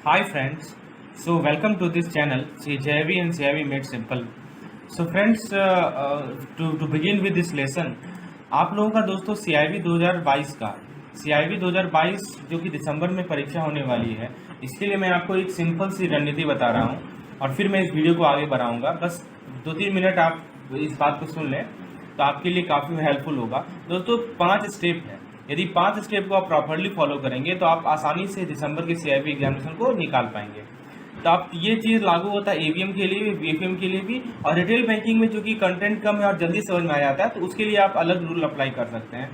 Hi friends, so welcome to this channel CJV and CIV Made Simple. So friends, to begin with this lesson, आप लोगों का दोस्तों CIV 2022 का CIV 2022 जो कि दिसंबर में परीक्षा होने वाली है, इसके लिए मैं आपको एक सिंपल सी रणनीति बता रहा हूँ और फिर मैं इस वीडियो को आगे बढ़ाऊँगा। बस 2-3 मिनट आप इस बात को सुन लें तो आपके लिए काफ़ी हेल्पफुल होगा। दोस्तों 5 स्टेप है, यदि 5 स्टेप को आप प्रॉपरली फॉलो करेंगे तो आप आसानी से दिसंबर के CIV एग्जामिनेशन को निकाल पाएंगे। तो आप ये चीज़ लागू होता है एवीएम के लिए भी, बीएफएम के लिए भी, और रिटेल बैंकिंग में चूंकि कंटेंट कम है और जल्दी समझ में आ जाता है तो उसके लिए आप अलग रूल अप्लाई कर सकते हैं,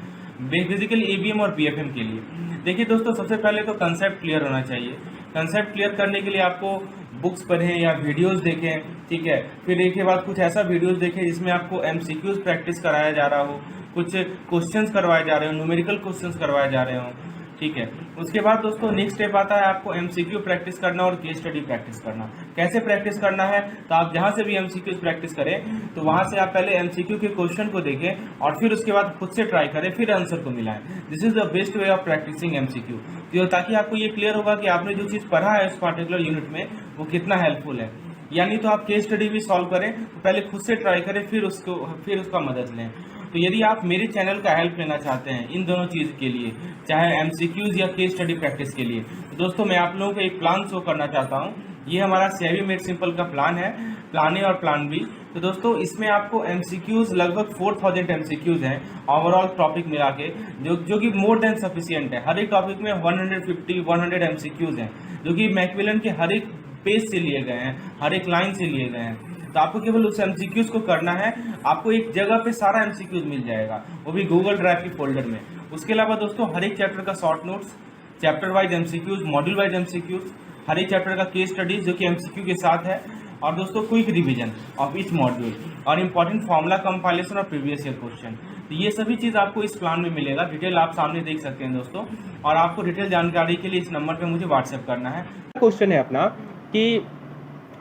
बेसिकली एवीएम और बीएफएम के लिए। देखिए दोस्तों, सबसे पहले तो कंसेप्ट क्लियर होना चाहिए। कंसेप्ट क्लियर करने के लिए आपको बुक्स पढ़ें या वीडियोस देखें, ठीक है। फिर एक के बाद कुछ ऐसा वीडियोस देखें जिसमें आपको एमसीक्यूज प्रैक्टिस कराया जा रहा हो, कुछ क्वेश्चंस करवाए जा रहे हो, न्यूमेरिकल क्वेश्चंस करवाए जा रहे हो, ठीक है। उसके बाद दोस्तों नेक्स्ट स्टेप आता है आपको एमसीक्यू प्रैक्टिस करना और केस स्टडी प्रैक्टिस करना। कैसे प्रैक्टिस करना है, तो आप जहां से भी एमसीक्यू प्रैक्टिस करें तो वहां से आप पहले एमसीक्यू के क्वेश्चन को देखें और फिर उसके बाद खुद से ट्राई करें, फिर आंसर को मिलाएं। This is the best way of practising MCQ, तो ताकि आपको ये क्लियर होगा कि आपने जो चीज़ पढ़ा है उस पर्टिकुलर यूनिट में वो कितना हेल्पफुल है। यानी तो आप केस स्टडी भी सॉल्व करें, तो पहले खुद से ट्राई करें, फिर उसका मदद लें। तो यदि आप मेरे चैनल का हेल्प लेना चाहते हैं इन दोनों चीज़ के लिए, चाहे एमसीक्यूज या केस स्टडी प्रैक्टिस के लिए, तो दोस्तों मैं आप लोगों को एक प्लान शो करना चाहता हूँ। ये हमारा CIV मेड सिंपल का प्लान है, प्लान ए और प्लान बी। तो दोस्तों इसमें आपको एमसीक्यूज लगभग 4000 एमसीक्यूज हैं ओवरऑल टॉपिक मिला के, जो कि मोर देन सफिशियंट है। हर एक टॉपिक में 150-100 एमसीक्यूज हैं जो कि मैकमिलन के हर एक पेज से लिए गए हैं, हर एक लाइन से लिए गए हैं। तो आपको केवल उस एमसीक्यूज को करना है, आपको एक जगह पे सारा एमसीक्यूज मिल जाएगा, वो भी गूगल ड्राइव की फोल्डर में। उसके अलावा दोस्तों हर एक चैप्टर का short notes, chapter wise MCQs, module wise MCQs, हर एक चैप्टर का केस स्टडीज जो कि एमसीक्यू के साथ है, और दोस्तों quick revision of each module, और इंपॉर्टेंट फॉर्मूला कंपाइलेशन और प्रीवियस ईयर क्वेश्चन। तो ये सभी चीज़ आपको इस प्लान में मिलेगा। डिटेल आप सामने देख सकते हैं दोस्तों, और आपको डिटेल जानकारी के लिए इस नंबर पर मुझे व्हाट्सएप करना है। क्वेश्चन है अपना कि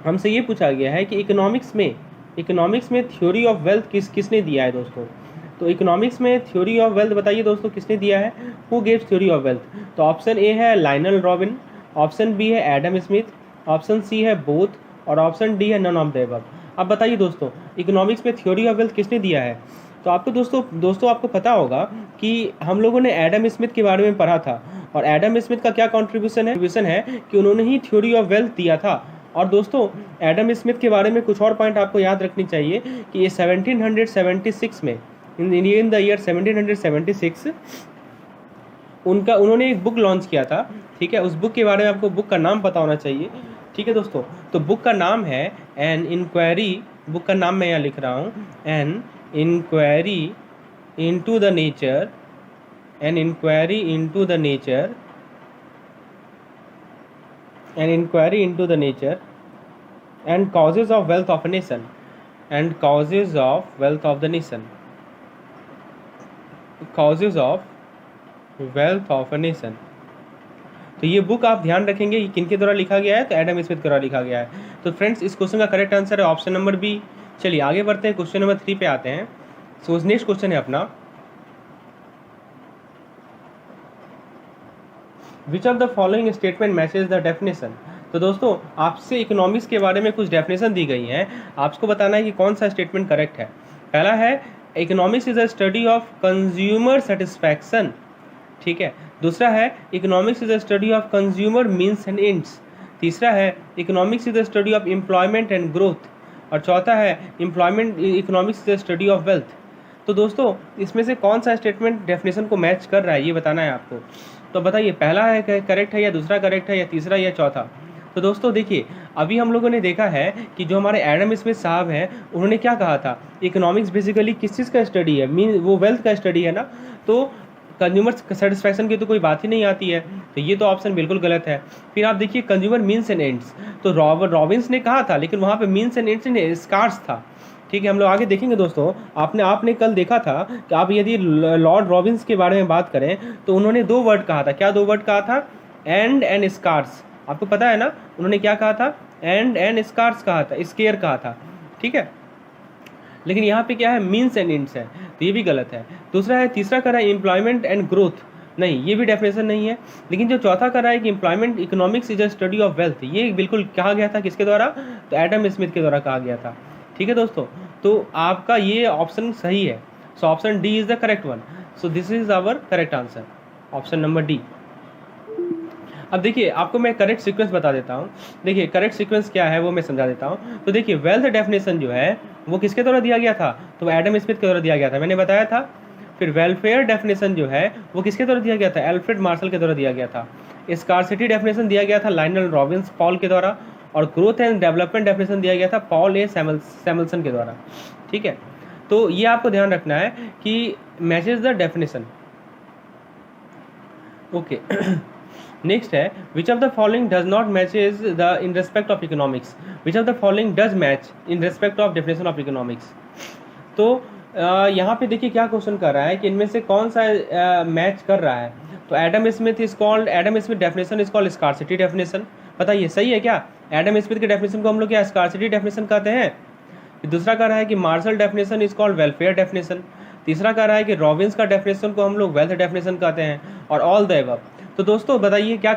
हमसे ये पूछा गया है कि इकोनॉमिक्स में थ्योरी ऑफ वेल्थ किसने दिया है दोस्तों। तो इकोनॉमिक्स में थ्योरी ऑफ वेल्थ बताइए दोस्तों किसने दिया है, who gives theory of wealth. तो ऑप्शन ए है लाइनल रॉबिन, ऑप्शन बी है एडम स्मिथ, ऑप्शन सी है बोथ, और ऑप्शन डी है नन ऑफ द अबव। अब बताइए दोस्तों इकोनॉमिक्स में थ्योरी ऑफ वेल्थ किसने दिया है। तो आपको दोस्तों आपको पता होगा कि हम लोगों ने एडम स्मिथ के बारे में पढ़ा था, और एडम स्मिथ का क्या कॉन्ट्रीब्यूशन है कि उन्होंने ही थ्योरी ऑफ वेल्थ दिया था। और दोस्तों एडम स्मिथ के बारे में कुछ और पॉइंट आपको याद रखनी चाहिए कि ये 1776 में इन द ईयर 1776 उन्होंने एक बुक लॉन्च किया था, ठीक है। उस बुक के बारे में आपको बुक का नाम पता होना चाहिए, ठीक है दोस्तों। तो बुक का नाम है एन इंक्वायरी, बुक का नाम मैं यहाँ लिख रहा हूँ, an inquiry into the nature, an inquiry into the nature, an inquiry into the nature and causes of wealth of a nation, and causes of wealth of the nation, causes of wealth of a nation। तो ये book आप ध्यान रखेंगे कि किनके द्वारा लिखा गया है, तो एडम स्मिथ द्वारा लिखा गया है। तो फ्रेंड्स इस क्वेश्चन का करेक्ट आंसर है ऑप्शन नंबर बी। चलिए आगे बढ़ते हैं, क्वेश्चन नंबर 3 पे आते हैं। सो नेक्स्ट क्वेश्चन है अपना, विच of the following statement matches the definition. तो दोस्तों आपसे इकोनॉमिक्स के बारे में कुछ डेफिनेशन दी गई हैं, आपको बताना है कि कौन सा स्टेटमेंट करेक्ट है। पहला है economics is a study of consumer satisfaction, ठीक है। दूसरा है economics is a study of consumer means and ends. तीसरा है economics is a study of employment and growth. और चौथा है economics is a study of wealth. तो दोस्तों इसमें से कौन सा स्टेटमेंट डेफिनेशन को मैच कर रहा है ये बताना है आपको। तो बताइए पहला है करेक्ट है, या दूसरा करेक्ट है, या तीसरा, या चौथा। तो दोस्तों देखिए अभी हम लोगों ने देखा है कि जो हमारे एडम स्मिथ साहब हैं उन्होंने क्या कहा था, इकोनॉमिक्स बेसिकली किस चीज़ का स्टडी है, वो वेल्थ का स्टडी है ना। तो कंज्यूमर सेटिस्फैक्शन की तो कोई बात ही नहीं आती है, तो ये तो ऑप्शन बिल्कुल गलत है। फिर आप देखिए कंज्यूमर मीन्स एंड एंड्स, तो रॉबिन्स ने कहा था लेकिन वहाँ पे मीन्स एंड एंड्स स्कार्स था, ठीक है। हम लोग आगे देखेंगे दोस्तों। आपने कल देखा था कि आप यदि लॉर्ड रॉबिन्स के बारे में बात करें तो उन्होंने 2 वर्ड कहा था। क्या 2 वर्ड कहा था, एंड स्कार्स। आपको पता है ना उन्होंने क्या कहा था, एंड स्कार्स कहा था, स्केयर कहा था, ठीक है। लेकिन यहाँ पे क्या है, मीन्स एंड एंड्स है, तो ये भी गलत है। तीसरा कह रहा है एम्प्लॉयमेंट एंड ग्रोथ, नहीं, ये भी डेफिनेशन नहीं है। लेकिन जो चौथा कर रहा है कि employment economics is a study of wealth, ये बिल्कुल कहा गया था किसके द्वारा? तो एडम स्मिथ के द्वारा कहा गया था। ठीक है दोस्तों, तो आपका ये ऑप्शन सही है। So option D is the correct one. So this is our correct answer, option number D. अब देखिए, आपको मैं करेक्ट सीक्वेंस बता देता हूँ। देखिए करेक्ट सीक्वेंस क्या है वो मैं समझा देता हूँ। तो देखिए, वेल्थ डेफिनेशन जो है वो किसके द्वारा दिया गया था? तो एडम स्मिथ के द्वारा दिया गया था, मैंने बताया था। फिर वेलफेयर डेफिनेशन जो है वो किसके द्वारा दिया गया था? एल्फ्रेड मार्शल के द्वारा दिया गया था। स्कार्सिटी डेफिनेशन दिया गया था लाइनल रॉबिन्स पॉल के द्वारा। और ग्रोथ एंड डेवलपमेंट डेफिनेशन दिया गया था पॉल ए सैमुअल्सन के द्वारा। ठीक है, तो ये आपको ध्यान रखना है कि matches the definition. Okay next है, which of the following does not matches the in respect of economics, which of the following does match in respect of definition of economics. तो यहाँ पे देखिए क्या क्वेश्चन कर रहा है कि इनमें से कौन सा मैच कर रहा है। तो Adam Smith is called, Adam Smith definition is called scarcity definition. बताइए सही है क्या? एडम स्मिथ के डेफिनेशन को हम लोग क्या स्कार्सिटी डेफिनेशन कहते हैं? दूसरा कह रहा है कि Marshall definition is called welfare definition. तीसरा कह रहा है कि रॉबिन्स का डेफिनेशन को हम लोग वेल्थ डेफिनेशन कहते हैं, और ऑल द अबव। तो दोस्तों बताइए क्या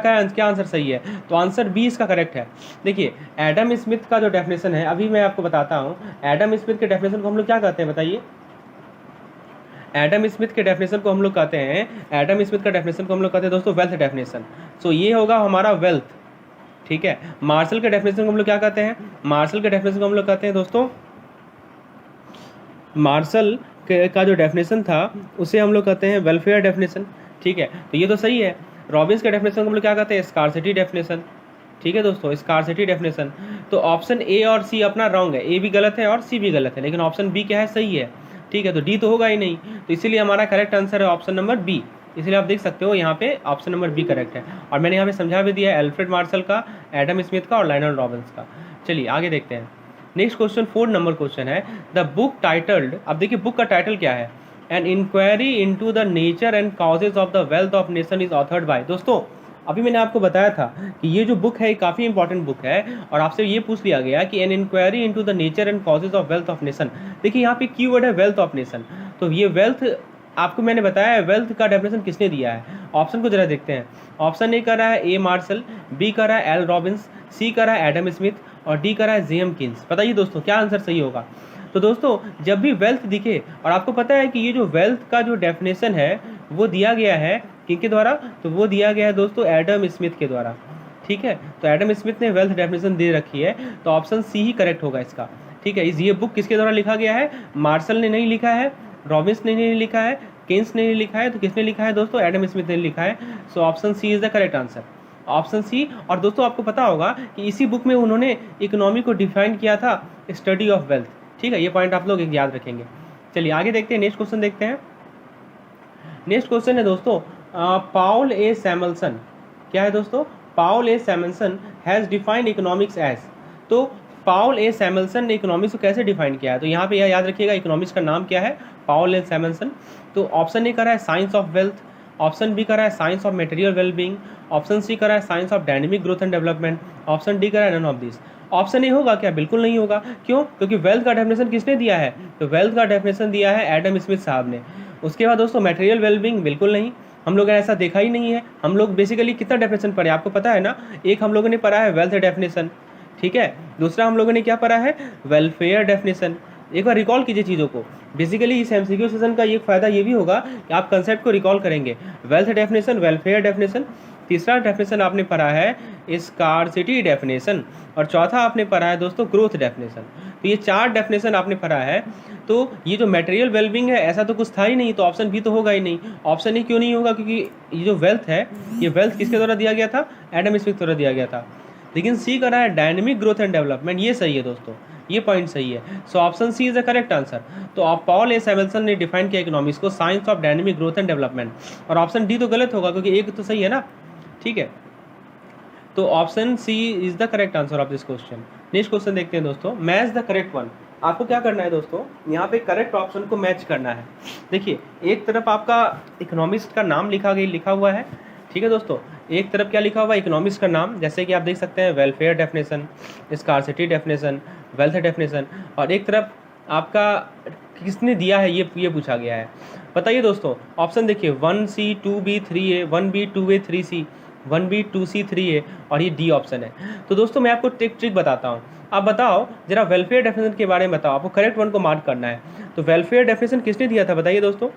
आंसर सही है? तो आंसर बी इसका करेक्ट है। देखिए एडम स्मिथ का जो डेफिनेशन है, अभी मैं आपको बताता हूँ। एडम स्मिथ के डेफिनेशन को हम लोग क्या कहते हैं बताइए? एडम स्मिथ के डेफिनेशन को हम लोग कहते हैं, एडम स्मिथ का डेफिनेशन को हम लोग कहते हैं दोस्तों वेल्थ डेफिनेशन। सो ये होगा हमारा वेल्थ। ठीक है, मार्शल के डेफिनेशन को हम लोग क्या कहते हैं? मार्शल के डेफिनेशन को हम लोग कहते हैं दोस्तों, मार्शल का जो डेफिनेशन था उसे हम लोग कहते हैं वेलफेयर डेफिनेशन। ठीक है, तो ये तो सही है। रॉबिन्स के डेफिनेशन को हम लोग क्या कहते हैं? Scarcity definition. ठीक है दोस्तों, स्कार्सिटी डेफिनेशन। तो ऑप्शन ए और सी अपना रॉन्ग है, ए भी गलत है और सी भी गलत है, लेकिन ऑप्शन बी क्या है? सही है। ठीक है, तो डी तो होगा ही नहीं, तो इसीलिए हमारा करेक्ट आंसर है ऑप्शन नंबर बी। इसलिए आप देख सकते हो यहाँ पे ऑप्शन नंबर बी करेक्ट है। और मैंने यहाँ पे समझा भी दिया है एल्फ्रेड मार्शल का, एडम स्मिथ का और लाइनल रॉबिन्स का। चलिए आगे देखते हैं। नेक्स्ट क्वेश्चन 4 नंबर क्वेश्चन है, द बुक टाइटल्ड। अब देखिए बुक का टाइटल क्या है? An inquiry into the nature and causes of the wealth of nation is authored by. दोस्तों अभी मैंने आपको बताया था कि ये जो बुक है काफ़ी इंपॉर्टेंट बुक है, और आपसे ये पूछ लिया गया कि an inquiry into the nature and causes of wealth of nation. देखिए यहाँ पे कीवर्ड है वेल्थ ऑफ नेशन। तो ये वेल्थ आपको मैंने बताया है, वेल्थ का डेफिनेशन किसने दिया है? ऑप्शन को जरा देखते हैं। ऑप्शन ए कर रहा है ए मार्शल, बी कर रहा है एल रॉबिन्स, सी कर रहा है एडम स्मिथ, और डी कर रहा है जेएम किन्स। बताइए दोस्तों क्या आंसर सही होगा? तो दोस्तों जब भी वेल्थ दिखे, और आपको पता है कि ये जो वेल्थ का जो डेफिनेशन है वो दिया गया है किनके द्वारा? तो वो दिया गया है दोस्तों एडम स्मिथ के द्वारा। ठीक है, तो एडम स्मिथ ने वेल्थ डेफिनेशन दे रखी है, तो ऑप्शन सी ही करेक्ट होगा इसका। ठीक है, ये बुक किसके द्वारा लिखा गया है? मार्शल ने नहीं लिखा है, रॉबिन्स ने नहीं लिखा है, किन्स ने नहीं लिखा है, तो किसने लिखा है दोस्तों? एडम स्मिथ ने लिखा है। So option C is the correct answer, option C. और दोस्तों आपको पता होगा कि इसी बुक में उन्होंने इकोनॉमी को डिफाइन किया था, स्टडी ऑफ वेल्थ। ठीक है, ये पॉइंट आप लोग एक याद रखेंगे। चलिए आगे देखते हैं, नेक्स्ट क्वेश्चन देखते हैं। नेक्स्ट क्वेश्चन है दोस्तों, पाउल ए सैमुअल्सन। क्या है दोस्तों? Paul A Samuelson has defined economics as. तो पाउल ए सैमुअल्सन ने इकोनॉमिक्स को कैसे डिफाइन किया है? तो यहाँ पे यह याद रखिएगा इकोनॉमिक्स का नाम क्या है? पाउल ए सैमुअल्सन। तो ऑप्शन ए करा है science of wealth, option B करा है science of material wellbeing, option C करा है science of dynamic growth and development, option D करा है none of this. Option A होगा क्या? बिल्कुल नहीं होगा। क्यों? क्योंकि वेल्थ का डेफिनेशन किसने दिया है? तो वेल्थ का डेफिनेशन दिया है एडम स्मिथ साहब ने। उसके बाद दोस्तों मटेरियल वेलबींग बिल्कुल नहीं, हम लोगों ने ऐसा देखा ही नहीं है। हम लोग बेसिकली कितना डेफिनेशन पढ़े आपको पता है ना? एक हम लोगों ने पढ़ा है वेल्थ डेफिनेशन, ठीक है। दूसरा हम लोगों ने क्या पढ़ा है? Welfare definition. एक बार रिकॉल कीजिए चीज़ों को। बेसिकली इस एमसीक्यू सेशन का एक फ़ायदा ये भी होगा कि आप कंसेप्ट को रिकॉल करेंगे। वेल्थ डेफिनेशन, वेलफेयर डेफिनेशन, तीसरा डेफिनेशन आपने पढ़ा है स्कार्सिटी डेफिनेशन, और चौथा आपने पढ़ा है दोस्तों ग्रोथ डेफिनेशन। तो ये 4 डेफिनेशन आपने पढ़ा है। तो ये जो मटेरियल वेलबिंग है ऐसा तो कुछ था ही नहीं, तो ऑप्शन बी तो होगा ही नहीं। ऑप्शन ही क्यों नहीं होगा? क्योंकि ये जो वेल्थ है, ये वेल्थ किसके द्वारा दिया गया था? एडम स्मिथ द्वारा दिया गया था। लेकिन सी का रहा है डायनेमिक ग्रोथ एंड डेवलपमेंट, ये सही है दोस्तों, ये पॉइंट सही है। So option C is the correct answer. तो आप पॉल ए सैमुअल्सन ने डिफाइन किया इकोनॉमिक्स को science of dynamic growth and development, और ऑप्शन डी तो गलत होगा क्योंकि एक तो सही है ना, ठीक है। तो option C is the correct answer of this question. Next question देखते हैं दोस्तों, मैच द करेक्ट वन। आपको क्या करना है दोस्तों? यहाँ पे करेक्ट ऑप्शन को मैच करना है। देखिए एक तरफ आपका इकोनॉमिक्स का नाम लिखा हुआ है, ठीक है दोस्तों। एक तरफ क्या लिखा हुआ है? इकोनॉमिक्स का नाम, जैसे कि आप देख सकते हैं welfare definition, scarcity definition, wealth definition, और एक तरफ आपका किसने दिया है, ये पूछा गया है। बताइए दोस्तों, ऑप्शन देखिए 1C 2B 3A, 1B 2A 3C, 1B 2C 3A और ये डी ऑप्शन है। तो दोस्तों मैं आपको ट्रिक बताता हूँ। आप बताओ जरा वेलफेयर डेफिनेशन के बारे में बताओ, आपको करेक्ट वन को मार्क करना है। तो वेलफेयर डेफिनेशन किसने दिया था बताइए दोस्तों।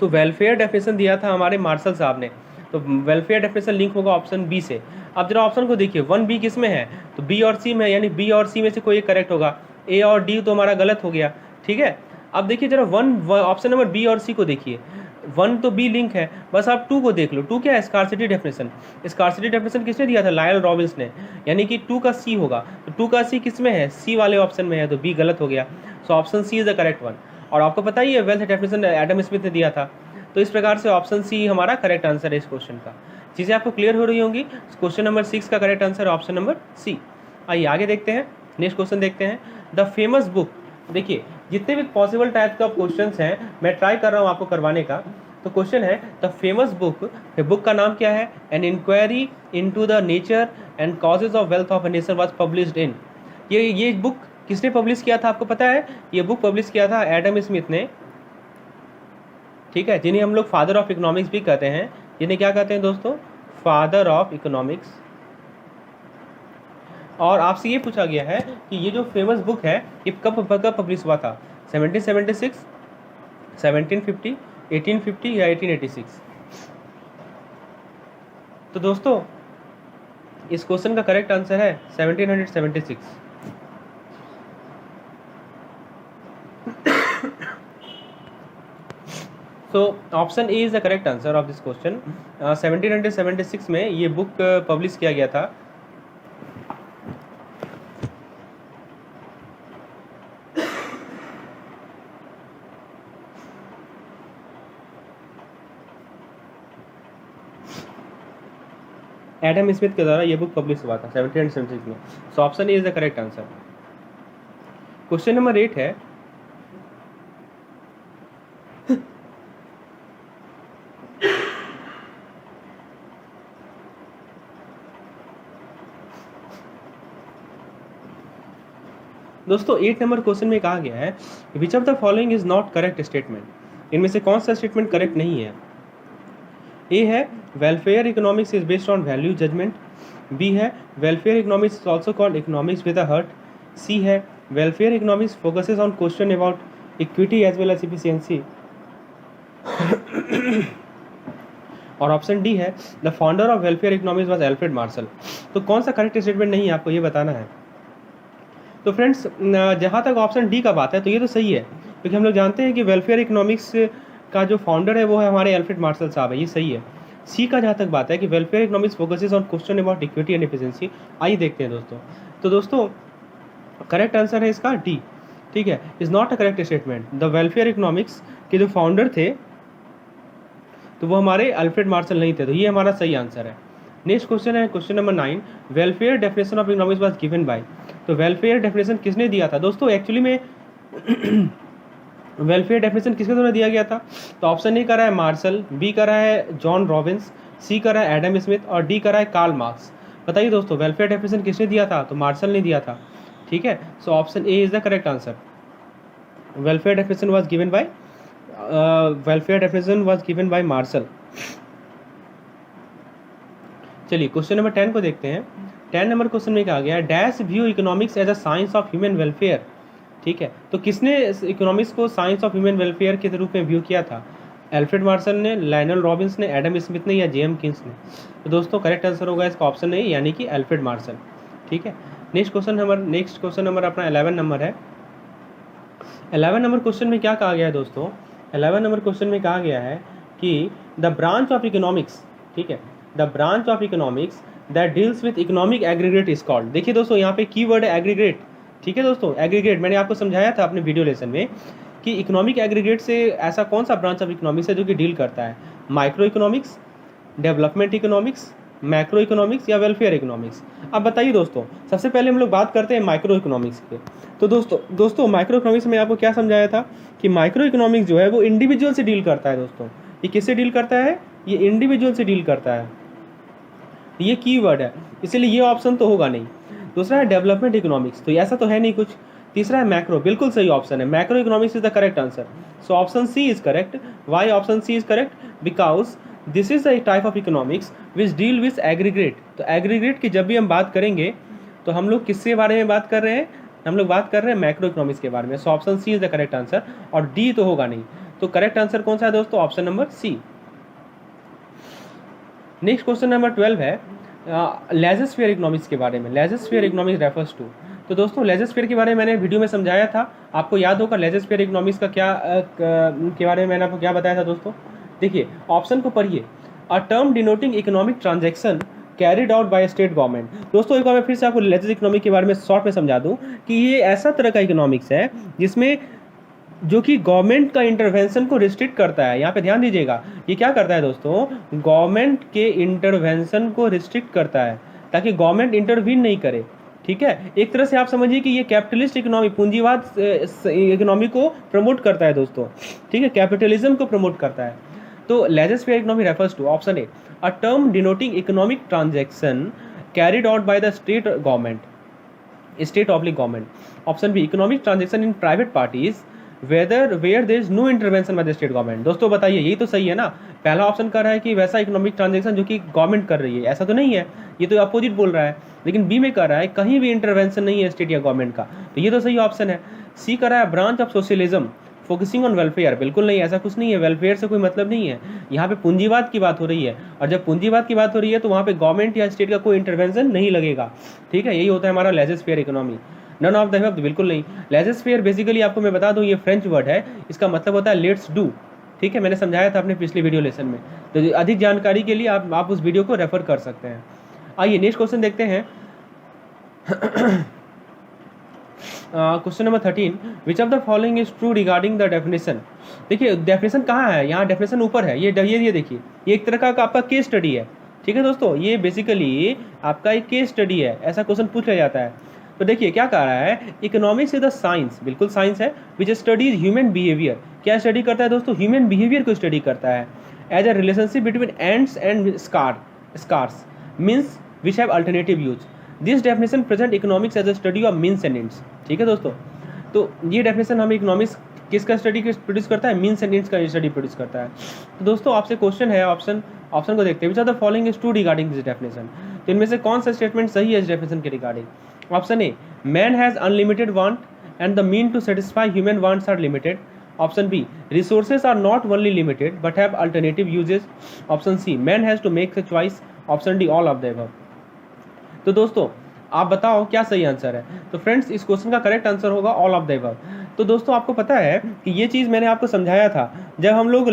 तो वेलफेयर डेफिनेशन दिया था हमारे मार्शल साहब ने। तो वेलफेयर डेफिनेशन लिंक होगा ऑप्शन बी से। अब जरा ऑप्शन को देखिए 1B किस में है, तो बी और सी में, यानी बी और सी में से कोई एक करेक्ट होगा। ए और डी तो हमारा गलत हो गया, ठीक है। अब देखिए जरा ऑप्शन नंबर बी और सी को देखिए। 1 तो बी लिंक है, बस आप 2 को देख लो। 2 क्या है, स्कार्सिटी डेफिनेशन। स्कार्सिटी डेफिनेशन किसने दिया था, लायल रॉबिन्स ने, यानी कि 2 का सी होगा। तो 2 का सी किस में है, सी वाले ऑप्शन में है, तो बी गलत हो गया। So option C is the correct one. और आपको पता ही है वेल्थ डेफिनेशन एडम स्मिथ ने दिया था। तो इस प्रकार से ऑप्शन सी हमारा करेक्ट आंसर है इस क्वेश्चन का। चीज़ें आपको क्लियर हो रही होंगी। क्वेश्चन नंबर 6 का correct answer option number C. आइए आगे देखते हैं, नेक्स्ट क्वेश्चन देखते हैं। द फेमस बुक, देखिए जितने भी पॉसिबल टाइप का क्वेश्चन हैं मैं ट्राई कर रहा हूँ आपको करवाने का। तो क्वेश्चन है द फेमस बुक का नाम क्या है, an inquiry into the nature and causes of wealth of a nation was published in. ये बुक किसने पब्लिश किया था आपको पता है, ये बुक पब्लिश किया था एडम स्मिथ ने, ठीक है, जिन्हें हम लोग फादर ऑफ इकोनॉमिक्स भी कहते हैं। जिन्हें क्या कहते हैं दोस्तों, फादर ऑफ इकोनॉमिक्स। और आपसे ये पूछा गया है कि ये जो फेमस बुक है ये कब पब्लिश हुआ था, 1776, 1750, 1850 या 1886। तो दोस्तों इस क्वेश्चन का करेक्ट आंसर है 1776। सो option A is the correct answer of this question. 1776 में ये बुक पब्लिश किया गया था। एडम स्मिथ के द्वारा ये बुक पब्लिश हुआ था 1776 में। So option A is the correct answer. Question number 8 है, दोस्तों 8 नंबर क्वेश्चन में कहा गया है which of the following is not correct statement. इनमें से कौन सा स्टेटमेंट करेक्ट नहीं है। ए है welfare economics is based on value judgement. B है welfare economics is also called economics with a heart. C है welfare economics focuses on question about equity as well as efficiency. और option D है the founder of welfare economics was Alfred Marshall. तो कौन सा correct statement नहीं है आपको ये बताना है। तो फ्रेंड्स जहाँ तक ऑप्शन डी का बात है तो ये तो सही है, क्योंकि हम लोग जानते हैं कि वेलफेयर इकोनॉमिक्स का जो फाउंडर है वो है हमारे एल्फ्रेड मार्शल साहब है, ये सही है। सी का जहाँ तक बात है कि welfare economics focuses on question about equity and efficiency, आइए देखते हैं दोस्तों। तो दोस्तों करेक्ट आंसर है इसका डी, ठीक है, is not a correct statement. The welfare economics के जो फाउंडर थे तो वो हमारे एल्फ्रेड मार्शल नहीं थे, तो ये हमारा सही आंसर है। नेक्स्ट क्वेश्चन है question number 9, welfare definition of economics was given bye. तो वेलफेयर डेफिनेशन किसने दिया था दोस्तों, एक्चुअली में वेलफेयर डेफिनेशन किसके द्वारा दिया गया था। तो ऑप्शन ए कर रहा है मार्शल, बी कर रहा है जॉन रॉबिन्स, सी कर रहा है एडम स्मिथ और डी कर रहा है कार्ल मार्क्स। बताइए दोस्तों वेलफेयर डेफिनेशन किसने दिया था, तो मार्शल ने दिया था, ठीक है। So option A is the correct answer. Welfare definition was given by Marshall. चलिए क्वेश्चन नंबर 10 को देखते हैं। 10 नंबर क्वेश्चन में कहा गया है dash view economics as a science of human welfare, ठीक है। तो किसने इकोनॉमिक्स को साइंस ऑफ ह्यूमन वेलफेयर के रूप में व्यू किया था, एल्फ्रेड मार्शल ने, लायनल रॉबिन्स ने, एडम स्मिथ ने या जेएम किन्स ने। तो दोस्तों करेक्ट आंसर होगा इसका ऑप्शन ए, यानी कि एल्फ्रेड मार्शल, ठीक है। नेक्स्ट क्वेश्चन नंबर अपना 11 नंबर है। 11 नंबर क्वेश्चन में क्या कहा गया है दोस्तों, 11 नंबर क्वेश्चन में कहा गया है कि द ब्रांच ऑफ इकोनॉमिक्स, ठीक है, the branch of economics that deals with economic aggregate is called. देखिए दोस्तों यहाँ पे कीवर्ड है एग्रीगेट, ठीक है दोस्तों, एग्रीगेट। मैंने आपको समझाया था अपने वीडियो लेसन में कि इकोनॉमिक एग्रीगेट से ऐसा कौन सा ब्रांच ऑफ इकोनॉमिक्स है जो कि डील करता है, micro economics, development economics, macro economics या वेलफेयर इकोनॉमिक्स। अब बताइए दोस्तों, सबसे पहले हम लोग बात करते हैं माइक्रो इकोनॉमिक्स के। तो दोस्तों माइक्रो इकोनॉमिक्स में आपको क्या समझाया था कि माइक्रो इकोनॉमिक्स जो है वो इंडिविजुअल से डील करता है दोस्तों। ये किससे डील करता है, ये इंडिविजुअल से डील करता है, ये कीवर्ड है, इसलिए ये ऑप्शन तो होगा नहीं। दूसरा है डेवलपमेंट इकोनॉमिक्स, तो ऐसा तो है नहीं कुछ। तीसरा है मैक्रो, बिल्कुल सही ऑप्शन है, macroeconomics is the correct answer. So option C is correct. Why option C is correct? Because this is the type of economics which deal with aggregate. तो एग्रीगेट की जब भी हम बात करेंगे तो हम लोग किसके बारे में बात कर रहे हैं? हम लोग बात कर रहे हैं मैक्रो इकोनॉमिक्स के बारे में। So option C is the correct answer, और डी तो होगा नहीं। तो करेक्ट आंसर कौन सा है दोस्तों? Option number C. Next question number 12 है लेजोस्फीयर इकोनॉमिक्स के बारे में। Laissez faire economics refers to. तो दोस्तों लेजोस्फीयर के बारे में मैंने वीडियो में समझाया था, आपको याद होगा लेजोस्फीयर इकोनॉमिक्स का क्या के बारे में मैंने आपको क्या बताया था दोस्तों? देखिए ऑप्शन को पढ़िए। अ term denoting economic transaction carried out by state government. दोस्तों एक बार मैं फिर से आपको लेजोस इकोनॉमिक के बारे में शॉर्ट में समझा दूं कि ये ऐसा तरह का इकोनॉमिक्स है जिसमें जो कि गवर्नमेंट का इंटरवेंशन को रिस्ट्रिक्ट करता है। यहाँ पे ध्यान दीजिएगा, ये क्या करता है दोस्तों? गवर्नमेंट के इंटरवेंशन को रिस्ट्रिक्ट करता है ताकि गवर्नमेंट इंटरवीन नहीं करे। ठीक है, एक तरह से आप समझिए कि ये कैपिटलिस्ट इकोनॉमी, पूंजीवाद इकोनॉमी को प्रमोट करता है दोस्तों। ठीक है, कैपिटलिज्म को प्रमोट करता है। तो laissez-faire economy refers to option A a term denoting economic transaction carried out by the state government, state oblique government. Option B economic transaction in private parties where there is no intervention by the state government. दोस्तों बताइए, यही तो सही है ना? पहला option कर रहा है कि वैसा इकोनॉमिक ट्रांजैक्शन जो कि गवर्नमेंट कर रही है, ऐसा तो नहीं है, ये तो अपोजिट बोल रहा है। लेकिन बी में कर रहा है कहीं भी इंटरवेंशन नहीं है स्टेट या गवर्नमेंट का, तो ये तो सही ऑप्शन है। सी कर रहा है branch of socialism focusing on welfare. बिल्कुल नहीं, ऐसा कुछ नहीं है, वेलफेयर से कोई मतलब नहीं है। यहाँ पे पूंजीवाद की बात हो रही है, और जब पूंजीवाद की बात हो रही है तो वहाँ पे गवर्नमेंट या स्टेट का कोई इंटरवेंशन नहीं लगेगा। ठीक है, यही होता है हमारा laissez-faire economy. None of the above, बिल्कुल नहीं। लेजोस्फीयर बेसिकली आपको मैं बता दूं ये फ्रेंच वर्ड है, इसका मतलब होता है लेट्स डू। ठीक है, मैंने समझाया था अपने पिछले वीडियो लेसन में, तो अधिक जानकारी के लिए आप उस वीडियो को रेफर कर सकते हैं। आइए नेक्स्ट क्वेश्चन देखते हैं। Question number 13, which of the following is true regarding the definition. देखिए डेफिनेशन कहाँ है? यहाँ डेफिनेशन ऊपर है, ये देखिए, ये एक तरह का आपका केस स्टडी है। ठीक है दोस्तों, ये बेसिकली आपका एक केस स्टडी है, ऐसा क्वेश्चन पूछ लिया जाता है। तो देखिए क्या कह रहा है, इकोनॉमिक्स इज द साइंस, बिल्कुल साइंस है, विच स्टडीज ह्यूमन बिहेवियर। क्या स्टडी करता है दोस्तों? ह्यूमन बिहेवियर को स्टडी करता है। As a relationship between ends and scarce means which have alternative use. This definition present economics as a study of means and ends. ठीक है दोस्तों, तो ये डेफिनेशन हमें इकोनॉमिक्स किसका स्टडी प्रोड्यूस करता है? मीन्स एंड एंड्स का स्टडी प्रोड्यूस करता है। तो दोस्तों आपसे क्वेश्चन है, ऑप्शन को देखते हैं, which are the following is true regarding this definition. तो इनमें से कौन सा स्टेटमेंट सही है इस डेफिनेशन के regarding? Option A man has unlimited want and the mean to satisfy human wants are limited. Option B resources are not only limited but have alternative uses. Option C man has to make a choice. Option D all of the above. तो दोस्तों आप बताओ क्या सही answer है? तो friends इस question का करेक्ट आंसर होगा ऑल ऑफ द अबव। तो दोस्तों आपको पता है कि ये चीज़ मैंने आपको समझाया था जब हम लोग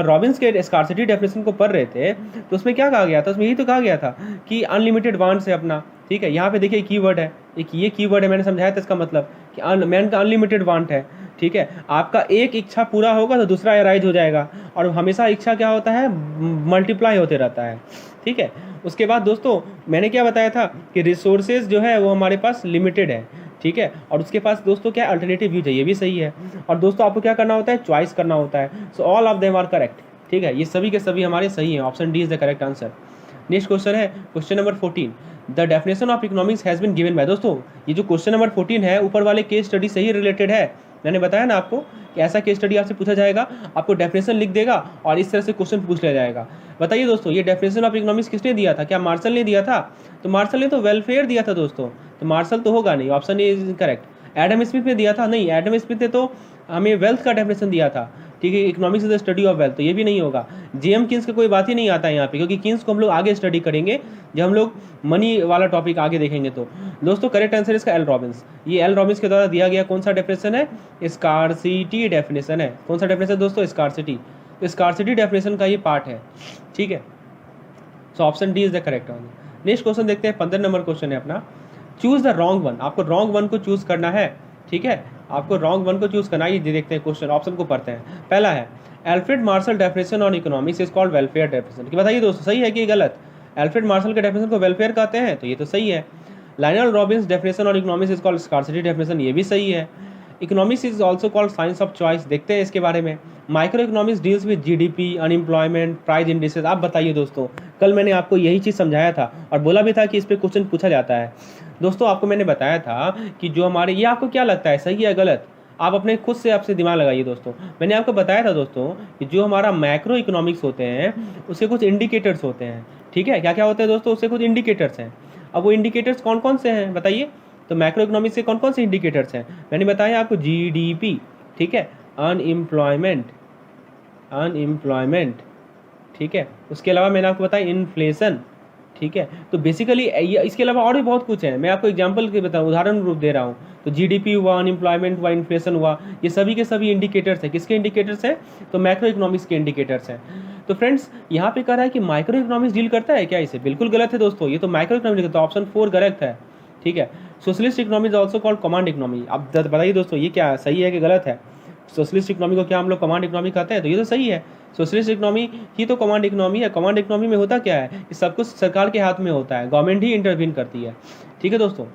रॉबिन्स के स्कार्सिटी डेफिनेशन को पढ़ रहे थे, तो उसमें क्या कहा गया था? उसमें यही तो कहा गया था कि अनलिमिटेड वांट्स है अपना। ठीक है, यहाँ पे देखिए कीवर्ड है, एक ये कीवर्ड है, मैंने समझाया था इसका मतलब कि मैन का अनलिमिटेड वांट है। ठीक है, आपका एक इच्छा पूरा होगा तो दूसरा अराइज हो जाएगा, और हमेशा इच्छा क्या होता है? मल्टीप्लाई होते रहता है। ठीक है, उसके बाद दोस्तों मैंने क्या बताया था कि रिसोर्सेज जो है वो हमारे पास लिमिटेड है। ठीक है, और उसके पास दोस्तों क्या अल्टरनेटिव यूज है, ये भी सही है। और दोस्तों आपको क्या करना होता है? चॉइस करना होता है। So all of them are correct. ठीक है, ये सभी के सभी हमारे सही हैं। Option D is the correct answer. Next question है question number 14, the definition of economics has been given by. दोस्तों ये जो क्वेश्चन नंबर 14 है ऊपर वाले केस स्टडी से ही रिलेटेड है। मैंने बताया ना आपको कि ऐसा केस स्टडी आपसे पूछा जाएगा, आपको डेफिनेशन लिख देगा और इस तरह से क्वेश्चन पूछ लिया जाएगा। बताइए दोस्तों ये डेफिनेशन ऑफ इकोनॉमिक्स किसने दिया था? क्या मार्शल ने दिया था? तो मार्शल ने तो वेलफेयर दिया था दोस्तों, तो मार्शल तो होगा नहीं, option A is correct. Adam Smith ने दिया था? नहीं, एडम स्मिथ ने तो हमें वेल्थ का डेफिनेशन दिया था। ठीक है, economics is the study of wealth, तो ये भी नहीं होगा। जेएम किन्स का कोई बात ही नहीं आता है यहाँ पे, क्योंकि किन्स को हम लोग आगे स्टडी करेंगे जब हम लोग मनी वाला टॉपिक आगे देखेंगे। तो दोस्तों करेक्ट आंसर इसका एल रॉबिन्स। ये एल रॉबिन्स के द्वारा दिया गया कौन सा डेफिनेशन है? स्कार्सिटी डेफिनेशन है। कौन सा डेफिनेशन दोस्तों? स्कार्सिटी। तो स्कार्सिटी डेफिनेशन का ये पार्ट है। ठीक है, so option D is the correct answer. Next question देखते हैं, 15 नंबर क्वेश्चन है अपना। Choose the wrong one. आपको रॉन्ग वन को चूज करना है। ठीक है, आपको रॉन्ग वन को चूज करना है। ये देखते हैं क्वेश्चन, ऑप्शन को पढ़ते हैं। पहला है Alfred martial definition on economics is called welfare definition. कि बताइए दोस्तों सही है कि गलत? एल्फ्रेड मार्शल के डेफिनेशन को वेलफेयर कहते हैं, तो ये तो सही है। Lionel Robins definition on economics is called scarcity definition, ये भी सही है। Economics is also called science of choice, देखते हैं इसके बारे में। Micro economics deals with GDP, unemployment, price indices. आप बताइए दोस्तों, कल मैंने आपको यही चीज़ समझाया था और बोला भी था कि इस पे क्वेश्चन पूछा जाता है। दोस्तों आपको मैंने बताया था कि जो हमारे, ये आपको क्या लगता है सही है गलत, आप अपने खुद से आपसे दिमाग लगाइए दोस्तों। मैंने आपको बताया था दोस्तों कि जो हमारा मैक्रो इकोनॉमिक्स होते हैं उसके कुछ इंडिकेटर्स होते हैं, ठीक है। क्या क्या होते हैं दोस्तों, उससे कुछ इंडिकेटर्स हैं। अब वो इंडिकेटर्स कौन कौन से हैं बताइए। तो मैक्रो इकोनॉमिक्स के कौन कौन से इंडिकेटर्स हैं, मैंने बताया आपको जीडीपी, ठीक है, अनएम्प्लॉयमेंट, अनएम्प्लॉयमेंट, ठीक है, उसके अलावा मैंने आपको बताया इन्फ्लेशन, ठीक है। तो बेसिकली इसके अलावा और भी बहुत कुछ है, मैं आपको एग्जांपल के बताऊँ, उदाहरण रूप दे रहा हूँ। तो जीडीपी हुआ, अनएम्प्लॉयमेंट हुआ, इन्फ्लेशन हुआ, ये सभी के सभी इंडिकेटर्स हैं। किसके इंडिकेटर्स हैं, तो मैक्रो इकोनॉमिक्स के इंडिकेटर्स हैं। तो फ्रेंड्स यहाँ पे कह रहा है कि माइक्रो इकोनॉमिक्स डील करता है क्या इसे, बिल्कुल गलत है दोस्तों, ये तो माइक्रो इकोनॉमिक्स, तो ऑप्शन 4 गलत है, ठीक है। Socialist economy is also called command economy. अब बताइए दोस्तों ये क्या सही है कि गलत है। सोशलिस्ट इकोनॉमी को क्या हम लोग कमांड इकोनॉमी कहते हैं, तो ये तो सही है। सोशलिस्ट इकोनॉमी ही तो कमांड इकोनॉमी है। कमांड इकोनॉमी में होता क्या है कि सब कुछ सरकार के हाथ में होता है, गवर्नमेंट ही इंटरवीन करती है, ठीक है दोस्तों।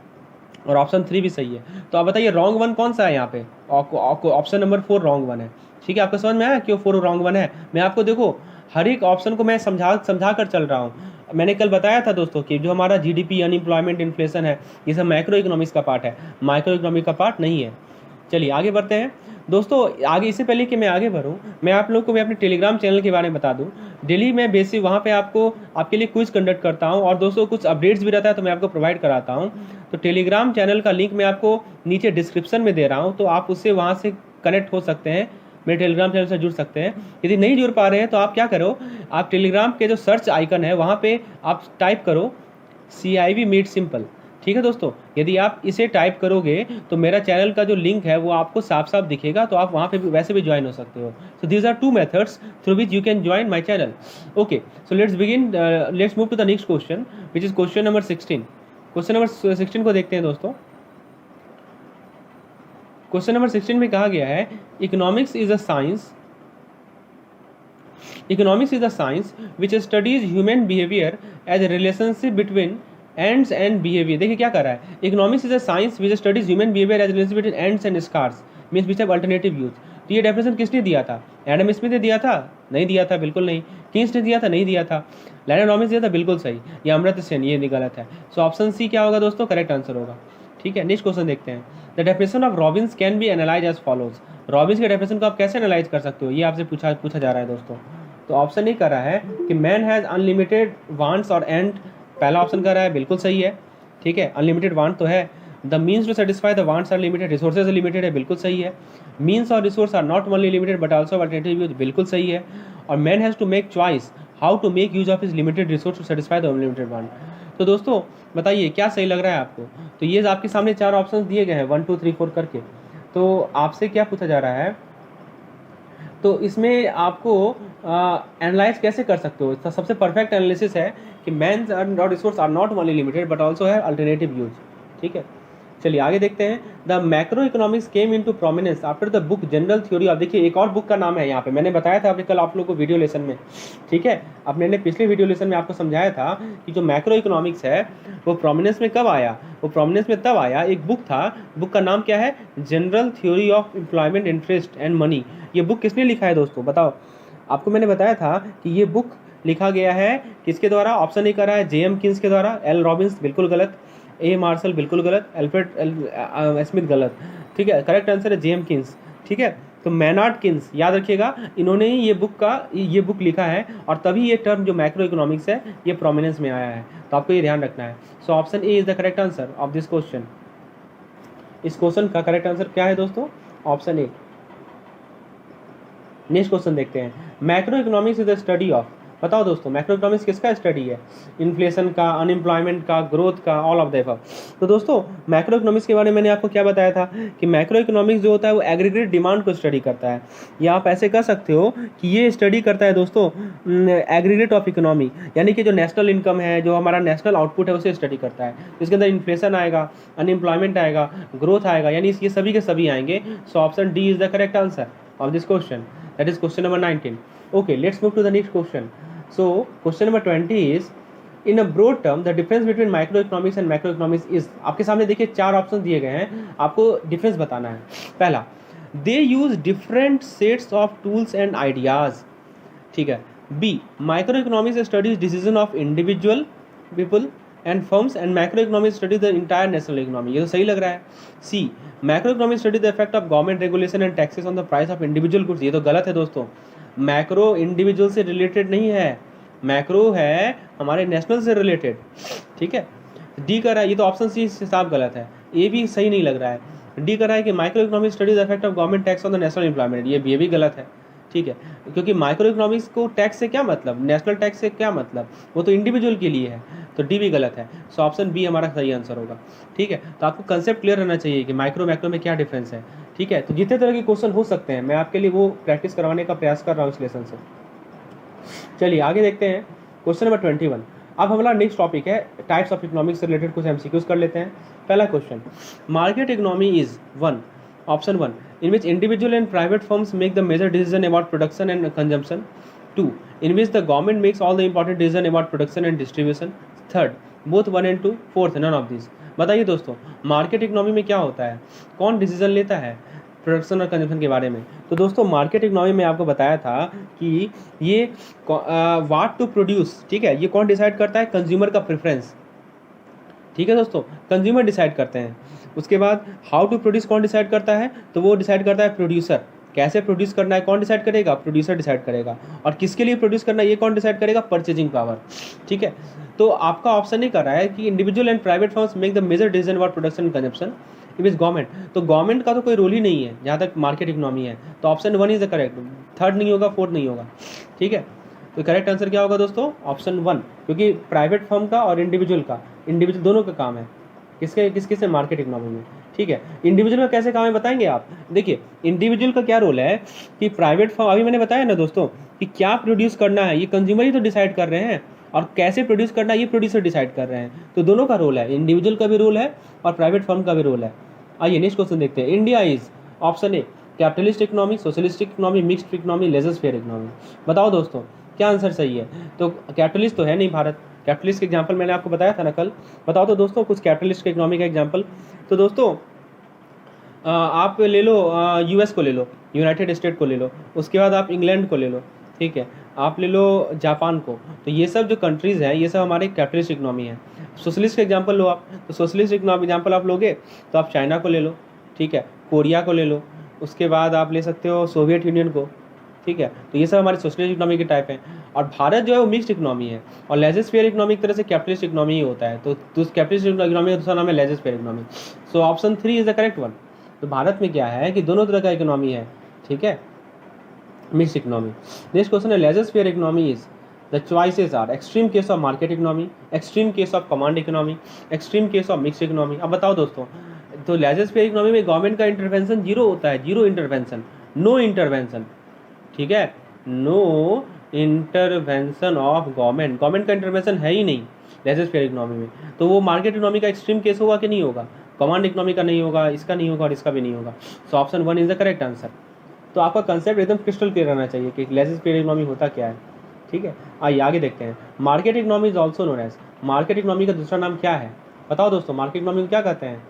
और ऑप्शन 3 भी सही है। तो आप बताइए रॉन्ग वन कौन सा है यहाँ पे, ऑप्शन नंबर 4 रॉन्ग वन है, ठीक है। आपको समझ में आया क्यों 4 रॉन्ग वन है। मैं आपको देखो हर एक ऑप्शन को मैं समझा कर चल रहा हूँ। मैंने कल बताया था दोस्तों कि जो हमारा जीडीपी, अनएम्प्लॉयमेंट, इन्फ्लेशन है, ये सब मैक्रो इकोनॉमिक्स का पार्ट है, माइक्रो इकोनॉमिक का पार्ट नहीं है। चलिए आगे बढ़ते हैं दोस्तों। आगे इससे पहले कि मैं आगे बढ़ूं, मैं आप लोगों को मैं अपने टेलीग्राम चैनल के बारे में बता दूं। डेली मैं बेसिक वहाँ पे आपके लिए क्विज कंडक्ट करता हूं और दोस्तों कुछ अपडेट्स भी रहता है तो मैं आपको प्रोवाइड कराता हूं। तो टेलीग्राम चैनल का लिंक मैं आपको नीचे डिस्क्रिप्शन में दे रहा हूँ, तो आप उससे वहाँ से कनेक्ट हो सकते हैं, मेरे टेलीग्राम चैनल से जुड़ सकते हैं। यदि नहीं जुड़ पा रहे हैं तो आप क्या करो, आप टेलीग्राम के जो सर्च आइकन है वहाँ पे आप टाइप करो CIV मीट सिंपल, ठीक है दोस्तों। यदि आप इसे टाइप करोगे तो मेरा चैनल का जो लिंक है वो आपको साफ साफ दिखेगा, तो आप वहाँ पे भी वैसे भी ज्वाइन हो सकते हो। So these are 2 methods through which you can join my channel. Okay, so let's move to the next question which is question number 16। Question number 16 को देखते हैं दोस्तों। क्वेश्चन नंबर 16 में कहा गया है economics is a science, economics is a science which studies human behaviour as a relationship between ends and behaviour. देखिए क्या कर रहा है, economics is a science which studies human behaviour as relationship between ends and scarce means which have alternative use. तो ये definition किसने दिया था, एडम स्मिथ ने दिया था, नहीं दिया था, बिल्कुल नहीं। किन्स ने दिया था, नहीं दिया था। लैंडन रॉबिन्स दिया था, बिल्कुल सही। ये अमर्त्य सेन, ये गलत है। सो ऑप्शन सी क्या होगा दोस्तों, करेक्ट आंसर होगा, ठीक है। नेक्स्ट क्वेश्चन देखते हैं। The definition of Robbins can be analyse as follows. Robbins के डेफिनेशन को आप कैसे एनालाइज कर सकते हो, ये आपसे पूछा जा रहा है दोस्तों। तो ऑप्शन नहीं कर रहा है कि मैन हैज़ अनलिमिटेड वांट्स और एंड, पहला ऑप्शन कर रहा है, बिल्कुल सही है, ठीक है। अनलिमिटेड वांट तो है। The means to satisfy the wants are limited, resources limited है, बिल्कुल सही है। मीन्स और resource are not only limited but also alternative use, बिल्कुल सही है। और man has to make choice how to make use of his limited resource to satisfy the unlimited want. तो दोस्तों बताइए क्या सही लग रहा है आपको। तो ये आपके सामने 4 ऑप्शन दिए गए हैं 1 2 3 4 करके। तो आपसे क्या पूछा जा रहा है, तो इसमें आपको एनालाइज कैसे कर सकते हो। इसका सबसे परफेक्ट एनालिसिस है कि मैन और resource are not only limited but also है अल्टरनेटिव यूज, ठीक है। चलिए आगे देखते हैं। The macroeconomics came into prominence after the book general theory of, देखिए एक और बुक का नाम है यहाँ पे, मैंने बताया था आपने कल आप लोगों को वीडियो लेसन में, ठीक है। अपने पिछले वीडियो लेसन में आपको समझाया था कि जो मैक्रो इकोनॉमिक्स है वो प्रोमिनेंस में कब आया, वो प्रोमिनेंस में तब आया, एक बुक था, बुक का नाम क्या है, general theory of employment, interest and money. ये बुक किसने लिखा है दोस्तों, बताओ। आपको मैंने बताया था कि ये बुक लिखा गया है किसके द्वारा, ऑप्शन नहीं कर रहा है, J.M. किन्स के द्वारा, एल रॉबिन्स बिल्कुल गलत, ए मार्शल बिल्कुल गलत, अल्फ्रेड स्मिथ गलत, ठीक है। करेक्ट आंसर है J.M. किन्स, ठीक है। तो मैनार्ड किन्स याद रखिएगा, इन्होंने ही ये बुक लिखा है और तभी ये टर्म जो मैक्रो इकोनॉमिक्स है ये प्रोमिनेंस में आया है, तो आपको ये ध्यान रखना है। So option A is the correct answer of this question. इस क्वेश्चन का करेक्ट आंसर क्या है दोस्तों, ऑप्शन ए। नेक्स्ट क्वेश्चन देखते हैं। Macro economics is the study of, बताओ दोस्तों मैक्रो इकोनॉमिक्स किसका स्टडी है, इन्फ्लेशन का, अनएम्प्लॉयमेंट का, ग्रोथ का, ऑल ऑफ द अबव। तो दोस्तों मैक्रो इकोनॉमिक्स के बारे में मैंने आपको क्या बताया था कि मैक्रो इकोनॉमिक्स जो होता है वो एग्रीगेट डिमांड को स्टडी करता है, या आप ऐसे कह सकते हो कि ये स्टडी करता है दोस्तों एग्रीगेट ऑफ इकोनॉमी, यानी कि जो नेशनल इनकम है, जो हमारा नेशनल आउटपुट है उसे स्टडी करता है। इसके अंदर इन्फ्लेशन आएगा, अनएम्प्लॉयमेंट आएगा, ग्रोथ आएगा, यानी ये सभी के सभी आएंगे। सो option D is the correct answer of this question, that is question number 19. Okay, let's move to the next question. So question number 20 is, in a broad term the difference between microeconomics and macroeconomics is, आपके सामने देखिए 4 option दिए गए हैं, आपको difference बताना है। पहला, they use different sets of tools and ideas, ठीक है। B, micro economics studies decision of individual people and firms and macro economics studies the entire national economy, ये तो सही लग रहा है। C, macro economics study the effect of government regulation and taxes on the price of individual goods, ये तो गलत है दोस्तों। मैक्रो इंडिविजुअल से रिलेटेड नहीं है, मैक्रो है हमारे नेशनल से रिलेटेड, ठीक है। डी कर रहा है, ये तो ऑप्शन सी साफ गलत है, ये भी सही नहीं लग रहा है। डी कर रहा है कि micro economics studies the effect of government tax on the national employment, ये भी गलत है, ठीक है। क्योंकि माइक्रो इकोनॉमिक्स को टैक्स से क्या मतलब, नेशनल टैक्स से क्या मतलब, वो तो इंडिविजुअल के लिए है, तो डी भी गलत है। सो ऑप्शन बी हमारा सही आंसर होगा, ठीक है। तो आपको कंसेप्ट क्लियर रहना चाहिए कि माइक्रो मैक्रो में क्या डिफरेंस है, ठीक है। तो जितने तरह के क्वेश्चन हो सकते हैं मैं आपके लिए वो प्रैक्टिस करवाने का प्रयास कर रहा हूँ इस लेसन से। चलिए आगे देखते हैं क्वेश्चन नंबर 21। अब हमारा नेक्स्ट टॉपिक है टाइप्स ऑफ इकोनॉमिक्स से रिलेटेड कुछ एमसीक्यूज कर लेते हैं। पहला question, market economy is one, option one, in which individual and private firms make the major decision about production and consumption. 2, in which the government makes all the important decision about production and distribution. Third, both 1 and 2. Fourth, none of these. बताइए दोस्तों, market economy में क्या होता है, कौन decision लेता है production और कंजम्पशन के बारे में। तो दोस्तों मार्केट इकोनॉमी में आपको बताया था कि ये व्हाट टू प्रोड्यूस, ठीक है, ये कौन डिसाइड करता है, कंज्यूमर का प्रेफरेंस, ठीक है दोस्तों, कंज्यूमर डिसाइड करते हैं। उसके बाद हाउ टू प्रोड्यूस कौन डिसाइड करता है, तो वो डिसाइड करता है प्रोड्यूसर, कैसे प्रोड्यूस करना है कौन डिसाइड करेगा, प्रोड्यूसर डिसाइड करेगा। और किसके लिए प्रोड्यूस करना है ये कौन डिसाइड करेगा, परचेजिंग पावर, ठीक है। तो आपका ऑप्शन नहीं कर रहा है कि individual and private firms make the major decision about production and consumption, it is government, तो गवर्नमेंट का तो कोई रोल ही नहीं है जहाँ तक मार्केट इकोनॉमी है, तो option one is the correct, third नहीं होगा, फोर्थ नहीं होगा, ठीक है। तो करेक्ट आंसर क्या होगा दोस्तों, ऑप्शन वन, क्योंकि प्राइवेट फर्म का और इंडिविजुअल दोनों का काम है, किसके से, मार्केट इकोनॉमी में, ठीक है। इंडिविजुअल का कैसे काम है बताएंगे आप, देखिए इंडिविजुअल का क्या रोल है कि प्राइवेट फर्म, अभी मैंने बताया ना दोस्तों कि क्या प्रोड्यूस करना है ये कंज्यूमर ही तो डिसाइड कर रहे हैं, और कैसे प्रोड्यूस करना है ये प्रोड्यूसर डिसाइड कर रहे हैं, तो दोनों का रोल है, इंडिविजुअल का भी रोल है और प्राइवेट फर्म का भी रोल है। आइए नेक्स्ट क्वेश्चन देखते हैं। India is, option A, capitalist economy, socialistic economy, mixed economy, laissez faire economy. बताओ दोस्तों क्या आंसर सही है, तो कैपिटलिस्ट तो है नहीं भारत, कैपिटलिस्ट के एग्जांपल मैंने आपको बताया था ना कल। बताओ तो दोस्तों कुछ कैपिटलिस्ट के इकोनॉमी का एग्जांपल। तो दोस्तों आप ले लो यूएस को ले लो, यूनाइटेड स्टेट को ले लो, उसके बाद आप इंग्लैंड को ले लो, ठीक है, आप ले लो जापान को, तो ये सब जो कंट्रीज़ हैं ये सब हमारे कैपिटलिस्ट इकोनॉमी है। सोशलिस्ट का एग्जांपल लो आप, तो सोशलिस्ट इकोनॉमी एग्जांपल आप लोगे तो आप चाइना को ले लो, ठीक है, कोरिया को ले लो, उसके बाद आप ले सकते हो सोवियत यूनियन को, ठीक है। तो ये सब हमारे सोशलिस्ट इकोनॉमी के टाइप हैं। और भारत जो है वो मिक्स्ड इकोनॉमी है, और लेजर फेयर इकोनॉमी एक तरह से कैपिटलिस्ट इकोनॉमी ही होता है, तो कैपिटलिस्ट इकोनॉमी का दूसरा नाम है laissez faire economy. So option 3 is the correct one. तो भारत में क्या है कि दोनों तरह का इकोनॉमी है, ठीक है, मिक्स्ड इकोनॉमी। नेक्स्ट क्वेश्चन है, laissez faire economy is, the choices are extreme case of market economy, extreme case of command economy, extreme case of mixed economy. अब बताओ दोस्तों, तो लेजर फेयर इकोनॉमी में गवर्नमेंट का इंटरवेंशन जीरो होता है, zero intervention, no intervention, ठीक है, नो इंटरवेंशन ऑफ गवर्नमेंट का इंटरवेंशन है ही नहीं लेजर फेयर इकोनॉमी में। तो वो मार्केट इकोनॉमी का एक्सट्रीम केस होगा कि नहीं होगा, कमांड इकोनॉमी का नहीं होगा, इसका नहीं होगा और इसका भी नहीं होगा। So option one is the correct answer. तो आपका कंसेप्ट एकदम क्रिस्टल क्लियर रहना चाहिए कि लेजर फेयर इकोनॉमी होता क्या है, ठीक है। आइए आगे देखते हैं। Market economy is also known as, market economy का दूसरा नाम क्या है बताओ दोस्तों, मार्केट इकोनॉमी को क्या कहते हैं।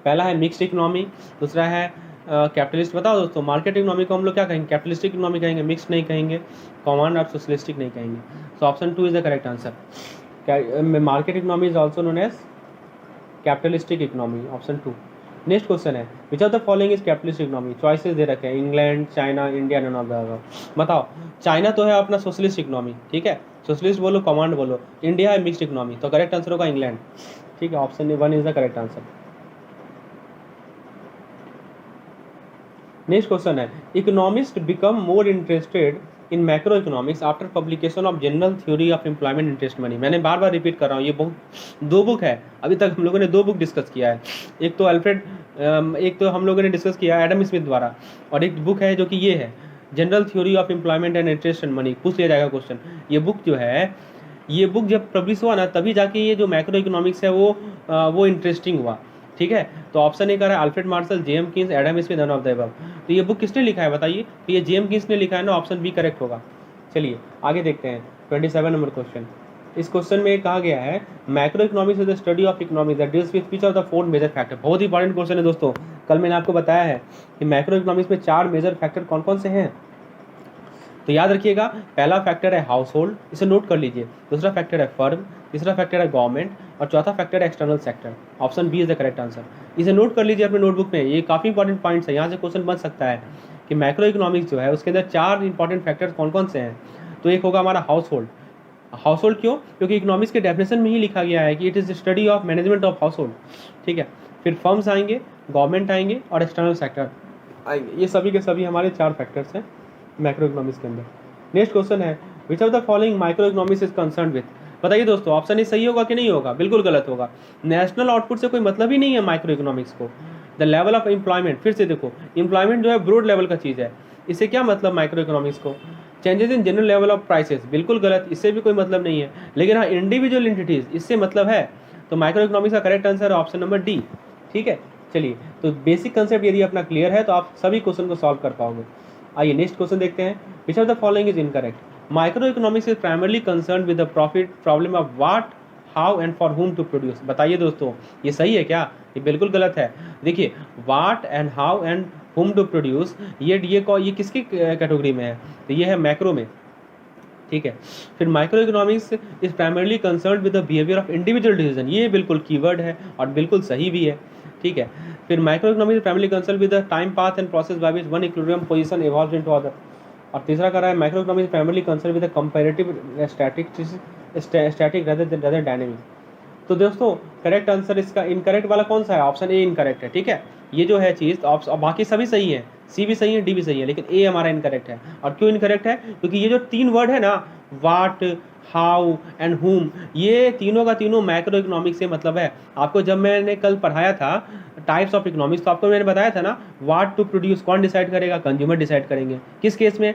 पहला है मिक्स्ड इकोनॉमी, दूसरा है कैपिटलिस्ट। बताओ दोस्तों मार्केट इकोनॉमी को हम लोग क्या कहेंगे, कैपिटलिस्टिक इकोनॉमी कहेंगे, मिक्स नहीं कहेंगे, कमांड और सोशलिस्टिक नहीं कहेंगे। So option 2 is the correct answer. Market economy is also known as capitalistic economy, option 2। Next question है, which of the following is capitalist economy. Choices दे रखे हैं, England, China, India, none of the above. बताओ, China तो है अपना socialist economy, ठीक है, सोशलिस्ट बोलो कमांड बोलो, इंडिया है मिक्स्ड इकोनॉमी, तो करेक्ट आंसर होगा इंग्लैंड, ठीक है, option 1 is the correct answer. Next question है, economist become more interested in macro economics after publication of general theory of employment interest money. मैंने बार बार रिपीट कर रहा हूँ, ये बहुत 2 बुक है, अभी तक हम लोगों ने 2 बुक डिस्कस किया है। एक तो हम लोगों ने डिस्कस किया एडम स्मिथ द्वारा, और एक बुक है जो कि ये है general theory of employment and interest and money. पूछ लिया जाएगा क्वेश्चन, ये बुक जो है, ये बुक जब पब्लिश हुआ ना तभी जाके ये जो मैक्रो इकोनॉमिक्स है वो इंटरेस्टिंग हुआ, ठीक है। तो ऑप्शन ए कर रहा है Alfred Marshall, J M Keynes, Adam Smith, none of the above. तो ये बुक किसने लिखा है बताइए, तो ये जेएम कीन्स ने लिखा है ना, ऑप्शन बी करेक्ट होगा। चलिए आगे देखते हैं 27 नंबर क्वेश्चन। इस क्वेश्चन में कहा गया है macroeconomics is the study of economics that deals with which of the four major factor. बहुत ही इंपॉर्टेंट क्वेश्चन है दोस्तों। कल मैंने आपको बताया है कि मैक्रो इकोनॉमिक्स में 4 मेजर फैक्टर कौन कौन से हैं। तो याद रखिएगा, पहला फैक्टर है हाउस होल्ड, इसे नोट कर लीजिए। दूसरा फैक्टर है फर्म, तीसरा फैक्टर है गवर्नमेंट और चौथा फैक्टर है external sector. Option B is the correct answer. इसे नोट कर लीजिए अपने नोटबुक में, ये काफ़ी इंपॉर्टेंट पॉइंट्स है, यहाँ से क्वेश्चन बन सकता है कि मैक्रो इकोनॉमिक्स जो है उसके अंदर 4 इंपॉर्टेंट फैक्टर्स कौन कौन से हैं। तो एक होगा हमारा हाउस होल्ड। हाउस होल्ड क्यों? क्योंकि इकोनॉमिक्स के डेफिनेशन में ही लिखा गया है कि it is the study of management of house hold. ठीक है, फिर फर्म्स आएंगे, गवर्नमेंट आएंगे और एक्सटर्नल सेक्टर आएंगे। ये सभी के सभी हमारे 4 फैक्टर्स हैं मैक्रो इकोनॉमिक्स के अंदर। नेक्स्ट क्वेश्चन है which of the following micro economics is concern with. बताइए दोस्तों, ऑप्शन ए सही होगा कि नहीं होगा? बिल्कुल गलत होगा। नेशनल आउटपुट से कोई मतलब ही नहीं है माइक्रो इकोनॉमिक्स को। द लेवल ऑफ एम्प्लॉयमेंट, फिर से देखो, एम्प्लॉयमेंट जो है ब्रॉड लेवल का चीज़ है, इससे क्या मतलब माइक्रो इकोनॉमिक्स को? Changes in general level of prices, बिल्कुल गलत, इससे भी कोई मतलब नहीं है। लेकिन हाँ, इंडिविजुअल एंटिटीज, इससे मतलब है। तो माइक्रो इकोनॉमिक्स का करेक्ट आंसर है ऑप्शन नंबर डी। ठीक है, चलिए, तो बेसिक कंसेप्ट यदि अपना क्लियर है तो आप सभी क्वेश्चन को सॉल्व कर पाओगे। आइए नेक्स्ट क्वेश्चन देखते हैं। Which of the following is incorrect. Microeconomics is primarily concern with the profit problem of what, how and for whom to produce. बताइए दोस्तों, ये सही है क्या? ये बिल्कुल गलत है। देखिए, what and how and whom to produce, ये किसकी कैटेगरी में है? तो ये है मैक्रो में। ठीक है, फिर micro economics is primarily concern with the behaviour of individual decision, ये बिल्कुल कीवर्ड है और बिल्कुल सही भी है। ठीक है, फिर micro economics primarily concern with the time path and process by which one equilibrium position evolves into other. और तीसरा कर रहा है micro economics primarily concern with the comparative static rather dynamic. तो दोस्तों, करेक्ट आंसर इसका इनकरेक्ट वाला कौन सा है? ऑप्शन ए इनकरेक्ट है। ठीक है, ये जो है चीज़, तो बाकी सभी सही है, सी भी सही है, डी भी सही है, लेकिन ए हमारा इनकरेक्ट है। और क्यों इनकरेक्ट है? क्योंकि ये जो 3 वर्ड है ना, वाट, हाउ एंड हुम, ये तीनों का तीनों मैक्रो इकोनॉमिक्स से मतलब है। आपको जब मैंने कल पढ़ाया था टाइप्स ऑफ इकोनॉमिक्स, तो आपको मैंने बताया था ना, वाट टू प्रोड्यूस कौन डिसाइड करेगा? कंज्यूमर डिसाइड करेंगे। किस केस में?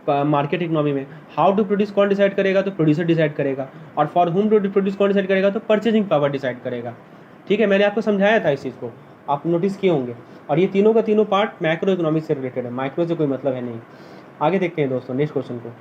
मार्केट इकोनॉमी में। हाउ टू प्रोड्यूस कौन डिसाइड करेगा? तो प्रोड्यूसर डिसाइड करेगा। और फॉर हुम टू प्रोड्यूस कौन डिसाइड करेगा? तो परचेजिंग पावर डिसाइड करेगा। ठीक है, मैंने आपको समझाया था इस चीज़ को, आप नोटिस किए होंगे। और ये तीनों का तीनों पार्ट मैक्रो इकोनॉमिक्स से रिलेटेड है, माइक्रो से कोई मतलब है नहीं। आगे देखते हैं दोस्तों नेक्स्ट क्वेश्चन को।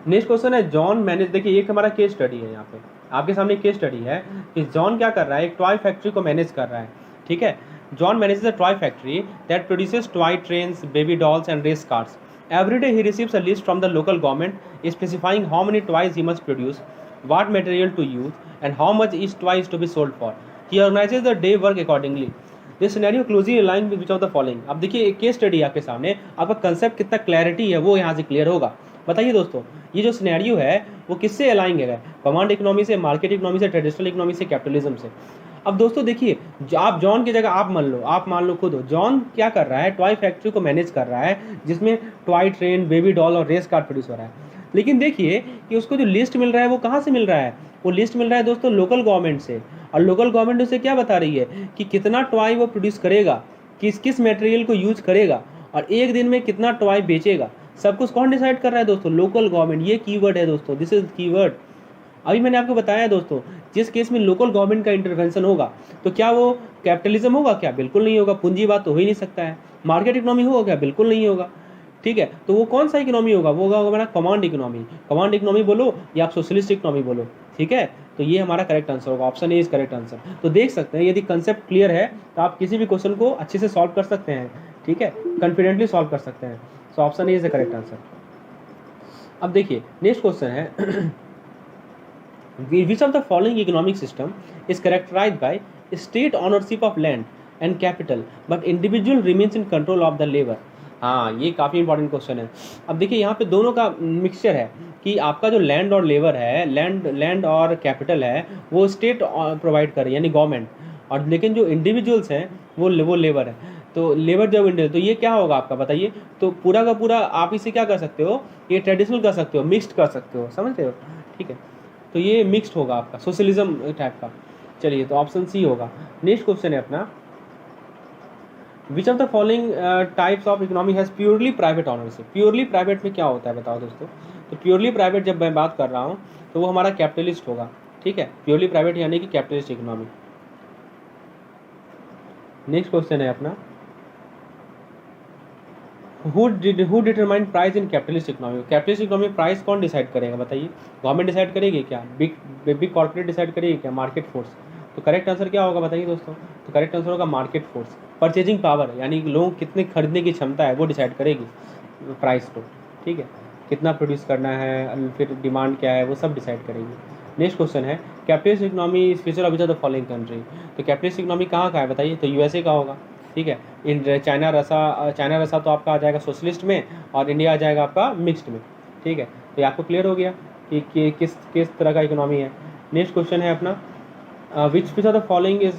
नेक्स्ट क्वेश्चन है जॉन मैनेज। देखिए, एक हमारा केस स्टडी है, यहाँ पे आपके सामने केस स्टडी है कि जॉन क्या कर रहा है, एक टॉय फैक्ट्री को मैनेज कर रहा है। ठीक है, John manages a toy factory that produces toy trains, baby dolls and race cars. Every day he receives a list from the local government specifying how many toys he must produce, what material to use and how much each toy is to be sold for. He organizes the day work accordingly. This scenario closely aligned with which of the following. अब देखिए, एक case study आपके सामने, आपका concept कितना clarity है वो यहाँ से क्लियर होगा। बताइए दोस्तों, ये जो सिनेरियो है वो किससे अलाइन है? कमांड इकोनॉमी से, मार्केट इकोनॉमी से, ट्रेडिशनल इकोनॉमी से, कैपिटलिज्म से। अब दोस्तों देखिए, आप जॉन की जगह आप मान लो खुद हो, जॉन क्या कर रहा है? टॉय फैक्ट्री को मैनेज कर रहा है जिसमें टॉय ट्रेन, बेबी डॉल और रेस कार प्रोड्यूस हो रहा है। लेकिन देखिए कि उसको जो लिस्ट मिल रहा है वो कहाँ से मिल रहा है? वो लिस्ट मिल रहा है दोस्तों लोकल गवर्नमेंट से। और लोकल गवर्नमेंट उसे क्या बता रही है कि कितना टॉय वो प्रोड्यूस करेगा, किस किस मटेरियल को यूज करेगा और एक दिन में कितना टॉय बेचेगा। सब कुछ कौन डिसाइड कर रहा है दोस्तों? Local government. ये कीवर्ड है दोस्तों, दिस इज कीवर्ड। अभी मैंने आपको बताया दोस्तों, जिस केस में लोकल गवर्नमेंट का इंटरवेंशन होगा तो क्या वो कैपिटलिज्म होगा? क्या बिल्कुल नहीं होगा, पूंजीवाद तो हो ही नहीं सकता है। मार्केट इकोनॉमी होगा क्या? बिल्कुल नहीं होगा। ठीक है, तो वो कौन सा इकोनॉमी होगा? वो होगा हमारा कमांड इकोनॉमी। कमांड इकोनॉमी बोलो या आप सोशलिस्ट इकोनॉमी बोलो। ठीक है, तो ये हमारा करेक्ट आंसर होगा, option A is correct answer. तो देख सकते हैं, यदि कंसेप्ट क्लियर है तो आप किसी भी क्वेश्चन को अच्छे से सॉल्व कर सकते हैं। ठीक है, कॉन्फिडेंटली सॉल्व कर सकते हैं। So option A is the correct answer. अब देखिए नेक्स्ट क्वेश्चन है which of the following economic system is characterized by state ownership of land and capital but individual remains in control of the labor। हाँ, ये काफ़ी important question है। अब देखिए, यहाँ पे दोनों का मिक्सचर है कि आपका जो लैंड और लेबर है, लैंड और कैपिटल है, वो स्टेट प्रोवाइड करे यानी गवर्नमेंट, और लेकिन जो इंडिविजुअल्स हैं वो लेबर है। तो लेबर जब इंडिविजुअल, तो ये क्या होगा आपका? बताइए। तो पूरा का पूरा आप इसे क्या कर सकते हो? ये ट्रेडिशनल कर सकते हो, मिक्स्ड कर सकते हो, समझते हो? ठीक है, तो ये मिक्स्ड होगा आपका, सोशलिज्म टाइप का। चलिए, तो ऑप्शन सी होगा। नेक्स्ट क्वेश्चन है अपना, विच of the following types of economy has purely private ownership. Purely private में क्या होता है बताओ दोस्तों? तो प्योरली प्राइवेट जब मैं बात कर रहा हूँ तो वो हमारा कैपिटलिस्ट होगा, ठीक है, प्योरली प्राइवेट यानी कि कैपिटलिस्ट इकोनॉमी। नेक्स्ट क्वेश्चन है अपना, who determine price in capitalist economy. Capitalist economy price कौन डिसाइड करेगा बताइए? गवर्नमेंट डिसाइड करेगी क्या? बिग कॉर्पोरेट डिसाइड करेगी क्या? Market force. तो करेक्ट आंसर क्या होगा बताइए दोस्तों? तो करेक्ट आंसर होगा मार्केट फोर्स। परचेजिंग पावर यानी लोगों की कितने खरीदने की क्षमता है वो डिसाइड करेगी प्राइस को, ठीक है, कितना प्रोड्यूस करना है, फिर डिमांड क्या है, वो सब डिसाइड करेगी। नेक्स्ट क्वेश्चन है, capitalist economy is feature of which of the following country. तो कैपिटलिस्ट इकोनॉमी कहाँ का है बताइए? तो यूएसए का होगा, ठीक है। चाइना रसा तो आपका आ जाएगा सोशलिस्ट में, और इंडिया आ जाएगा आपका मिक्स्ड में, ठीक है। तो ये आपको क्लियर हो गया कि किस तरह का इकोनॉमी है। नेक्स्ट क्वेश्चन है अपना, which of the following is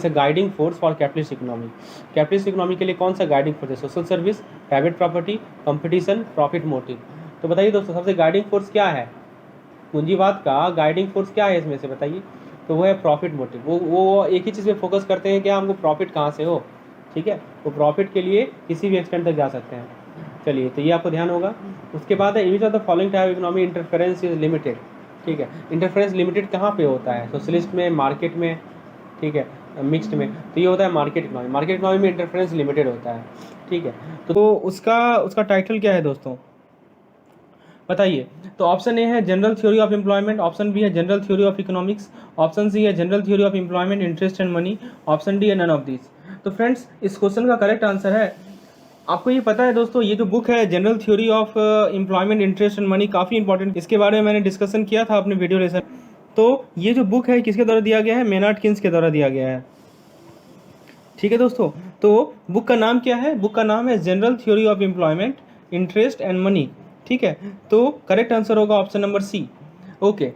a guiding force for capitalist economy। Capitalist economy के लिए कौन सा गाइडिंग फोर्स है? Social service, private property, competition, profit motive. तो बताइए दोस्तों सबसे गाइडिंग फोर्स क्या है? पूंजीवाद का गाइडिंग फोर्स क्या है इसमें से बताइए? तो वो है प्रॉफिट मोटिव। वो एक ही चीज़ पे फोकस करते हैं, क्या हमको प्रॉफिट कहाँ से हो, ठीक है, वो प्रॉफिट के लिए किसी भी एक्सटेंट तक जा सकते हैं। चलिए, तो ये आपको ध्यान होगा। उसके बाद है which of the following type economy interference is limited, ठीक है। इंटरफेरेंस लिमिटेड कहाँ पे होता है? सोशलिस्ट में, मार्केट में, ठीक है, मिक्स्ड में। तो ये होता है मार्केट इकोनॉमी। मार्केट इकोनॉमी में इंटरफेरेंस लिमिटेड होता है, ठीक है। तो उसका टाइटल क्या है दोस्तों बताइए? तो ऑप्शन ए है general theory of employment, option B है general theory of economics, option C है general theory of employment, interest and money, option D है नन ऑफ दिस। तो फ्रेंड्स इस क्वेश्चन का करेक्ट आंसर है, आपको ये पता है दोस्तों, ये जो बुक है general theory of employment, interest and money, काफ़ी इंपॉर्टेंट, इसके बारे में मैंने डिस्कशन किया था अपने वीडियो लेसन। तो ये जो बुक है किसके द्वारा दिया गया है? मेनार्ड किन्स के द्वारा दिया गया है, ठीक है दोस्तों। तो बुक का नाम क्या है? बुक का नाम है general theory of employment, interest and money, ठीक है। तो करेक्ट आंसर होगा ऑप्शन नंबर सी। ओके,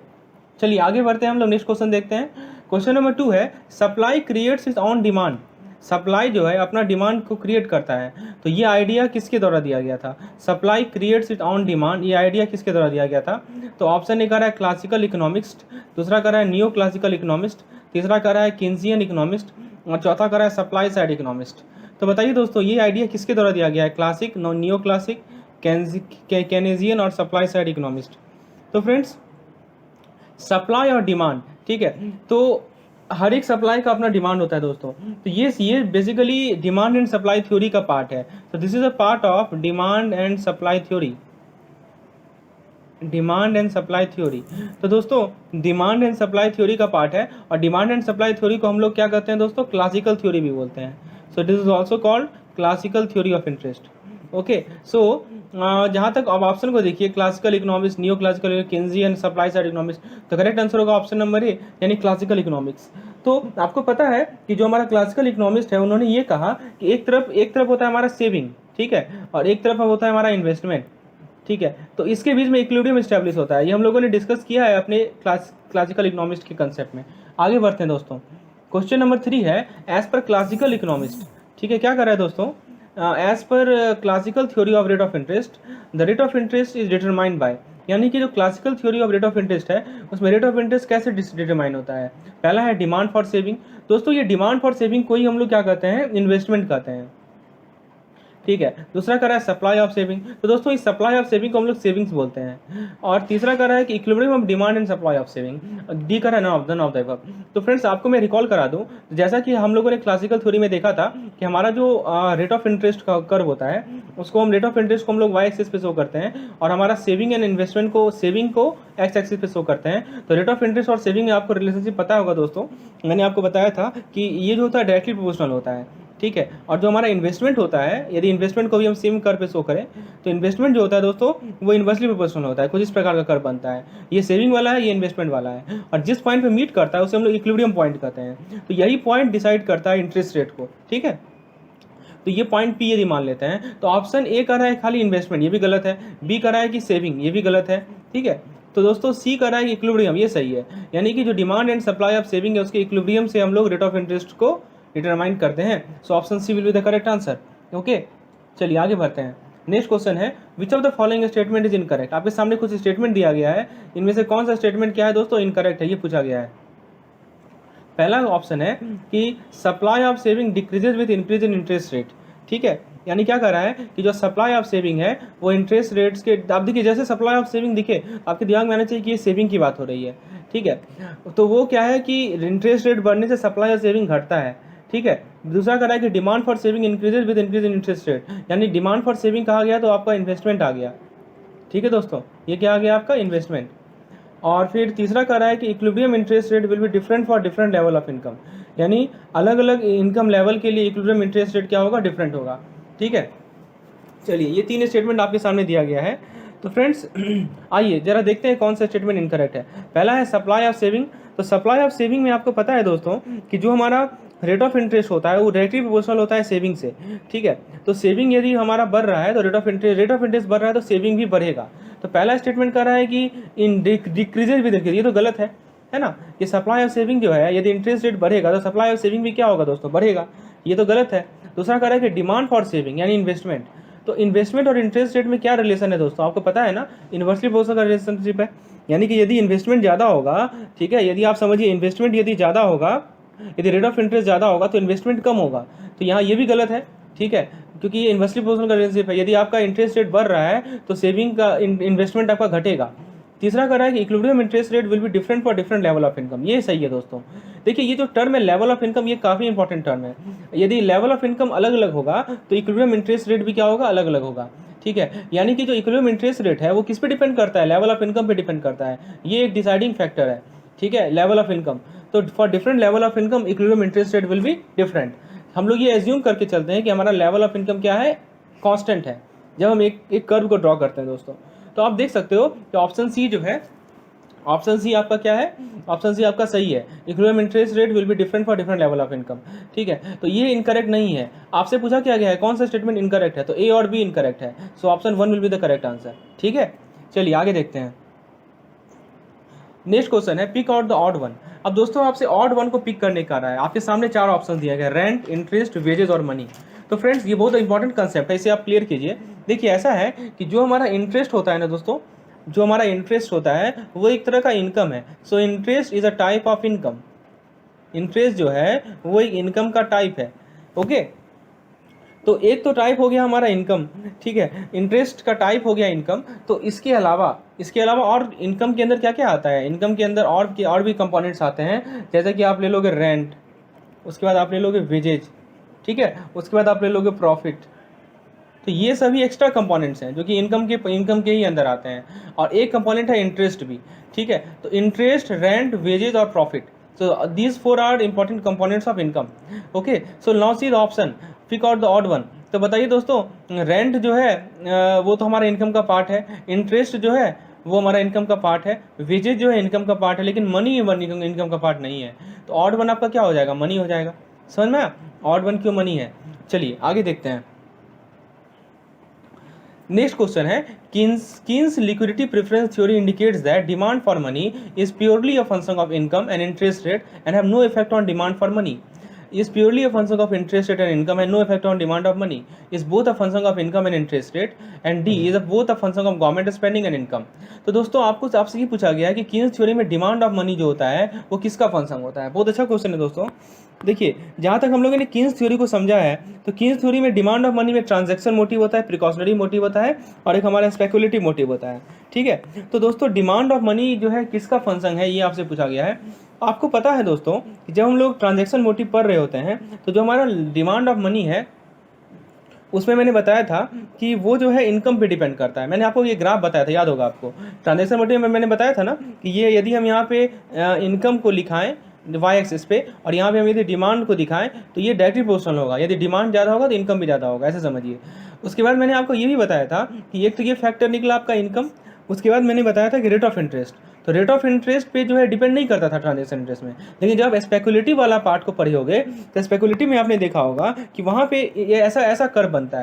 चलिए आगे बढ़ते हैं हम लोग, नेक्स्ट क्वेश्चन देखते हैं। क्वेश्चन नंबर 2 है supply creates it's on demand. Supply जो है अपना डिमांड को क्रिएट करता है, तो ये आइडिया किसके द्वारा दिया गया था? Supply creates it on demand, ये आइडिया किसके द्वारा दिया गया था? तो ऑप्शन ए कह रहा है क्लासिकल इकोनॉमिस्ट, दूसरा कह रहा है नियो क्लासिकल इकोनॉमिस्ट, तीसरा कह रहा है किन्सियन इकोनॉमिस्ट, और चौथा कह रहा है सप्लाई साइड इकोनॉमिस्ट। तो बताइए दोस्तों ये आइडिया किसके द्वारा दिया गया है? क्लासिक, नियो क्लासिक, केनेजियन और सप्लाई साइड इकोनॉमिस्ट। तो फ्रेंड्स सप्लाई और डिमांड, ठीक है, तो हर एक सप्लाई का अपना डिमांड होता है दोस्तों। तो ये basically demand and supply theory का पार्ट है। तो this is a part of demand and supply theory, demand and supply theory. तो दोस्तों डिमांड एंड सप्लाई थ्योरी का पार्ट है, और डिमांड एंड सप्लाई थ्योरी को हम लोग क्या कहते हैं दोस्तों? क्लासिकल थ्योरी भी बोलते हैं। So this is also called classical theory of interest. Okay, so जहाँ तक अब ऑप्शन को देखिए, classical economics, neo classical, Keynesian, supply side economics, तो करेक्ट आंसर होगा ऑप्शन नंबर ए यानी क्लासिकल इकोनॉमिक्स। तो आपको पता है कि जो हमारा क्लासिकल इकोनॉमिस्ट है उन्होंने ये कहा कि एक तरफ होता है हमारा सेविंग, ठीक है, और एक तरफ होता है हमारा इन्वेस्टमेंट, ठीक है। तो इसके बीच में इक्विलिब्रियम एस्टैब्लिश होता है, ये हम लोगों ने डिस्कस किया है अपने क्लासिकल इकोनॉमिस्ट के कंसेप्ट में। आगे बढ़ते हैं दोस्तों, क्वेश्चन नंबर 3 है एज पर क्लासिकल इकोनॉमिस्ट, ठीक है, क्या कर रहा है दोस्तों? As per classical theory of rate of interest, the rate of interest is determined by, यानी कि जो classical theory of rate of interest है उसमें रेट ऑफ इंटरेस्ट कैसे डिटरमाइन होता है? पहला है डिमांड फॉर सेविंग। दोस्तों ये डिमांड फॉर सेविंग को ही हम लोग क्या कहते हैं? इन्वेस्टमेंट कहते हैं, ठीक है। दूसरा कर रहा है सप्लाई ऑफ सेविंग, तो दोस्तों इस सप्लाई ऑफ सेविंग को हम लोग सेविंग्स बोलते हैं। और तीसरा कर रहा है कि equilibrium of demand and supply of saving, D कर रहा है नन ऑफ द अबव। तो फ्रेंड्स आपको मैं रिकॉल करा दूं, जैसा कि हम लोगों ने क्लासिकल थ्योरी में देखा था कि हमारा जो रेट ऑफ इंटरेस्ट का कर्व होता है उसको हम रेट ऑफ इंटरेस्ट को हम लोग वाई एक्सिस पे शो करते हैं, और हमारा सेविंग एंड इन्वेस्टमेंट को सेविंग को एक्स एक्सिस पे शो करते हैं। तो रेट ऑफ इंटरेस्ट और सेविंग में आपको रिलेशनशिप पता होगा दोस्तों, मैंने आपको बताया था कि ये जो होता है डायरेक्टली प्रोपोर्शनल होता है, ठीक है। और जो हमारा इन्वेस्टमेंट होता है, यदि इन्वेस्टमेंट को भी हम सेम कर्व पे शो करें तो इन्वेस्टमेंट जो होता है दोस्तों वो इन्वर्सली प्रोपोर्शनल होता है, कुछ इस प्रकार का कर्व बनता है। ये सेविंग वाला है, ये इन्वेस्टमेंट वाला है, और जिस पॉइंट पे मीट करता है उसे हम लोग इक्विलिब्रियम पॉइंट कहते हैं। तो यही पॉइंट डिसाइड करता है इंटरेस्ट रेट को, ठीक है। तो ये पॉइंट पी यदि मान लेते हैं तो ऑप्शन ए कर रहा है खाली इन्वेस्टमेंट, ये भी गलत है। बी कर रहा है कि सेविंग, ये भी गलत है, ठीक है। तो दोस्तों सी कर रहा है कि इक्विलिब्रियम, ये सही है, यानी कि जो demand and supply of saving है उसके इक्विलिब्रियम से हम लोग रेट ऑफ इंटरेस्ट को डिटरमाइन करते हैं। So option C will be the correct answer. Okay, चलिए आगे बढ़ते हैं। नेक्स्ट क्वेश्चन है which of the following statement is incorrect. आपके सामने कुछ स्टेटमेंट दिया गया है, इनमें से कौन सा स्टेटमेंट क्या है दोस्तों? इनकरेक्ट है, ये पूछा गया है। पहला ऑप्शन है कि supply of saving decreases with increase in interest rate, ठीक है। यानी क्या कर रहा है कि जो सप्लाई ऑफ सेविंग है वो इंटरेस्ट रेट्स के, आप देखिए जैसे सप्लाई ऑफ सेविंग दिखे आपके दिमाग में आना चाहिए कि ये सेविंग की बात हो रही है, ठीक है। तो वो क्या है कि इंटरेस्ट रेट बढ़ने से सप्लाई ऑफ सेविंग घटता है, ठीक है। दूसरा कह रहा है कि demand for saving increases with increase in interest rate, यानी डिमांड फॉर सेविंग कहा गया तो आपका इन्वेस्टमेंट आ गया, ठीक है दोस्तों, ये क्या आ गया आपका इन्वेस्टमेंट। और फिर तीसरा कह रहा है कि equilibrium interest rate will be different for different level of income, यानी अलग अलग इनकम लेवल के लिए इक्विलिब्रियम इंटरेस्ट रेट क्या होगा, डिफरेंट होगा, ठीक है। चलिए ये 3 स्टेटमेंट आपके सामने दिया गया है। तो फ्रेंड्स आइए जरा देखते हैं कौन सा स्टेटमेंट इनकरेक्ट है। पहला है सप्लाई ऑफ सेविंग। तो सप्लाई ऑफ सेविंग में आपको पता है दोस्तों कि जो हमारा रेट ऑफ इंटरेस्ट होता है वो डायरेक्टली प्रोपोर्शनल होता है सेविंग से, ठीक है। तो सेविंग यदि हमारा बढ़ रहा है तो रेट ऑफ इंटरेस्ट बढ़ रहा है तो सेविंग भी बढ़ेगा। तो पहला स्टेटमेंट कर रहा है कि इन डिक्रीजेज भी देखिए, ये तो गलत है ना। ये सप्लाई ऑफ सेविंग जो है यदि इंटरेस्ट रेट बढ़ेगा तो सप्लाई ऑफ सेविंग भी क्या होगा दोस्तों, बढ़ेगा, ये तो गलत है। दूसरा कह रहा है कि डिमांड फॉर सेविंग यानी इन्वेस्टमेंट। तो इन्वेस्टमेंट और इंटरेस्ट रेट में क्या रिलेशन है दोस्तों, आपको पता है ना, इन्वर्सली प्रोपोर्शनल का रिलेशनशिप है। यानी कि यदि इन्वेस्टमेंट ज़्यादा होगा, ठीक है, यदि आप समझिए इन्वेस्टमेंट यदि ज़्यादा होगा, यदि रेट ऑफ इंटरेस्ट ज़्यादा होगा तो इन्वेस्टमेंट कम होगा। तो यहाँ ये भी गलत है, ठीक है, क्योंकि ये इन्वर्सली प्रोपोर्शनल का रिलेशनशिप है। यदि आपका इंटरेस्ट रेट बढ़ रहा है तो सेविंग का इन्वेस्टमेंट आपका घटेगा। तीसरा कह रहा है कि equilibrium interest rate will be different for different level of income, ये सही है दोस्तों। देखिए ये जो टर्म है लेवल ऑफ इनकम, ये काफ़ी इंपॉर्टेंट टर्म है। यदि लेवल ऑफ इनकम अलग अलग होगा तो इक्विलिब्रियम इंटरेस्ट रेट भी क्या होगा, अलग अलग होगा, ठीक है। यानी कि जो इक्विलिब्रियम इंटरेस्ट रेट है वो किस पे डिपेंड करता है, लेवल ऑफ इनकम पे डिपेंड करता है, ये एक डिसाइडिंग फैक्टर है, ठीक है, लेवल ऑफ इनकम। तो for different level of income equilibrium interest rate will be different. हम लोग ये एज्यूम करके चलते हैं कि हमारा लेवल ऑफ इनकम क्या है, कांस्टेंट है, जब हम एक कर्व को ड्रॉ करते हैं दोस्तों। तो आप देख सकते हो कि ऑप्शन सी जो है, ऑप्शन सी आपका क्या है, ऑप्शन सी आपका सही है, equilibrium interest rate will be different for different level of income, ठीक है। तो ये इनकरेक्ट नहीं है। आपसे पूछा क्या गया है, कौन सा स्टेटमेंट इनकरेक्ट है, तो ए और बी इनकरेक्ट है। So option 1 will be the correct answer, ठीक है। चलिए आगे देखते हैं। नेक्स्ट क्वेश्चन है pick out the odd one. अब दोस्तों आपसे ऑड वन को पिक करने का रहा है, आपके सामने 4 ऑप्शन दिया गया, रेंट, इंटरेस्ट, वेजेस और मनी। तो फ्रेंड्स ये बहुत इंपॉर्टेंट कंसेप्ट है, इसे आप क्लियर कीजिए। देखिए ऐसा है कि जो हमारा इंटरेस्ट होता है ना दोस्तों, जो हमारा इंटरेस्ट होता है वो एक तरह का इनकम है। So interest is a type of income, interest जो है वो एक इनकम का टाइप है, ओके। तो एक तो टाइप हो गया हमारा इनकम, ठीक है, इंटरेस्ट का टाइप हो गया इनकम। तो इसके अलावा और इनकम के अंदर क्या क्या आता है, इनकम के अंदर और भी कंपोनेंट्स आते हैं, जैसे कि आप ले लोगे रेंट, उसके बाद आप ले लोगे वेजेज, ठीक है, उसके बाद आप ले लोगे प्रॉफिट। तो ये सभी एक्स्ट्रा कंपोनेंट्स हैं जो कि इनकम के ही अंदर आते हैं। और एक कंपोनेंट है इंटरेस्ट भी, ठीक है। तो इंटरेस्ट, रेंट, वेजेज और profit, so these 4 are important components of income, okay। so now see the option, pick out the odd one। तो बताइए दोस्तों, रेंट जो है वो तो हमारा इनकम का पार्ट है, इंटरेस्ट जो है वो हमारा इनकम का पार्ट है, वेजेज जो है इनकम का पार्ट है, लेकिन मनी इनकम का पार्ट नहीं है। तो ऑड वन आपका क्या हो जाएगा, मनी हो जाएगा। समझ में आया, ऑड वन क्यों मनी है। चलिए आगे देखते हैं। नेक्स्ट क्वेश्चन है Keynes liquidity preference theory indicates that demand for money is purely a function of income and interest rate and have no effect on demand for money. Is purely a function of interest rate and income and no effect on demand of money. Is both a function of income and interest rate, and D is both a function of government spending and income. तो दोस्तों आपसे ये पूछा गया है कि Keynes theory में demand of money जो होता है वो किसका फंक्शन होता है। बहुत अच्छा क्वेश्चन है दोस्तों। देखिए जहाँ तक हम लोगों ने कीन्स थ्योरी को समझा है तो कीन्स थ्योरी में डिमांड ऑफ मनी में ट्रांजैक्शन मोटिव होता है, प्रिकॉशनरी मोटिव होता है और एक हमारा स्पेकुलेटिव मोटिव होता है, ठीक है। तो दोस्तों डिमांड ऑफ मनी जो है किसका फंक्शन है ये आपसे पूछा गया है। आपको पता है दोस्तों कि जब हम लोग ट्रांजैक्शन मोटिव पढ़ रहे होते हैं तो जो हमारा डिमांड ऑफ मनी है उसमें मैंने बताया था कि वो जो है इनकम पे डिपेंड करता है। मैंने आपको ये ग्राफ बताया था, याद होगा आपको। ट्रांजैक्शन मोटिव में मैंने बताया था ना कि ये यदि हम यहाँ पे इनकम को लिखाएं वाई एक्सिस पे और यहाँ पे हम यदि डिमांड को दिखाएं तो ये डायरेक्टली प्रोपोर्शनल होगा, यदि डिमांड ज़्यादा होगा तो इनकम भी ज़्यादा होगा, ऐसे समझिए। उसके बाद मैंने आपको ये भी बताया था कि एक तो ये फैक्टर निकला आपका इनकम, उसके बाद मैंने बताया था कि रेट ऑफ इंटरेस्ट। तो रेट ऑफ इंटरेस्ट पे जो है डिपेंड नहीं करता था ट्रांजैक्शन इंटरेस्ट में, लेकिन जब स्पेकुलेटिव वाला पार्ट को पढ़े होगे तो स्पेकुलेटिव में आपने देखा होगा कि वहाँ पे ये ऐसा कर्व बनता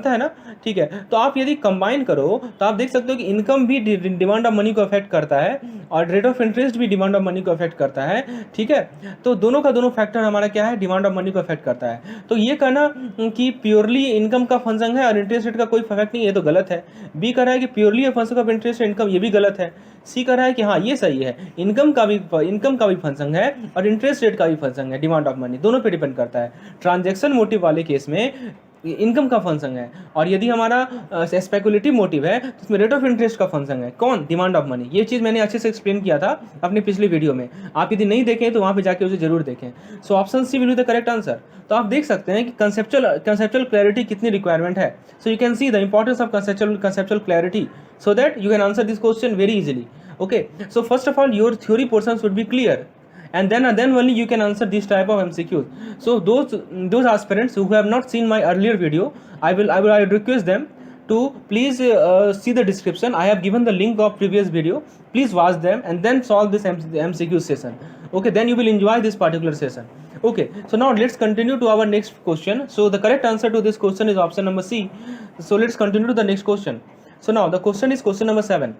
है ना, ठीक है। तो आप यदि कंबाइन करो तो आप देख सकते हो कि इनकम भी डिमांड ऑफ मनी को अफेक्ट करता है और रेट ऑफ इंटरेस्ट भी डिमांड ऑफ मनी को अफेक्ट करता है, ठीक है। तो दोनों का दोनों फैक्टर हमारा क्या है, डिमांड ऑफ मनी को अफेक्ट करता है। तो ये कहना कि प्योरली इनकम का फंक्शन है और इंटरेस्ट रेट का कोई इफेक्ट नहीं, ये तो गलत है। बी कह रहा है कि purely a function of interest income, ये भी गलत है। सी कह रहा है कि हाँ ये सही है, इनकम का भी फंक्शन है और इंटरेस्ट रेट का भी फंक्शन है, डिमांड ऑफ मनी दोनों पे डिपेंड करता है। ट्रांजैक्शन मोटिव वाले केस में इनकम का फंक्शन है, और यदि हमारा स्पेकुलेटिव मोटिव है तो उसमें रेट ऑफ इंटरेस्ट का फंक्शन है। कौन? Demand of money. ये चीज़ मैंने अच्छे से एक्सप्लेन किया था अपनी पिछली वीडियो में, आप यदि नहीं देखें तो वहाँ पे जाके उसे जरूर देखें। So option C will be the correct answer. तो आप देख सकते हैं कि कंसेप्चुअल क्लैरिटी कितनी रिक्वायरमेंट है। So you can see the importance of conceptual clarity so that you can answer this question very easily. Okay, so first of all your theory portions would be clear, and then only you can answer this type of MCQs. So those aspirants who have not seen my earlier video, I would request them to please see the description. I have given the link of previous video. Please watch them and then solve this MCQ session. Okay, then you will enjoy this particular session. Okay, so now let's continue to our next question. So the correct answer to this question is option number C. So let's continue to the next question. So now the question is question number 7.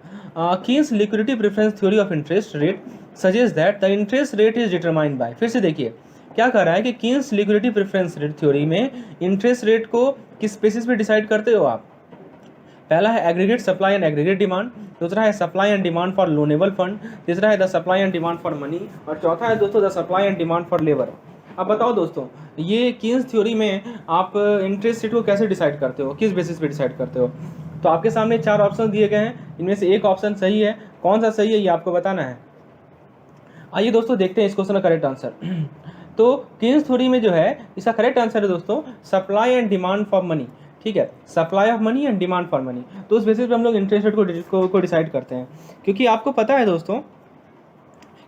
Keynes liquidity preference theory of interest rate suggests that the interest rate is determined by, फिर से देखिए क्या कह रहा है कि Keynes liquidity preference rate theory में interest rate को किस बेसिस पे डिसाइड करते हो आप? पहला है aggregate supply and aggregate demand, दूसरा है supply and demand for loanable fund, तीसरा है the supply and demand for money, और चौथा है दोस्तों the supply and demand for labour. अब बताओ दोस्तों, ये कीन्स थ्योरी में आप इंटरेस्ट रेट को कैसे डिसाइड करते हो, किस बेसिस पे डिसाइड करते हो? तो आपके सामने 4 ऑप्शन दिए गए हैं, इनमें से एक ऑप्शन सही है। कौन सा सही है ये आपको बताना है। आइए दोस्तों देखते हैं इस क्वेश्चन का करेक्ट आंसर। तो कीन्स थ्योरी में जो है इसका करेक्ट आंसर है दोस्तों supply and demand for money. ठीक है, supply of money and demand for money. तो उस बेसिस पे हम लोग इंटरेस्ट रेट को डिसाइड करते हैं, क्योंकि आपको पता है दोस्तों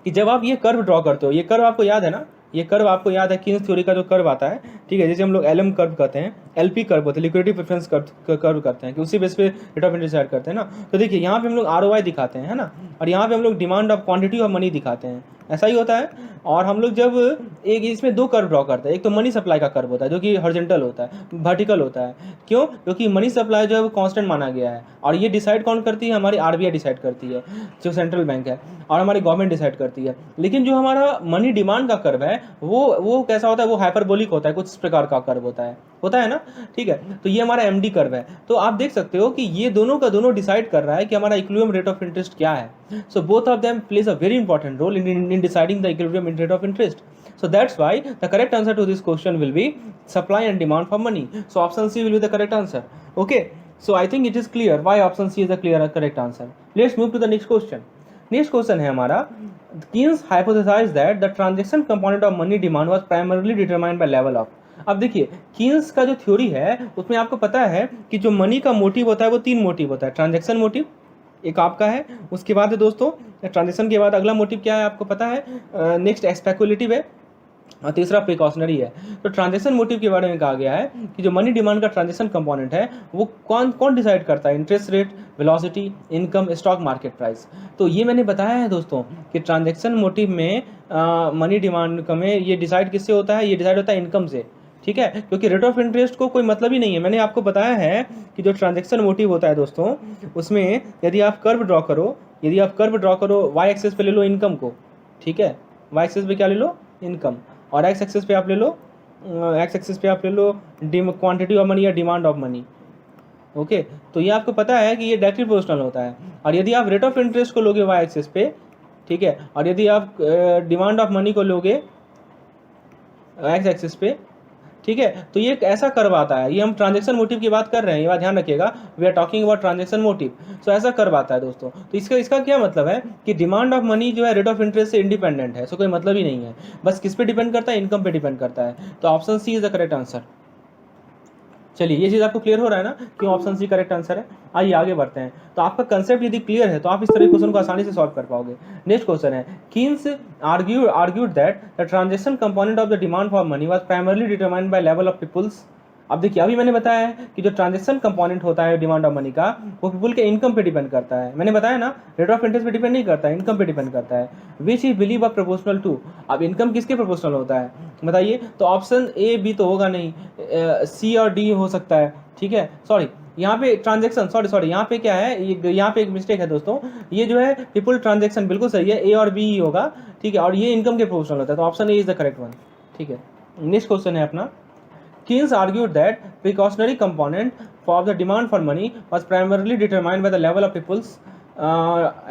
कि जब आप ये कर्व ड्रॉ करते हो, ये कर्व आपको याद है ना, ये कर्व आपको याद है कीन्स थ्योरी का जो कर्व आता है, ठीक है, जैसे हम लोग LM कर्व कहते हैं, LP कर्व होते हैं, लिक्विडिटी प्रेफरेंस कर्व करते हैं, कि उसी बेस पे रेट ऑफ इंटरेस्ट डिसाइड करते हैं ना। तो देखिए यहाँ पे हम लोग ROI दिखाते हैं, है ना, और यहाँ पे हम लोग demand of quantity of money दिखाते हैं, ऐसा ही होता है। और हम लोग जब एक इसमें 2 कर्व ड्रॉ करते हैं, एक तो मनी सप्लाई का कर्व होता है जो कि हॉरिजॉन्टल होता है, वर्टिकल होता है। क्यों? क्योंकि मनी सप्लाई जो है वो कांस्टेंट माना गया है, और ये डिसाइड कौन करती है? हमारी RBI डिसाइड करती है, जो सेंट्रल बैंक है, और हमारी गवर्नमेंट डिसाइड करती है। लेकिन जो हमारा मनी डिमांड का कर्व है वो कैसा होता है? वो हाइपरबोलिक होता है, कुछ इस प्रकार का कर्व होता है ना। ठीक है, तो ये हमारा MD कर्व है। तो आप देख सकते हो कि ये दोनों का दोनों डिसाइड कर रहा है कि हमारा इक्विलिब्रियम रेट ऑफ इंटरेस्ट क्या है। So both of them plays a very important role in deciding the equilibrium rate of interest. So that's why the correct answer to this question will be supply and demand for money. So option C will be the correct answer. Okay, so I think it is clear why option C is the correct answer. Let's move to the next question. Next question है हमारा, Keynes hypothesized that the transaction component of money demand was primarily determined by level of. अब देखिए Keynes का जो theory है उसमें आपको पता है कि जो मनी का मोटिव होता है वो 3 मोटिव होता है। ट्रांजैक्शन मोटिव एक आपका है, उसके बाद है दोस्तों ट्रांजैक्शन के बाद अगला मोटिव क्या है आपको पता है, नेक्स्ट स्पेकुलेटिव है, और तीसरा प्रिकॉशनरी है। तो ट्रांजैक्शन मोटिव के बारे में कहा गया है कि जो मनी डिमांड का ट्रांजैक्शन कंपोनेंट है वो कौन डिसाइड करता है? Interest rate, velocity, income, stock market price. तो ये मैंने बताया है दोस्तों कि ट्रांजैक्शन मोटिव में मनी डिमांड में ये डिसाइड किससे होता है? ये डिसाइड होता है इनकम से। ठीक है, क्योंकि रेट ऑफ इंटरेस्ट को कोई मतलब ही नहीं है। मैंने आपको बताया है कि जो ट्रांजैक्शन मोटिव होता है दोस्तों उसमें यदि आप कर्व ड्रॉ करो वाई एक्सेस पे ले लो इनकम को, ठीक है, वाई एक्सेस पे क्या ले लो? इनकम, और एक्स एक्सेस पे आप ले लो क्वांटिटी ऑफ मनी या डिमांड ऑफ मनी। ओके, तो ये आपको पता है कि ये डायरेक्टली प्रोपोर्शनल होता है। और यदि आप रेट ऑफ इंटरेस्ट को लोगे वाई एक्सेस पे, ठीक है, और यदि आप डिमांड ऑफ मनी को लोगे एक्स एक्सेस पे, ठीक है, तो ये ऐसा कर्व आता है। ये हम ट्रांजैक्शन मोटिव की बात कर रहे हैं, ये बात ध्यान रखिएगा, we are talking about transaction motive. So ऐसा कर्व आता है दोस्तों। तो इसका क्या मतलब है कि डिमांड ऑफ मनी जो है रेट ऑफ इंटरेस्ट से इंडिपेंडेंट है। सो कोई मतलब ही नहीं है, बस किस पे डिपेंड करता है? इनकम पे डिपेंड करता है। तो option C is the correct answer. चलिए ये चीज़ आपको क्लियर हो रहा है ना क्यों ऑप्शन सी करेक्ट आंसर है। आइए आगे बढ़ते हैं। तो आपका कंसेप्ट यदि क्लियर है तो आप इस तरह क्वेश्चन को आसानी से सॉल्व कर पाओगे। नेक्स्ट क्वेश्चन है, Keynes argued that the transaction component of the demand for money was primarily determined by level of peoples. अब देखिए अभी मैंने बताया है कि जो ट्रांजैक्शन कंपोनेंट होता है डिमांड ऑफ मनी का वो पीपल के इनकम पे डिपेंड करता है। मैंने बताया ना, रेट ऑफ इंटरेस्ट पे डिपेंड नहीं करता है, इनकम पे डिपेंड करता है। Which he believe are proportional to. अब इनकम किसके प्रोपोर्शनल होता है बताइए? तो ऑप्शन ए बी तो होगा नहीं, सी और डी हो सकता है। ठीक है, सॉरी यहाँ पे ट्रांजैक्शन सॉरी यहाँ पे क्या है, यहाँ पे एक मिस्टेक है दोस्तों। ये जो है पीपल ट्रांजैक्शन बिल्कुल सही है, ए और बी ही होगा। ठीक है, और ये इनकम के प्रोपोर्शनल होता है, तो option A is the correct one. ठीक है, नेक्स्ट क्वेश्चन है अपना, Keynes argued that precautionary component for the demand for money was primarily determined by the level of people's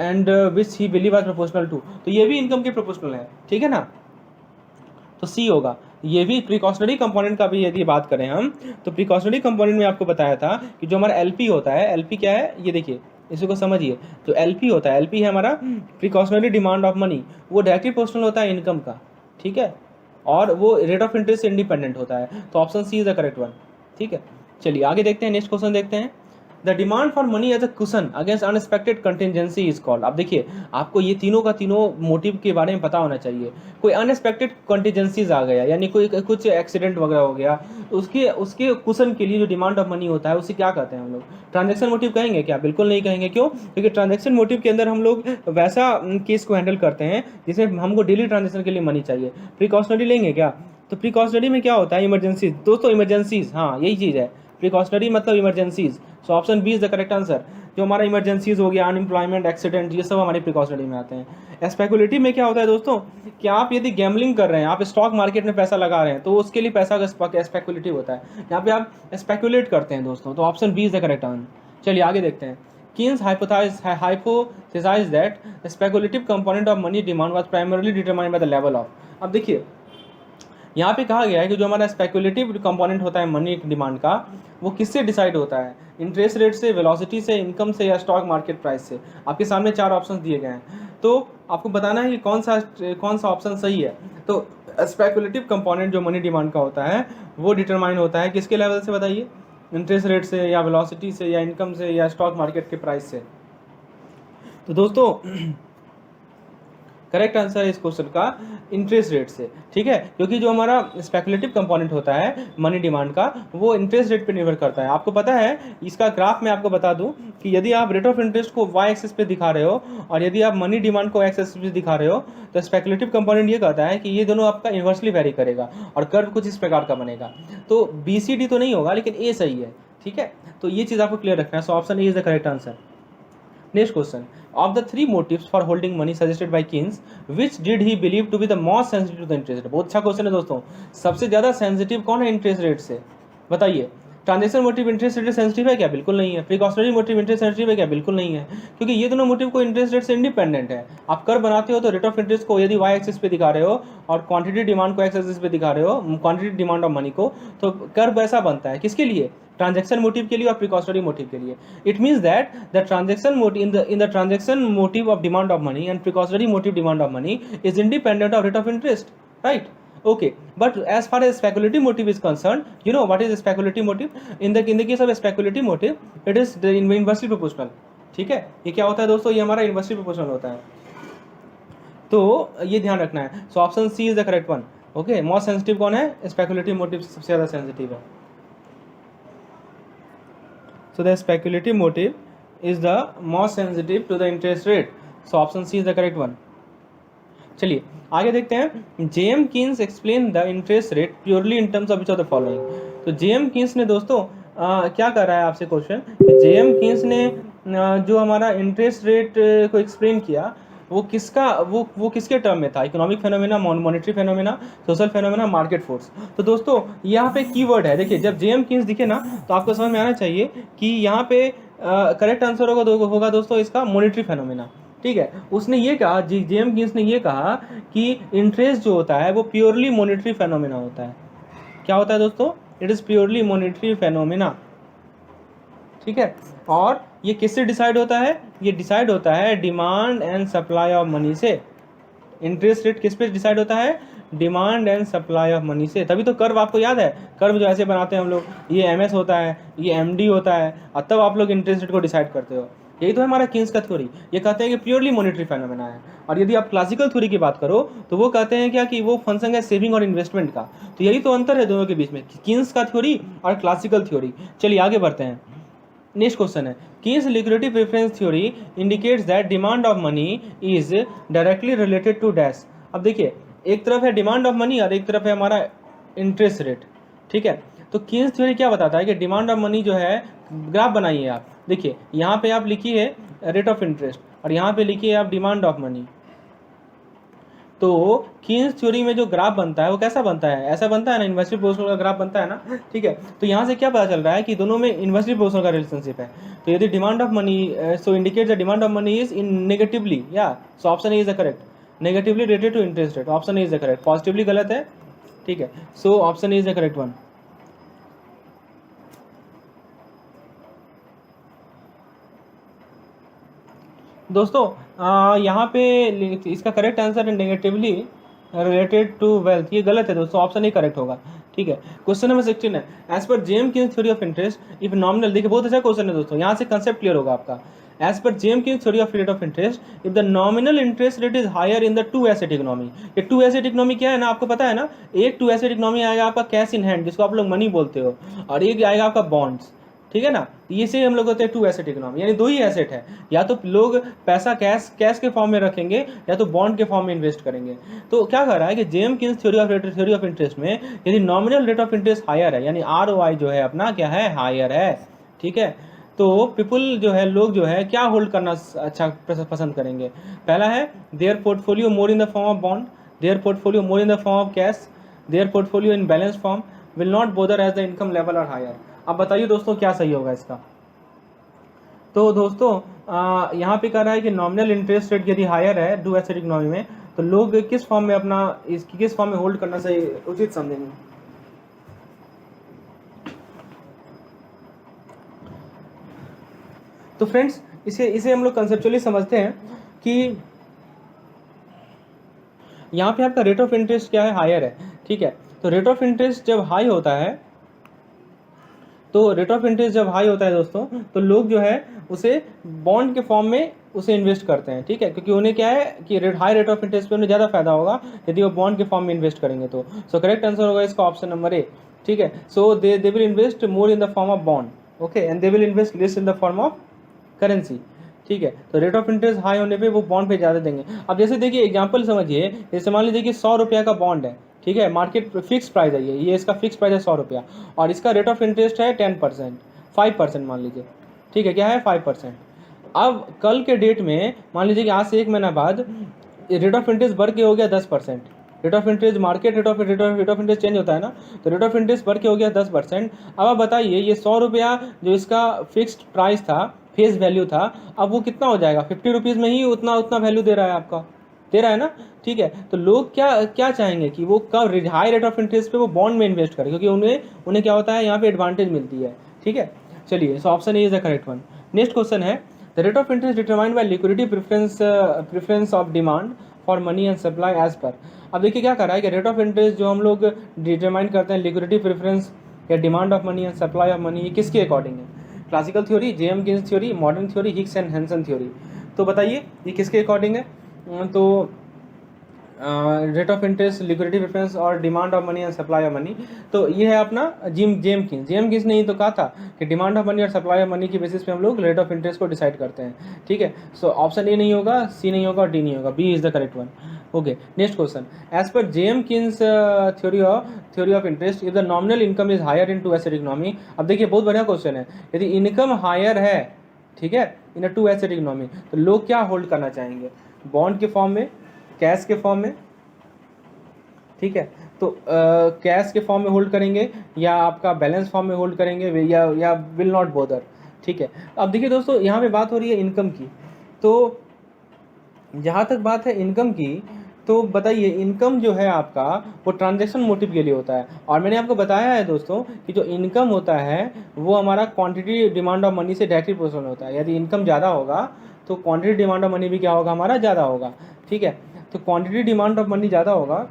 and which he believed was proportional to। तो ये भी income के proportional है, ठीक है ना, तो सी होगा। ये भी प्रिकॉशनरी कंपोनेंट का भी यदि बात करें हम, तो प्रिकॉशनरी कंपोनेंट में आपको बताया था कि जो हमारा एलपी होता है, एलपी क्या है ये देखिए, इसी को समझिए। जो एलपी होता है, एलपी है हमारा प्रिकॉशनरी डिमांड ऑफ मनी, वो डायरेक्टली प्रोपोर्शनल होता है इनकम का, ठीक है, और वो रेट ऑफ इंटरेस्ट से इंडिपेंडेंट होता है। तो option C is the correct one, ठीक है। चलिए आगे देखते हैं, नेक्स्ट क्वेश्चन देखते हैं। The demand for money as a cushion against unexpected contingency is called. अब देखिए, आपको ये तीनों का तीनों मोटिव के बारे में पता होना चाहिए। कोई अनएक्सपेक्टेड कंटिजेंसीज आ गया, यानी कोई कुछ एक्सीडेंट वगैरह हो गया, उसके उसके कुशन के लिए जो डिमांड ऑफ मनी होता है उसे क्या कहते हैं हम लोग? ट्रांजेक्शन मोटिव कहेंगे क्या? बिल्कुल नहीं कहेंगे। क्यों? क्योंकि ट्रांजेक्शन मोटिव के अंदर हम लोग वैसा केस को हैंडल करते हैं जिसमें हमको डेली ट्रांजेक्शन के लिए मनी चाहिए। प्रिकॉशनरी लेंगे क्या? तो प्रिकॉशनरी में क्या होता है? इमरजेंसीज। दोस्तों इमरजेंसीज, हाँ यही चीज़ है प्रिकॉशनरी मतलब emergencies. So option B is the correct answer. जो हमारा इमरजेंसीज हो गया, अनएम्प्लॉयमेंट, एक्सीडेंट, ये सब हमारे प्रिकॉशनरी में आते हैं। स्पेकुलेटिव में क्या होता है दोस्तों, कि आप यदि गैम्बलिंग कर रहे हैं, आप स्टॉक मार्केट में पैसा लगा रहे हैं, तो उसके लिए पैसा का स्पेकुलेटिव होता है। यहाँ पे आप स्पेकुलेट करते हैं दोस्तों, तो option B is the correct answer. चलिए आगे देखते हैं। Keynes hypothesized that the speculative component of money demand was primarily determined by the level of। अब देखिए, यहाँ पे कहा गया है कि जो हमारा स्पेकुलेटिव कंपोनेंट होता है मनी डिमांड का, वो किससे डिसाइड होता है? इंटरेस्ट रेट से, वेलोसिटी से, इनकम से, या स्टॉक मार्केट प्राइस से। आपके सामने 4 ऑप्शंस दिए गए हैं, तो आपको बताना है कि कौन सा ऑप्शन सही है। तो स्पेकुलेटिव कंपोनेंट जो मनी डिमांड का होता है वो डिटरमाइन होता है किसके लेवल से बताइए? इंटरेस्ट रेट से, या वेलोसिटी से, या इनकम से, या स्टॉक मार्केट के प्राइस से। तो दोस्तों करेक्ट आंसर है इस क्वेश्चन का इंटरेस्ट रेट से, ठीक है, क्योंकि जो हमारा स्पेकुलेटिव कंपोनेंट होता है मनी डिमांड का, वो इंटरेस्ट रेट पे निर्भर करता है। आपको पता है, इसका ग्राफ मैं आपको बता दूं कि यदि आप रेट ऑफ इंटरेस्ट को वाई एक्सिस पे दिखा रहे हो और यदि आप मनी डिमांड को एक्स एक्सिस पे दिखा रहे हो, तो स्पेकुलेटिव कंपोनेंट ये कहता है कि ये दोनों आपका इन्वर्सली वेरी करेगा और कर्व कुछ इस प्रकार का बनेगा। तो बी सी डी तो नहीं होगा, लेकिन ए सही है, ठीक है। तो ये चीज़ आपको क्लियर रखना है। So option A is the correct answer. Next question. Of the 3 motives for holding money suggested by Keynes, which did he believe to be the most sensitive to the interest rate? बहुत अच्छा question है दोस्तों। सबसे ज़्यादा sensitive कौन है interest rate से? बताइए। ट्रांजेक्शन मोटिव इंटरेस्ट रेट से सेंसिटिव है क्या? बिल्कुल नहीं है। प्रिकॉशनरी मोटिव इंटरेस्ट सेंसिटिव है क्या? बिल्कुल नहीं है, क्योंकि ये दोनों मोटिव को इंटरेस्ट रेट से इंडिपेंडेंट है। आप कर बनाते हो तो रेट ऑफ इंटरेस्ट को यदि वाई एक्सिस पे दिखा रहे हो और क्वांटिटी डिमांड को एक्स एक्सिस पे दिखा रहे हो, क्वांटिटी डिमांड ऑफ मनी को, तो कर्व ऐसा बनता है। किसके लिए? ट्रांजेक्शन मोटिव के लिए और प्रिकॉशनरी मोटिव के लिए। It means that the transaction motive in the transaction motive of demand of money and precautionary motive demand of money is independent of rate of interest, right? Okay, but as far as speculative motive is concerned, you know what is a speculative motive? In the case of a speculative motive, it is the inversely proportional, ठीक है। ये क्या होता है दोस्तों? ये हमारा inversely proportional होता है, तो ये ध्यान रखना है। So option C is the correct one. Okay, most sensitive कौन है? स्पेकुलेटिव मोटिव सबसे ज़्यादा सेंसिटिव है। So the speculative motive is the most sensitive to the interest rate. So option C is the correct one. चलिए आगे देखते हैं। JM Keynes explain the interest rate purely in terms of which of the following. तो JM Keynes ने दोस्तों क्या कर रहा है आपसे क्वेश्चन, जेएम कीन्स ने जो हमारा इंटरेस्ट रेट को एक्सप्लेन किया, वो किसके टर्म में था? Economic phenomena, monetary phenomena, social phenomena, market force. तो दोस्तों यहाँ पे कीवर्ड है, देखिए जब जेएम कीन्स दिखे ना, तो आपको समझ में आना चाहिए कि यहाँ पे करेक्ट आंसर होगा दोस्तों इसका मॉनेटरी फेनोमेना, ठीक है। उसने ये कहा, जेएम कीन्स ने ये कहा कि इंटरेस्ट जो होता है वो प्योरली मॉनेटरी फेनोमेना होता है। क्या होता है दोस्तों? It is purely monetary phenomena, ठीक है। और ये किससे डिसाइड होता है? ये डिसाइड होता है demand and supply of money से। इंटरेस्ट रेट किस पे डिसाइड होता है? Demand and supply of money से। तभी तो कर्व आपको याद है, कर्व जो ऐसे बनाते हैं हम लोग, ये एमएस होता है, ये एमडी होता है, और तब आप लोग इंटरेस्ट रेट को डिसाइड करते हो। यही तो है हमारा कीन्स का थ्योरी। ये कहते हैं कि प्योरली मॉनेटरी फेनोमेना है। और यदि आप क्लासिकल थ्योरी की बात करो तो वो कहते हैं क्या कि वो फंक्शन है सेविंग और इन्वेस्टमेंट का। तो यही तो अंतर है दोनों के बीच में, कीन्स का थ्योरी और क्लासिकल थ्योरी। चलिए आगे बढ़ते हैं। नेक्स्ट क्वेश्चन है, Keynes liquidity preference theory indicates that demand of money is directly related to dash। अब देखिए, एक तरफ है डिमांड ऑफ मनी और एक तरफ है हमारा इंटरेस्ट रेट, ठीक है। तो Keynes थ्योरी क्या बताता है कि डिमांड ऑफ मनी जो है, ग्राफ बनाइए आप, देखिए यहाँ पे आप लिखिए रेट ऑफ इंटरेस्ट और यहाँ पे लिखिए आप डिमांड ऑफ मनी। तो कीन्स थ्योरी में जो ग्राफ बनता है वो कैसा बनता है? ऐसा बनता है ना, इन्वर्सली प्रोपोर्शनल का ग्राफ बनता है ना, ठीक है। तो यहाँ से क्या पता चल रहा है कि दोनों में इन्वर्सली प्रोपोर्शनल का रिलेशनशिप है। तो यदि demand of money so indicate the demand of money is in negatively, या so option A is the correct, negatively related to interest rate, option A is the correct. Positively गलत है, ठीक है, so option is the correct one. दोस्तों यहाँ पे इसका correct answer है नेगेटिवली रिलेटेड टू वेल्थ, ये गलत है दोस्तों, ऑप्शन ही करेक्ट होगा। ठीक है, क्वेश्चन नंबर 16 है, as per JM Keynes theory of interest if nominal, देखिए बहुत अच्छा क्वेश्चन है दोस्तों, यहाँ से कंसेप्ट क्लियर होगा आपका। As per JM Keynes theory of rate of interest if the nominal interest rate is higher in the two asset economy. ये टू एसेट इकोनॉमी क्या है ना, आपको पता है ना, एक टू एसेट इकोनॉमी आएगा आपका कैश इन हैंड, जिसको आप लोग मनी बोलते हो, और एक आएगा आपका बॉन्ड्स। ठीक है ना, ये से हम लोग होते हैं टू एसेट इकोनॉमी, यानी दो ही एसेट है, या तो लोग पैसा कैश के फॉर्म में रखेंगे या तो बॉन्ड के फॉर्म में इन्वेस्ट करेंगे। तो क्या कह रहा है कि JM Keynes theory of interest में यदि nominal rate of interest higher है, यानी ROI जो है अपना क्या है, हायर है। ठीक है, तो पीपल जो है, लोग जो है क्या होल्ड करना अच्छा पसंद करेंगे। पहला है their portfolio more in the form of bond, their portfolio more in the form of cash, their portfolio in balance form, will not bother as the income level are higher. अब बताइए दोस्तों क्या सही होगा इसका। तो दोस्तों यहाँ पे कह रहा है कि नॉमिनल इंटरेस्ट रेट यदि हायर है टू एसेट इकोनॉमी में, तो लोग किस फॉर्म में अपना इसकी किस फॉर्म में होल्ड करना सही उचित समझेंगे। तो फ्रेंड्स इसे हम लोग कंसेप्चुअली समझते हैं कि यहाँ पे आपका रेट ऑफ इंटरेस्ट क्या है, हायर है। ठीक है, तो रेट ऑफ इंटरेस्ट जब हाई होता है, तो रेट ऑफ इंटरेस्ट जब हाई होता है दोस्तों, तो लोग जो है उसे बॉन्ड के फॉर्म में उसे इन्वेस्ट करते हैं। ठीक है, क्योंकि उन्हें क्या है कि हाई रेट ऑफ इंटरेस्ट पे उन्हें ज़्यादा फायदा होगा यदि वो बॉन्ड के फॉर्म में इन्वेस्ट करेंगे तो। सो करेक्ट आंसर होगा इसका ऑप्शन नंबर ए। ठीक है, so they will invest more in the form of bond, okay, and they will invest less in the form of currency. ठीक है, तो रेट ऑफ इंटरेस्ट हाई होने पे वो बॉन्ड पे ज़्यादा देंगे। अब जैसे देखिए एग्जांपल समझिए, जैसे मान लीजिए कि 100 रुपया का बॉन्ड है। ठीक है, मार्केट फिक्स प्राइस है, ये इसका फिक्स प्राइस है 100 रुपया, और इसका रेट ऑफ इंटरेस्ट है 10%, 5% मान लीजिए। ठीक है, क्या है 5%। अब कल के डेट में मान लीजिए कि आज से 1 महीना बाद रेट ऑफ इंटरेस्ट बढ़ के हो गया 10%। Rate of interest market rate of interest change होता है ना, तो रेट ऑफ इंटरेस्ट बढ़ के हो गया 10%। अब आप बताइए ये 100 रुपया जो इसका फिक्स्ड प्राइस था, फेस वैल्यू था, अब वो कितना हो जाएगा, 50 रुपीज़ में ही उतना वैल्यू दे रहा है आपका, दे रहा है ना। ठीक है, तो लोग क्या चाहेंगे कि वो कब हाई रेट ऑफ इंटरेस्ट पे वो बॉन्ड में इन्वेस्ट करें, क्योंकि उन्हें क्या होता है, यहाँ पे एडवांटेज मिलती है। ठीक है, चलिए, so option A is the correct one. Next question है, the rate of interest determined by liquidity preference of demand for money and supply as per. अब देखिए क्या कर रहा है कि रेट ऑफ इंटरेस्ट जो हम लोग डिटरमाइन करते हैं, लिक्विडिटी प्रेफरेंस या demand of money and supply of money, ये किसके अकॉर्डिंग है, क्लासिकल थ्योरी, जेम Keynes theory, modern theory, Hicks and Hansen theory. तो बताइए ये किसके अकॉर्डिंग है। तो rate of interest, liquidity preference और demand of money and supply of money, तो ये है अपना जेम किन्स ने ही तो कहा था कि डिमांड ऑफ मनी और सप्लाई ऑफ मनी की बेसिस पे हम लोग रेट ऑफ इंटरेस्ट को डिसाइड करते हैं। ठीक है, सो ऑप्शन ए नहीं होगा, सी नहीं होगा, डी नहीं होगा, B is the correct one. Okay, next question, as per JM Keynes theory of interest if the nominal income is higher in two asset economy. अब देखिए बहुत बढ़िया क्वेश्चन है, यदि इनकम हायर है, ठीक है, इन अ टू एसेट इकोनॉमी, तो लोग क्या होल्ड करना चाहेंगे, बॉन्ड के फॉर्म में, कैश के फॉर्म में। ठीक है, तो कैश के फॉर्म में होल्ड करेंगे या आपका बैलेंस फॉर्म में होल्ड करेंगे, या विल नॉट बोदर। ठीक है, अब देखिए दोस्तों यहाँ पे बात हो रही है इनकम की, तो जहाँ तक बात है इनकम की, तो बताइए इनकम जो है आपका वो ट्रांजैक्शन मोटिव के लिए होता है, और मैंने आपको बताया है दोस्तों कि जो इनकम होता है वो हमारा क्वांटिटी डिमांड ऑफ मनी से डायरेक्टली प्रोपोर्शनल होता है। यदि इनकम ज़्यादा होगा तो क्वांटिटी डिमांड ऑफ मनी भी क्या होगा, हमारा ज़्यादा होगा। ठीक है, तो क्वांटिटी डिमांड ऑफ मनी ज़्यादा होगा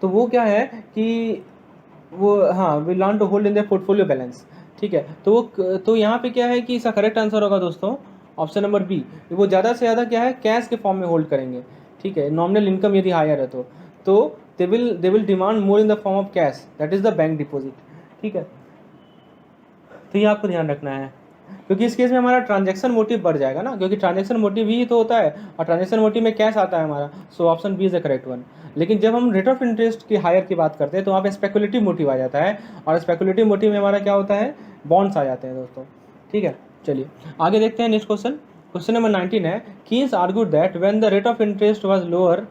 तो वो क्या है कि वो, हाँ, will learn to hold in the portfolio balance. ठीक है, तो यहाँ पे क्या है कि इसका करेक्ट आंसर होगा दोस्तों ऑप्शन नंबर बी, वो ज़्यादा से ज़्यादा क्या है, कैश के फॉर्म में होल्ड करेंगे। ठीक है, नॉमिनल इनकम यदि हायर है तो they will demand more in the form of cash, that is the bank deposit. ठीक है, तो ये आपको ध्यान रखना है, क्योंकि इस केस में हमारा ट्रांजैक्शन मोटिव बढ़ जाएगा ना, क्योंकि ट्रांजैक्शन मोटिव ही तो होता है, और ट्रांजैक्शन मोटिव में कैश आता है हमारा। So option B is the correct one. लेकिन जब हम रेट ऑफ इंटरेस्ट की हायर की बात करते हैं तो वहाँ पे स्पेकुलेटिव मोटिव आ जाता है, और स्पेकुलेटिव मोटिव में हमारा क्या होता है, बॉन्ड्स आ जाते हैं दोस्तों। ठीक है, चलिए आगे देखते हैं नेक्स्ट क्वेश्चन। क्वेश्चन नंबर 19 है, Keynes argued that when the rate of interest was lower.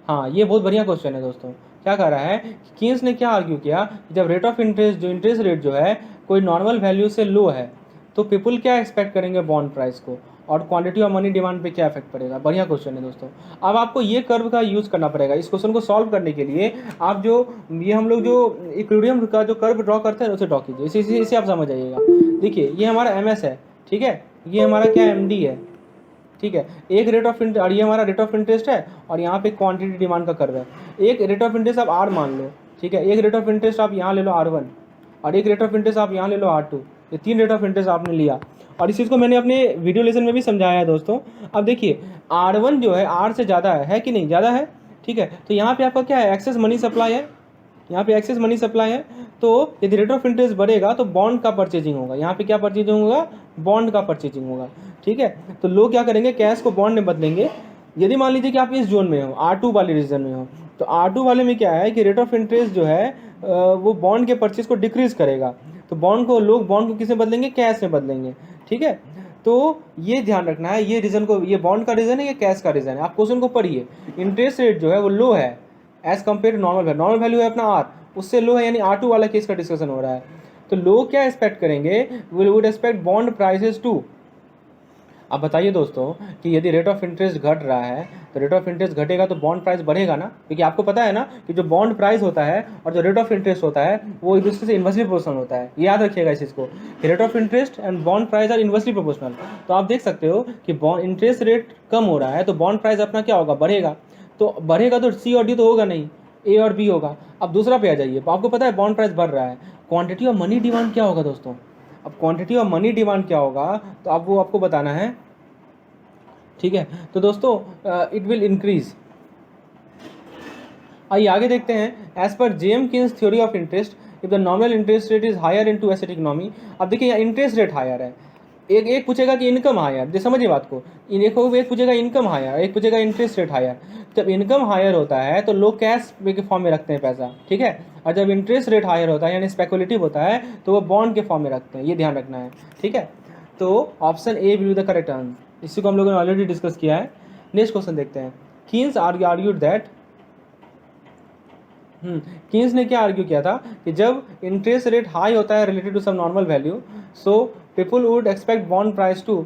हाँ, ये बहुत बढ़िया क्वेश्चन है दोस्तों। क्या कह रहा है, कीन्स ने क्या आर्ग्यू किया, जब रेट ऑफ इंटरेस्ट जो इंटरेस्ट रेट जो है कोई नॉर्मल वैल्यू से लो है, तो पीपल क्या एक्सपेक्ट करेंगे बॉन्ड प्राइस को, और क्वांटिटी ऑफ मनी डिमांड पे क्या इफेक्ट पड़ेगा। बढ़िया क्वेश्चन है दोस्तों। अब आपको ये कर्व का यूज़ करना पड़ेगा। इस क्वेश्चन को सॉल्व करने के लिए आप जो ये हम लोग जो इक्विलिब्रियम का जो कर्व ड्रॉ करते हैं उसे ड्रॉ कीजिए। इसे आप समझ जाइएगा। देखिए ये हमारा MS है, ठीक है, ये हमारा क्या MD है, ठीक है, एक रेट ऑफ इंटरेस्ट और ये हमारा रेट ऑफ इंटरेस्ट है, और यहाँ पे क्वांटिटी डिमांड का कर्व है। एक रेट ऑफ इंटरेस्ट आप R मान लो, ठीक है, एक रेट ऑफ इंटरेस्ट आप यहाँ ले लो R1, और एक रेट ऑफ इंटरेस्ट आप यहाँ ले लो R2। ये 3 रेट ऑफ इंटरेस्ट आपने लिया, और इस चीज़ को मैंने अपने वीडियो लेसन में भी समझाया है दोस्तों। अब देखिए R1 जो है R से ज़्यादा है कि नहीं, ज़्यादा है, ठीक है, तो यहाँ पे आपका क्या है, एक्सेस मनी सप्लाई है, यहाँ पे एक्सेस मनी सप्लाई है। तो यदि रेट ऑफ इंटरेस्ट बढ़ेगा तो बॉन्ड का परचेजिंग होगा। यहाँ पे क्या परचेजिंग होगा, बॉन्ड का परचेजिंग होगा, ठीक है। तो लोग क्या करेंगे, कैश को बॉन्ड में बदलेंगे। यदि मान लीजिए कि आप इस जोन में हो, R2 वाले रीजन में हो, तो R2 वाले में क्या है कि रेट ऑफ इंटरेस्ट जो है वो बॉन्ड के परचेज को डिक्रीज करेगा। तो लोग बॉन्ड को किसमें बदलेंगे, कैश में बदलेंगे, ठीक है। तो ये ध्यान रखना है, ये रीजन को, ये बॉन्ड का रीजन है, ये कैश का रीजन है। आप क्वेश्चन को पढ़िए, इंटरेस्ट रेट जो है वो लो है as compare to normal value. Normal value है अपना R, उससे लो है, यानी R2 वाला केस का डिस्कशन हो रहा है। तो लोग क्या एक्सपेक्ट करेंगे, would expect bond prices to. अब बताइए दोस्तों कि यदि रेट ऑफ इंटरेस्ट घट रहा है तो रेट ऑफ इंटरेस्ट घटेगा तो बॉन्ड प्राइस बढ़ेगा ना, क्योंकि आपको पता है ना कि जो बॉन्ड प्राइस होता है और जो रेट ऑफ इंटरेस्ट होता है वो एक दूसरे से इन्वर्सली प्रोपोर्शनल होता है। ये याद रखिएगा इस चीज़ को, rate of interest and bond price are inversely proportional. तो आप देख सकते हो कि बॉन्ड इंटरेस्ट रेट कम हो रहा है तो बॉन्ड प्राइस अपना क्या होगा, बढ़ेगा। तो बढ़ेगा तो C और D तो होगा नहीं, A और B होगा। अब दूसरा पे आ जाइए, आपको पता है बॉन्ड प्राइस बढ़ रहा है, क्वांटिटी ऑफ मनी डिमांड क्या होगा दोस्तों। अब क्वांटिटी ऑफ मनी डिमांड क्या होगा तो अब वो आपको बताना है, ठीक है। तो दोस्तों इट विल इंक्रीज। आइए आगे देखते हैं। As per JM Keynes theory of interest, if the nominal interest rate is higher in two asset economy. अब देखिए यहाँ इंटरेस्ट रेट हायर है, एक पूछेगा कि इनकम हायर, समझिए बात को, एक पूछेगा इनकम हायर, एक पूछेगा इंटरेस्ट रेट हायर। जब इनकम हायर होता है तो लोग कैश के फॉर्म में रखते हैं पैसा, ठीक है, और जब इंटरेस्ट रेट हायर होता है यानी स्पेकुलेटिव होता है तो वो बॉन्ड के फॉर्म में रखते हैं। ये ध्यान रखना है, ठीक है। तो option A will be the correct answer. इसी को हम लोगों ने ऑलरेडी डिस्कस किया है। नेक्स्ट क्वेश्चन देखते हैं। कीन्स आर्ग्यूड दैट, कीन्स ने क्या आर्ग्यू किया था कि जब इंटरेस्ट रेट हाई होता है related to some normal value, so people would expect bond price to.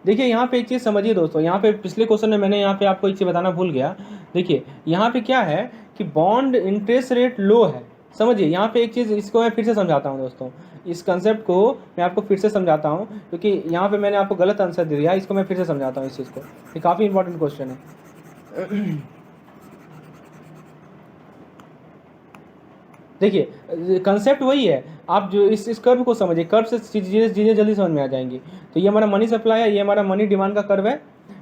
देखिए यहाँ पे एक चीज़ समझिए दोस्तों, यहाँ पे पिछले क्वेश्चन में मैंने यहाँ पे आपको एक चीज़ बताना भूल गया। देखिए यहाँ पे क्या है कि बॉन्ड इंटरेस्ट रेट लो है, समझिए यहाँ पे एक चीज़, इसको मैं फिर से समझाता हूँ दोस्तों, इस कंसेप्ट को मैं आपको फिर से समझाता हूँ क्योंकि यहाँ पे मैंने आपको गलत आंसर दे दिया। इसको मैं फिर से समझाता हूँ इस चीज़ को, ये काफ़ी इंपॉर्टेंट क्वेश्चन है। देखिए कंसेप्ट वही है, आप जो इस कर्व को समझिए, कर्व से चीज़ें जल्दी समझ में आ जाएंगी। तो ये हमारा मनी सप्लाई है, ये हमारा मनी डिमांड का कर्व है,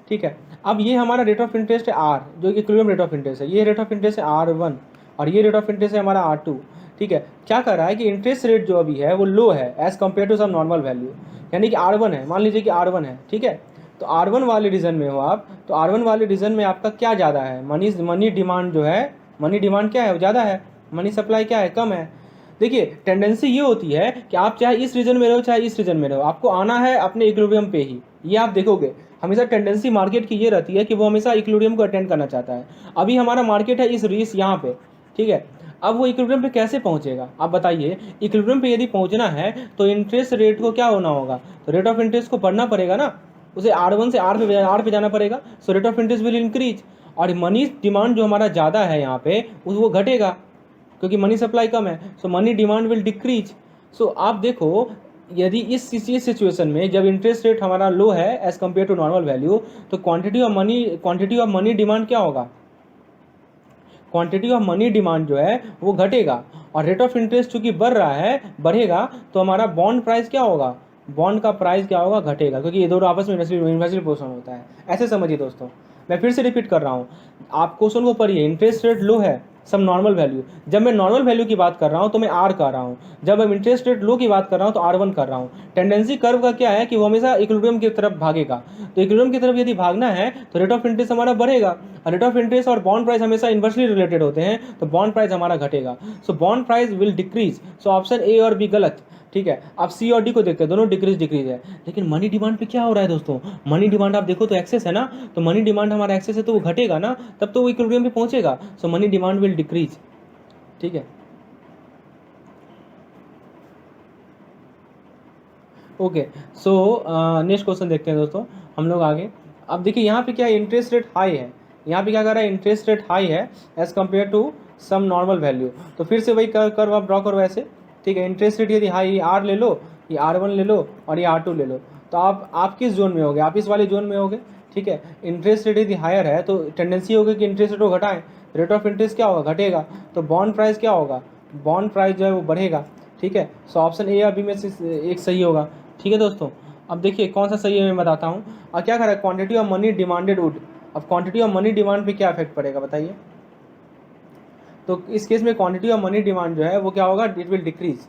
ठीक है। अब ये हमारा रेट ऑफ इंटरेस्ट है R, जो कि इक्विलिब्रियम रेट ऑफ इंटरेस्ट है। ये रेट ऑफ इंटरेस्ट है R1 और ये रेट ऑफ इंटरेस्ट है हमारा R2, ठीक है। क्या कर रहा है कि इंटरेस्ट रेट जो अभी है वो लो है as compare to some normal value, यानी कि R1 है, मान लीजिए कि R1 है, ठीक है। तो R1 वाले रीजन में हो आप, तो R1 वाले रीजन में आपका क्या ज़्यादा है, मनी डिमांड जो है, मनी डिमांड क्या है, वो ज़्यादा है, मनी सप्लाई क्या है, कम है। देखिए टेंडेंसी ये होती है कि आप चाहे इस रीजन में रहो चाहे इस रीजन में रहो, आपको आना है अपने इक्विलिब्रियम पे ही। ये आप देखोगे हमेशा टेंडेंसी मार्केट की ये रहती है कि वो हमेशा इक्विलिब्रियम को अटेंड करना चाहता है। अभी हमारा मार्केट है इस यहाँ पे, ठीक है। अब वो इक्विलिब्रियम पे कैसे पहुंचेगा, आप बताइए। इक्विलिब्रियम पे यदि पहुंचना है तो इंटरेस्ट रेट को क्या होना होगा, तो रेट ऑफ इंटरेस्ट को बढ़ना पड़ेगा ना, उसे R1 से R पे जाना पड़ेगा। So rate of interest will increase, और मनी डिमांड जो हमारा ज़्यादा है यहाँ पे वो घटेगा क्योंकि मनी सप्लाई कम है। सो मनी डिमांड विल डिक्रीज। सो आप देखो यदि इस सिचुएशन में जब इंटरेस्ट रेट हमारा लो है as compare to normal value, तो क्वांटिटी ऑफ मनी डिमांड क्या होगा, क्वांटिटी ऑफ मनी डिमांड जो है वो घटेगा, और रेट ऑफ इंटरेस्ट चूंकि बढ़ रहा है, बढ़ेगा, तो हमारा बॉन्ड प्राइस क्या होगा, बॉन्ड का प्राइस क्या होगा, घटेगा, क्योंकि ये दोनों आपस में इन्वर्सली प्रोपोर्शनल होता है। ऐसे समझिए दोस्तों, मैं फिर से रिपीट कर रहा हूँ, आप क्वेश्चन को पढ़िए। इंटरेस्ट रेट लो है सम नॉर्मल वैल्यू, जब मैं नॉर्मल वैल्यू की बात कर रहा हूँ तो मैं R कर रहा हूँ, जब मैं इंटरेस्ट रेट लो की बात कर रहा हूँ तो R1 कर रहा हूँ। टेंडेंसी कर्व का क्या है कि वो हमेशा इक्विलिब्रियम की तरफ भागेगा, तो इक्विलिब्रियम की तरफ यदि भागना है तो रेट ऑफ इंटरेस्ट हमारा बढ़ेगा, और रेट ऑफ इंटरेस्ट और बॉन्ड प्राइस हमेशा इन्वर्सली रिलेटेड होते हैं, तो बॉन्ड प्राइस हमारा घटेगा। So bond price will decrease. So option ए और बी गलत, ठीक है। आप C और D को देखते हैं, दोनों डिक्रीज है। लेकिन मनी डिमांड पे क्या हो रहा है दोस्तों, मनी डिमांड आप देखो तो एक्सेस है ना, तो मनी डिमांड हमारा एक्सेस है तो वो घटेगा ना, तब तो वो इक्विलिब्रियम पे पहुंचेगा। सो मनी डिमांड विल डिक्रीज, ठीक है। ओके, सो नेक्स्ट क्वेश्चन देखते हैं दोस्तों हम लोग आगे। अब देखिए यहाँ पे क्या है, इंटरेस्ट रेट हाई है, यहाँ पे क्या कर रहा है, इंटरेस्ट रेट हाई है as compare to some normal value. तो फिर से वही कर्व आप ड्रॉ करो ऐसे, ठीक है। इंटरेस्ट रेट यदि हाई, ये आर ले लो, ये R1 ले लो और ये R2 ले लो, तो आप किस जोन में होगे, आप इस वाले जोन में होगे, ठीक है। इंटरेस्ट रेट यदि हायर है तो टेंडेंसी होगी कि इंटरेस्ट रेट को घटाएं, रेट ऑफ इंटरेस्ट क्या होगा, घटेगा, तो बॉन्ड प्राइस क्या होगा, बॉन्ड प्राइस जो है वो बढ़ेगा, ठीक है। सो ऑप्शन ए या बी में से एक सही होगा, ठीक है दोस्तों। अब देखिए कौन सा सही है मैं बताता हूँ। और क्या करा, quantity of money demanded would, अब क्वांटिटी ऑफ मनी डिमांड पे क्या इफेक्ट पड़ेगा बताइए। तो इस केस में क्वांटिटी ऑफ मनी डिमांड जो है वो क्या होगा, इट विल डिक्रीज,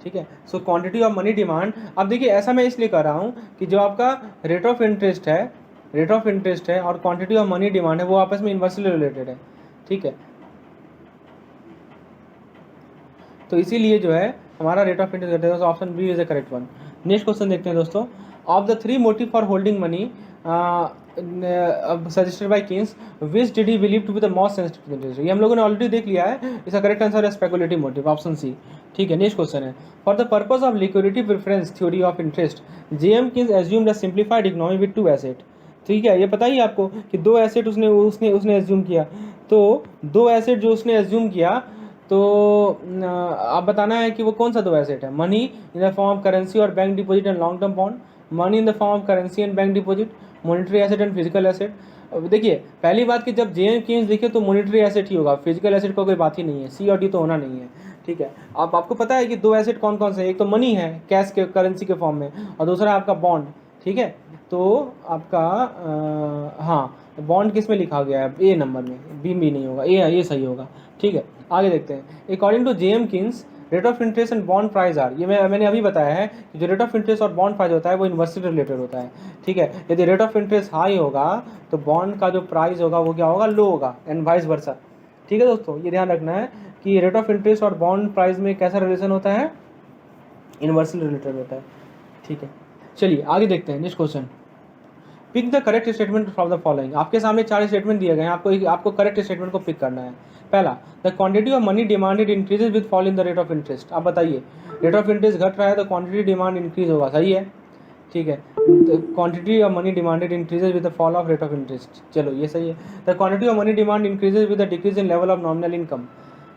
ठीक है। So quantity of money demand, अब देखिए ऐसा मैं इसलिए कर रहा हूँ कि जो आपका रेट ऑफ इंटरेस्ट है, रेट ऑफ इंटरेस्ट है और क्वांटिटी ऑफ मनी डिमांड है वो आपस में इन्वर्सली रिलेटेड है, ठीक है। तो इसीलिए जो है हमारा रेट ऑफ इंटरेस्ट घटेगा, तो option B is the correct one. Next question देखते हैं दोस्तों। Of the 3 motive for holding money suggested by Keynes, which did he believe to be the most sensitive interest, ये हम लोगों ने ऑलरेडी देख लिया है, इसका करेक्ट आंसर है स्पेकुलेटिव मोटिव, ऑप्शन सी, ठीक है। नेक्स्ट क्वेश्चन है, for the purpose of liquidity preference theory of interest, JM Keynes assumed a simplified economy with 2 asset, ठीक है। ये पता ही आपको कि 2 एसेट उसने उसने उसने एज्यूम किया, तो 2 एसेट जो उसने एज्यूम किया, तो आप बताना है कि वो कौन सा 2 एसेट है। Money in the form of currency और bank deposit and long term bond, money in the form of currency and bank deposit, monetary asset and physical asset. देखिए पहली बात कि जब जेएम कीन्स लिखे तो मॉनिटरी एसेट ही होगा, फिजिकल एसेट का कोई बात ही नहीं है, सी और डी तो होना नहीं है, ठीक है। अब आपको पता है कि 2 एसेट कौन कौन से हैं, एक तो मनी है कैश के करेंसी के फॉर्म में, और दूसरा आपका बॉन्ड, ठीक है। तो आपका हाँ, बॉन्ड किस में लिखा गया है, ए नंबर में, बी भी नहीं होगा, ये सही होगा, ठीक है। आगे देखते हैं, according to JM Keynes rate of interest and bond price are, ये मैंने अभी बताया है कि जो रेट ऑफ इंटरेस्ट और बॉन्ड प्राइस होता है वो इन्वर्सली रिलेटेड होता है, ठीक है। यदि रेट ऑफ इंटरेस्ट हाई होगा तो बॉन्ड का जो प्राइस होगा वो क्या होगा, लो होगा, एंड वाइस वर्सा, ठीक है दोस्तों। ये ध्यान रखना है कि रेट ऑफ इंटरेस्ट और बॉन्ड प्राइस में कैसा रिलेशन होता है, इन्वर्सली रिलेटेड होता है, ठीक है। चलिए आगे देखते हैं, next question, pick the correct statement from the following. आपके सामने 4 स्टेटमेंट दिए गए हैं, आपको करेक्ट स्टेटमेंट को पिक करना है। पहला, the quantity of money demanded increases with fall in the rate of interest. आप बताइए, रेट ऑफ इंटरेस्ट घट रहा है तो क्वांटिटी डिमांड इंक्रीज होगा, सही है, ठीक है। Quantity of money demanded increases with the fall of rate of interest, चलो ये सही है। The quantity of money demand increases with the decrease in level of nominal income.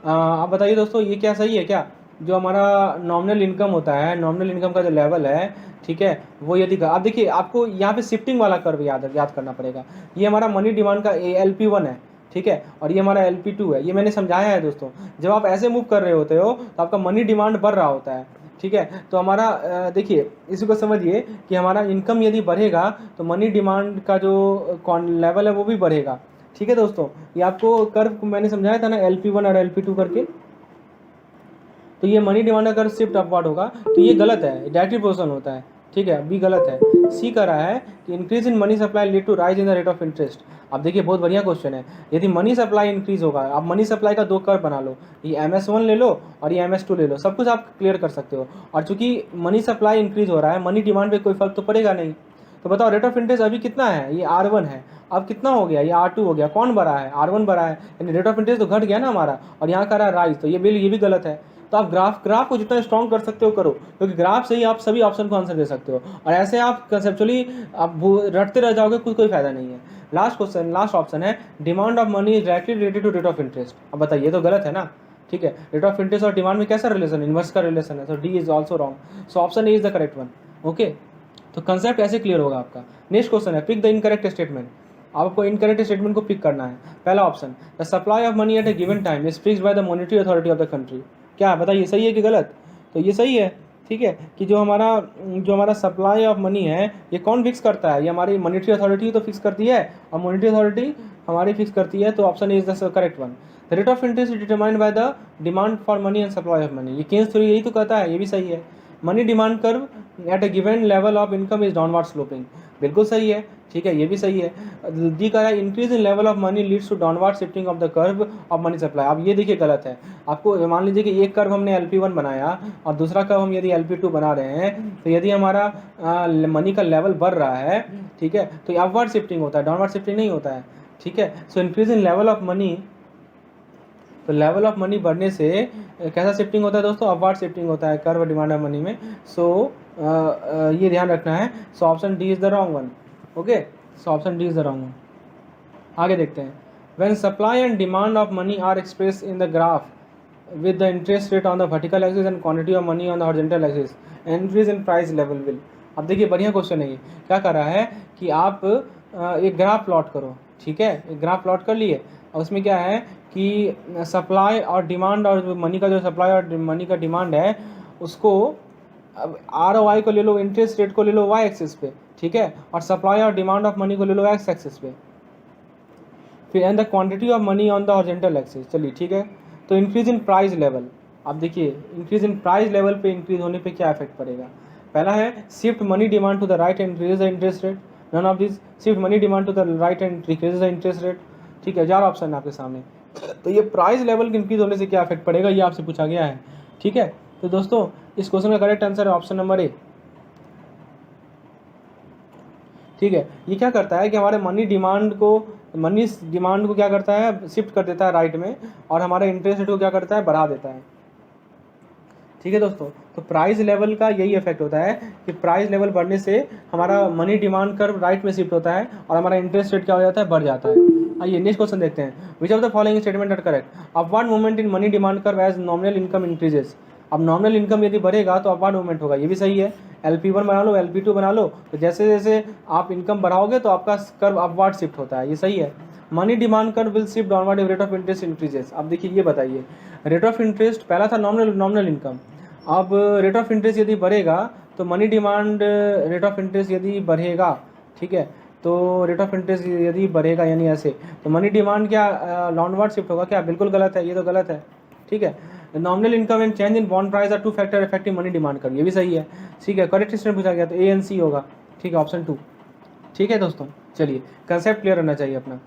आप बताइए दोस्तों, ये क्या सही है क्या, जो हमारा नॉमिनल इनकम होता है, नॉमिनल इनकम का जो लेवल है, ठीक है, वो यदि आप देखिए, आपको यहाँ पे शिफ्टिंग वाला कर्व याद करना पड़ेगा। ये हमारा मनी डिमांड का LP1 है, ठीक है, और ये हमारा LP2 है, ये मैंने समझाया है दोस्तों। जब आप ऐसे मूव कर रहे होते हो तो आपका मनी डिमांड बढ़ रहा होता है, ठीक है। तो हमारा देखिए इसी को समझिए कि हमारा इनकम यदि बढ़ेगा तो मनी डिमांड का जो लेवल है वो भी बढ़ेगा, ठीक है दोस्तों। ये आपको कर्व मैंने समझाया था ना, LP1 और LP2 करके। तो ये मनी डिमांड अगर शिफ्ट अपवर्ड होगा तो ये गलत है, डायरेक्टली प्रोपोर्शनल होता है, ठीक है, बी गलत है। सी कह रहा है कि increase in money supply lead to rise in the rate of interest. अब देखिए बहुत बढ़िया क्वेश्चन है, यदि मनी सप्लाई इंक्रीज होगा, आप मनी सप्लाई का 2 कर्व बना लो, ये MS1 ले लो और ये MS2 ले लो, सब कुछ आप क्लियर कर सकते हो। और चूंकि मनी सप्लाई इंक्रीज हो रहा है, मनी डिमांड पे कोई फर्क तो पड़ेगा नहीं। तो बताओ रेट ऑफ इंटरेस्ट अभी कितना है, ये R1 है, अब कितना हो गया, ये R2 हो गया, कौन बढ़ा है, R1 बढ़ा है, यानी रेट ऑफ इंटरेस्ट तो घट गया ना हमारा, और यहाँ कर रहा है राइज, तो ये भी गलत है। तो आप ग्राफ को जितना स्ट्रॉन्ग कर सकते हो करो, क्योंकि ग्राफ से ही आप सभी ऑप्शन को आंसर दे सकते हो, और ऐसे आप कंसेप्चुअली आप रटते रह जाओगे, कोई फायदा नहीं है। लास्ट क्वेश्चन, लास्ट ऑप्शन है, demand of money is directly related to rate of interest. अब बताइए, ये तो गलत है ना, ठीक है। रेट ऑफ इंटरेस्ट और डिमांड में कैसा रिलेशन, इन्वर्स का रिलेशन है, तो D is also wrong, so option A is the correct one, okay. तो कंसेप्ट ऐसे क्लियर होगा आपका। नेक्स्ट क्वेश्चन है, पिक द इनकरेक्ट स्टेटमेंट। आपको इनकरेक्ट स्टेटमेंट को पिक करना है। पहला option, the supply of money at A given time is fixed by the monetary authority of the country. क्या बताइए, सही है कि गलत, तो ये सही है, ठीक है, कि जो हमारा सप्लाई ऑफ मनी है ये कौन फिक्स करता है, ये हमारी मॉनेटरी अथॉरिटी तो फिक्स करती है, और मॉनेटरी अथॉरिटी हमारी फिक्स करती है, तो option is the correct one. The rate of interest is determined by the demand for money and supply of money, ये केन्स थ्योरी यही तो कहता है, ये भी सही है। Money demand curve at A given level of income is downward sloping, बिल्कुल सही है, ठीक है, ये भी सही है। दी कह रहा है increase in level of money leads to downward shifting of the curve of money supply. अब ये देखिए गलत है, आपको मान लीजिए कि एक कर्व हमने LP1 बनाया और दूसरा कर्व हम यदि LP2 बना रहे हैं, तो यदि हमारा मनी का लेवल बढ़ रहा है, ठीक है, तो अपवर्ड शिफ्टिंग होता है, डाउनवर्ड शिफ्टिंग नहीं होता है, ठीक है। So increase in level of money तो लेवल ऑफ मनी बढ़ने से कैसा शिफ्टिंग होता है दोस्तों, अपवर्ड शिफ्टिंग होता है कर्व डिमांड ऑफ मनी में। सो ये ध्यान रखना है। So option D is the wrong one. Okay, so option D is the wrong one. आगे देखते हैं। When supply and demand of money are express in the graph with the interest rate on the vertical axis and quantity of money on the horizontal axis, increase in price level will। अब देखिए बढ़िया question है ये। क्या कर रहा है कि आप एक ग्राफ प्लॉट करो, ठीक है, एक ग्राफ प्लॉट कर लिए और उसमें क्या है कि सप्लाई और डिमांड और मनी का जो सप्लाई और मनी का डिमांड है उसको ROI को ले लो, इंटरेस्ट रेट को ले लो वाई एक्सिस पे, ठीक है, और सप्लाई और डिमांड ऑफ मनी को ले लो एक्स एक्सिस पे, फिर and the quantity of money on the horizontal axis. चलिए ठीक है। तो इंक्रीज इन प्राइस लेवल, आप देखिए इंक्रीज इन प्राइस लेवल पे इंक्रीज होने पे क्या इफेक्ट पड़ेगा। पहला है shift money demand to the right and increase the interest rate. None of this, shift money demand to the right and decrease the interest rate. ठीक है, 4 option है आपके सामने। तो ये प्राइस लेवल के इंक्रीज होने से क्या इफेक्ट पड़ेगा ये आपसे पूछा गया है। ठीक है, तो दोस्तों इस क्वेश्चन का करेक्ट आंसर है ऑप्शन नंबर ए। ठीक है, ये क्या करता है कि हमारे मनी डिमांड को क्या करता है, शिफ्ट कर देता है राइट में, और हमारे इंटरेस्ट रेट को क्या करता है, बढ़ा देता है। ठीक है दोस्तों, तो प्राइस लेवल का यही इफेक्ट होता है कि प्राइस लेवल बढ़ने से हमारा मनी डिमांड कर्व राइट में शिफ्ट होता है और हमारा इंटरेस्ट रेट क्या हो जाता है, बढ़ जाता है। आइए नेक्स्ट क्वेश्चन देखते हैं। Which of the following statement are correct. Upward movement in money demand curve as nominal income increases. अब नॉमिनल इनकम यदि बढ़ेगा तो अपवर्ड मूवमेंट होगा, ये भी सही है। LP1 बना लो, LP2 बना लो, तो जैसे जैसे आप इनकम बढ़ाओगे तो आपका कर्व अपवर्ड शिफ्ट होता है, ये सही है। Money demand curve will shift downward if rate of interest increases. अब देखिए ये बताइए, रेट ऑफ इंटरेस्ट पहला था नॉमिनल इनकम, अब रेट ऑफ इंटरेस्ट यदि बढ़ेगा तो money demand rate of interest यदि बढ़ेगा, ठीक है, तो रेट ऑफ इंटरेस्ट यदि बढ़ेगा यानी ऐसे, तो मनी डिमांड क्या डाउनवर्ड शिफ्ट होगा क्या, बिल्कुल गलत है, ये तो गलत है। ठीक है, nominal income and change in bond price are 2 factor effective money demand कर, ये भी सही है। ठीक है, करेक्ट स्टेटमेंट पूछा गया तो A and C होगा। ठीक है, ऑप्शन 2। ठीक है दोस्तों, चलिए कंसेप्ट क्लियर होना चाहिए अपना।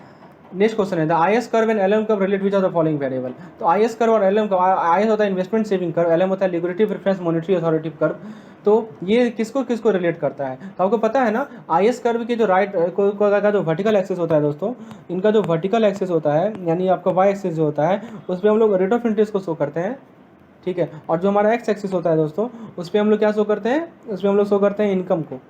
नेक्स्ट क्वेश्चन है the IS curve and LM curve relate which of the following variable. तो IS कर्व और LM कर्व, IS होता है इन्वेस्टमेंट सेविंग कर्व, LM होता है liquidity preference monetary authority curve. तो ये किसको किसको रिलेट करता है, तो आपको पता है ना, IS कर्व के जो राइट का जो वर्टिकल एक्सिस होता है दोस्तों, इनका जो वर्टिकल एक्सिस होता है यानी आपका वाई एक्सिस जो होता है उस पर हम लोग रेट ऑफ इंटरेस्ट को शो करते हैं। ठीक है, और जो हमारा एक्स एक्सिस होता है दोस्तों उस पर हम लोग क्या शो करते हैं, उस पर हम लोग शो करते हैं इनकम को।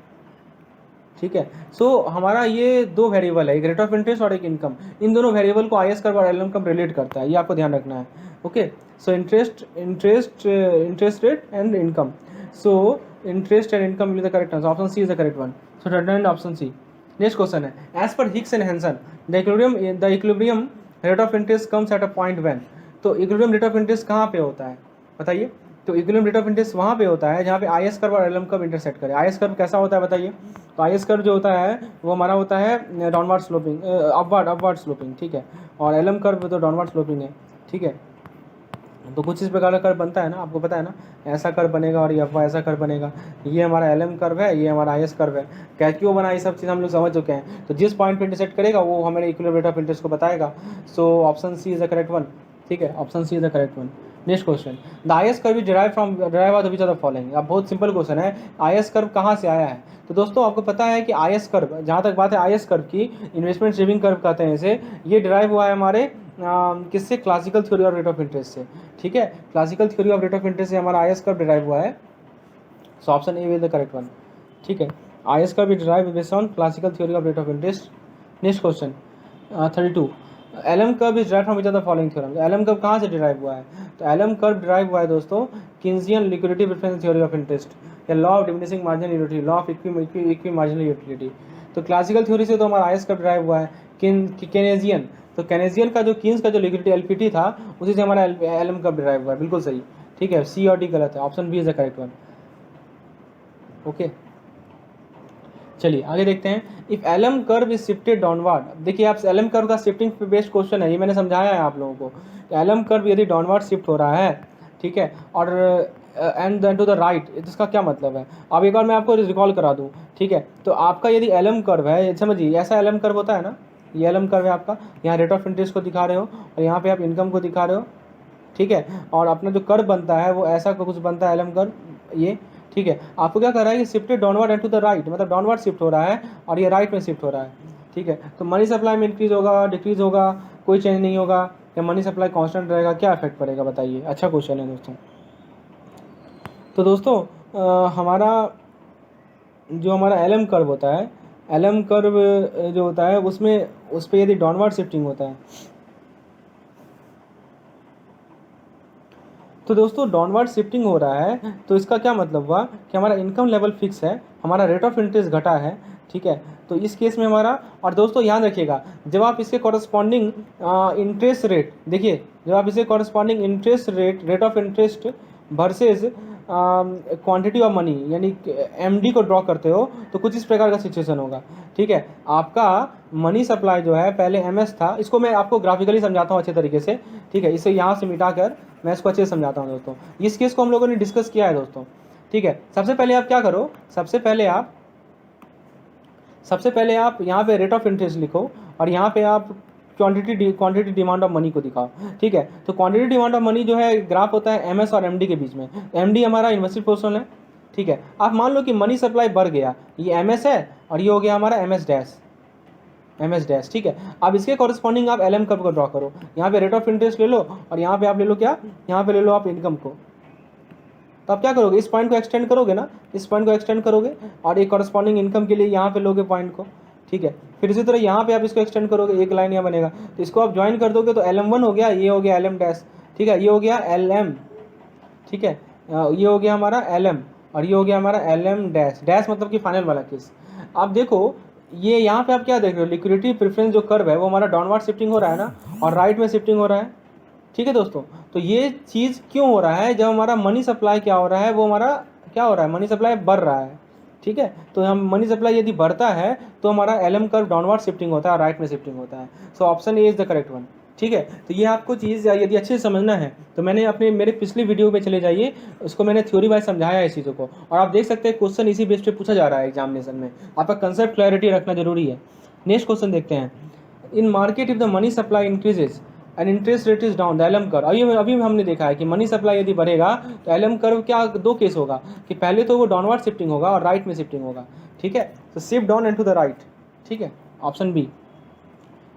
ठीक है, सो हमारा ये 2 वेरिएबल है, एक रेट ऑफ इंटरेस्ट और एक इनकम, इन दोनों वेरिएबल को IS कर्व और LM कर्व रिलेट करता है, ये आपको ध्यान रखना है। Okay, so interest rate and income, so interest and income will the correct answer, option C is the correct one. So return option C. Next question है as per Hicks and Hansen the equilibrium rate of interest comes at a point when. तो equilibrium rate of interest कहाँ पे होता है बताइए, तो equilibrium rate of interest वहाँ पे होता है जहाँ पे IS कर्व और LM कर्व इंटरसेक्ट करे। IS कर्व कैसा होता है बताइए, तो IS कर्व जो होता है वो हमारा होता है डाउनवर्ड स्लोपिंग, अपवर्ड स्लोपिंग, ठीक है, और LM कर्व तो डाउनवर्ड स्लोपिंग है। ठीक है, तो कुछ इस प्रकार का कर्व बनता है ना, आपको पता है ना, ऐसा कर्व बनेगा और ये ऐसा कर्व बनेगा। ये हमारा LM कर्व है, ये हमारा IS कर्व है। क्या क्यों बना, ये सब चीज़ हम लोग समझ चुके हैं। तो जिस पॉइंट पे इंटरसेक्ट करेगा वो हमारे इक्विलिब्रियम रेट ऑफ इंटरेस्ट को बताएगा। So option C is the correct one. ठीक है, option C is the correct one. Next question, the IS curve is derive out of which of the following. अब बहुत simple question है, IS curve कहाँ से आया है। तो दोस्तों आपको पता है कि IS कर्व, जहाँ तक बात है IS कर्व की, इन्वेस्टमेंट सेविंग कर्व कहते हैं इसे, ये डिराइव हुआ है हमारे किससे, classical theory of rate of interest से। ठीक है, classical theory of rate of interest से हमारा IS कर्व डिराइव हुआ है। So option A is the correct one. ठीक है, IS curve is derive based on classical theory of rate of interest. Next question 32, LM curve is derive from which of the following theorem. LM curve कहाँ से derive हुआ है, तो LM curve derive हुआ है दोस्तों Keynesian liquidity preference theory of interest या law of diminishing marginal utility, law of equi marginal utility. तो क्लासिकल थ्योरी से तो हमारा IS कर्व डिराइव हुआ है। केनेजियन, तो केनेजियन का जो किन्स का जो लिक्विडिटी LPT था उसी से हमारा LM कर्व डिराइव हुआ है, बिल्कुल सही। ठीक है, सी और डी गलत है, option B is the correct one. Okay, चलिए आगे देखते हैं। If LM curve is shifted downward, देखिए आप LM कर्व का शिफ्टिंग पे बेस्ड क्वेश्चन है, ये मैंने समझाया है आप लोगों को। LM कर्व यदि डाउनवर्ड शिफ्ट हो रहा है, ठीक है, और and then to the right, इसका क्या मतलब है। अब एक बार मैं आपको रिकॉल करा दूं, ठीक है, तो आपका यदि LM कर्व है, समझिए ऐसा LM कर्व होता है ना, ये LM कर्व है आपका, यहाँ रेट ऑफ इंटरेस्ट को दिखा रहे हो और यहाँ पे आप इनकम को दिखा रहे हो। ठीक है, और अपना जो कर्व बनता है वो ऐसा कुछ बनता है LM कर्व ये। ठीक है, आपको क्या कर रहा है कि shifted downward and to the right, मतलब डाउनवर्ड शिफ्ट हो रहा है और ये राइट में शिफ्ट हो रहा है। ठीक है, तो मनी सप्लाई में इंक्रीज होगा डिक्रीज होगा, कोई चेंज नहीं होगा। या मनी सप्लाई कांस्टेंट रहेगा, क्या इफेक्ट पड़ेगा बताइए। अच्छा क्वेश्चन है दोस्तों। तो दोस्तों हमारा जो हमारा एलएम कर्व होता है, एलएम कर्व जो होता है उसमें उस पर यदि डाउनवर्ड शिफ्टिंग होता है, तो दोस्तों डाउनवर्ड शिफ्टिंग हो रहा है तो इसका क्या मतलब हुआ कि हमारा इनकम लेवल फिक्स है, हमारा रेट ऑफ इंटरेस्ट घटा है, ठीक है। तो इस केस में हमारा, और दोस्तों याद रखिएगा जब आप इसके कॉरस्पॉन्डिंग इंटरेस्ट रेट देखिए, जब आप इसे corresponding interest rate, rate of interest versus quantity of money यानी एमडी को ड्रॉ करते हो तो कुछ इस प्रकार का सिचुएशन होगा, ठीक है। आपका मनी सप्लाई जो है पहले एमएस था, इसको मैं आपको ग्राफिकली समझाता हूँ अच्छे तरीके से, ठीक है। इसे यहाँ से मिटा कर मैं इसको अच्छे से समझाता हूँ दोस्तों। इस केस को हम लोगों ने डिस्कस किया है दोस्तों, ठीक है। सबसे पहले आप क्या करो, सबसे पहले आप यहाँ पे रेट ऑफ इंटरेस्ट लिखो और यहाँ पे आप क्वांटिटी डिमांड ऑफ मनी को दिखाओ, ठीक है। तो क्वांटिटी डिमांड ऑफ मनी जो है ग्राफ होता है एमएस और एमडी के बीच में। एमडी हमारा इन्वेस्टेड पोर्शन है, ठीक है। आप मान लो कि मनी सप्लाई बढ़ गया, ये एमएस है और ये हो गया हमारा एमएस डैश, ठीक है। अब इसके कॉरस्पॉन्डिंग आप एलएम कर्व को ड्रॉ करो, यहाँ पे रेट ऑफ इंटरेस्ट ले लो और यहाँ पे आप ले लो क्या, यहाँ पे ले लो आप इनकम को। तो आप क्या करोगे, इस पॉइंट को एक्सटेंड करोगे ना, इस पॉइंट को एक्सटेंड करोगे और एक कॉरस्पॉन्डिंग इनकम के लिए यहाँ पे लोगे पॉइंट को, ठीक है। फिर इसी तरह यहाँ पे आप इसको एक्सटेंड करोगे, एक लाइन यहाँ बनेगा, तो इसको आप ज्वाइन कर दोगे तो LM1 हो गया, ये हो गया LM डैश, ठीक है, ये हो गया LM, ठीक है, ये हो गया हमारा LM और ये हो गया हमारा LM डैश। डैश मतलब कि फाइनल वाला केस। आप देखो ये यहाँ पे आप क्या देख रहे हो, लिक्विडिटी प्रेफरेंस जो कर्व है वो हमारा डाउनवर्ड शिफ्टिंग हो रहा है ना, और राइट में शिफ्टिंग हो रहा है, ठीक है दोस्तों। तो ये चीज़ क्यों हो रहा है, जब हमारा मनी सप्लाई क्या हो रहा है, वो हमारा क्या हो रहा है, मनी सप्लाई बढ़ रहा है, ठीक है। तो हम मनी सप्लाई यदि बढ़ता है तो हमारा एलएम कर्व डाउनवर्ड शिफ्टिंग होता है, राइट में शिफ्टिंग होता है। So option A is the correct one, ठीक है। तो ये आपको चीज़ यदि अच्छे से समझना है तो मैंने अपने मेरे पिछले वीडियो पे चले जाइए, उसको मैंने थ्योरी वाइज समझाया है इस चीज़ों को, और आप देख सकते हैं क्वेश्चन इसी बेस पे पूछा जा रहा है एग्जामिनेशन में। आपका कंसेप्ट क्लैरिटी रखना जरूरी है। नेक्स्ट क्वेश्चन देखते हैं, इन market if the money supply increases and interest rate is down the LM curve. अभी हमने देखा है कि मनी सप्लाई यदि बढ़ेगा तो एलएम कर्व क्या, दो केस होगा कि पहले तो वो डाउनवर्ड शिफ्टिंग होगा और राइट में शिफ्टिंग होगा, ठीक है। तो shift down and to the right, ठीक है, option B.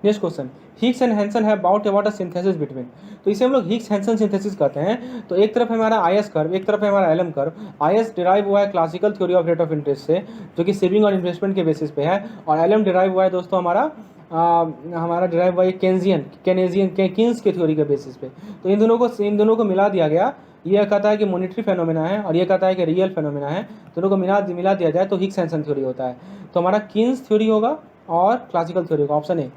Next question, Hicks and Hansen have brought about a synthesis between. तो इसे हम लोग हिग्स हैंसन सिंथेसिस कहते हैं। तो एक तरफ है हमारा आईएस कर्व, एक तरफ है हमारा एलएम कर्व। आईएस डिराइव हुआ है classical theory of rate of interest से, जो कि सेविंग और इन्वेस्टमेंट के बेसिस पे है, और एलएम डिराइव हुआ है दोस्तों हमारा डिराइव हुआ है केन्स के थ्योरी के बेसिस पे। तो इन दोनों को मिला दिया गया। ये कहता है कि मॉनेटरी फेनोमेना है और ये कहता है कि रियल फेनोमेना है, दोनों को मिला दिया जाए तो हिग्स हैंसन थ्योरी होता है। तो हमारा केन्स थ्योरी होगा और क्लासिकल थ्योरी होगा, ऑप्शन ए।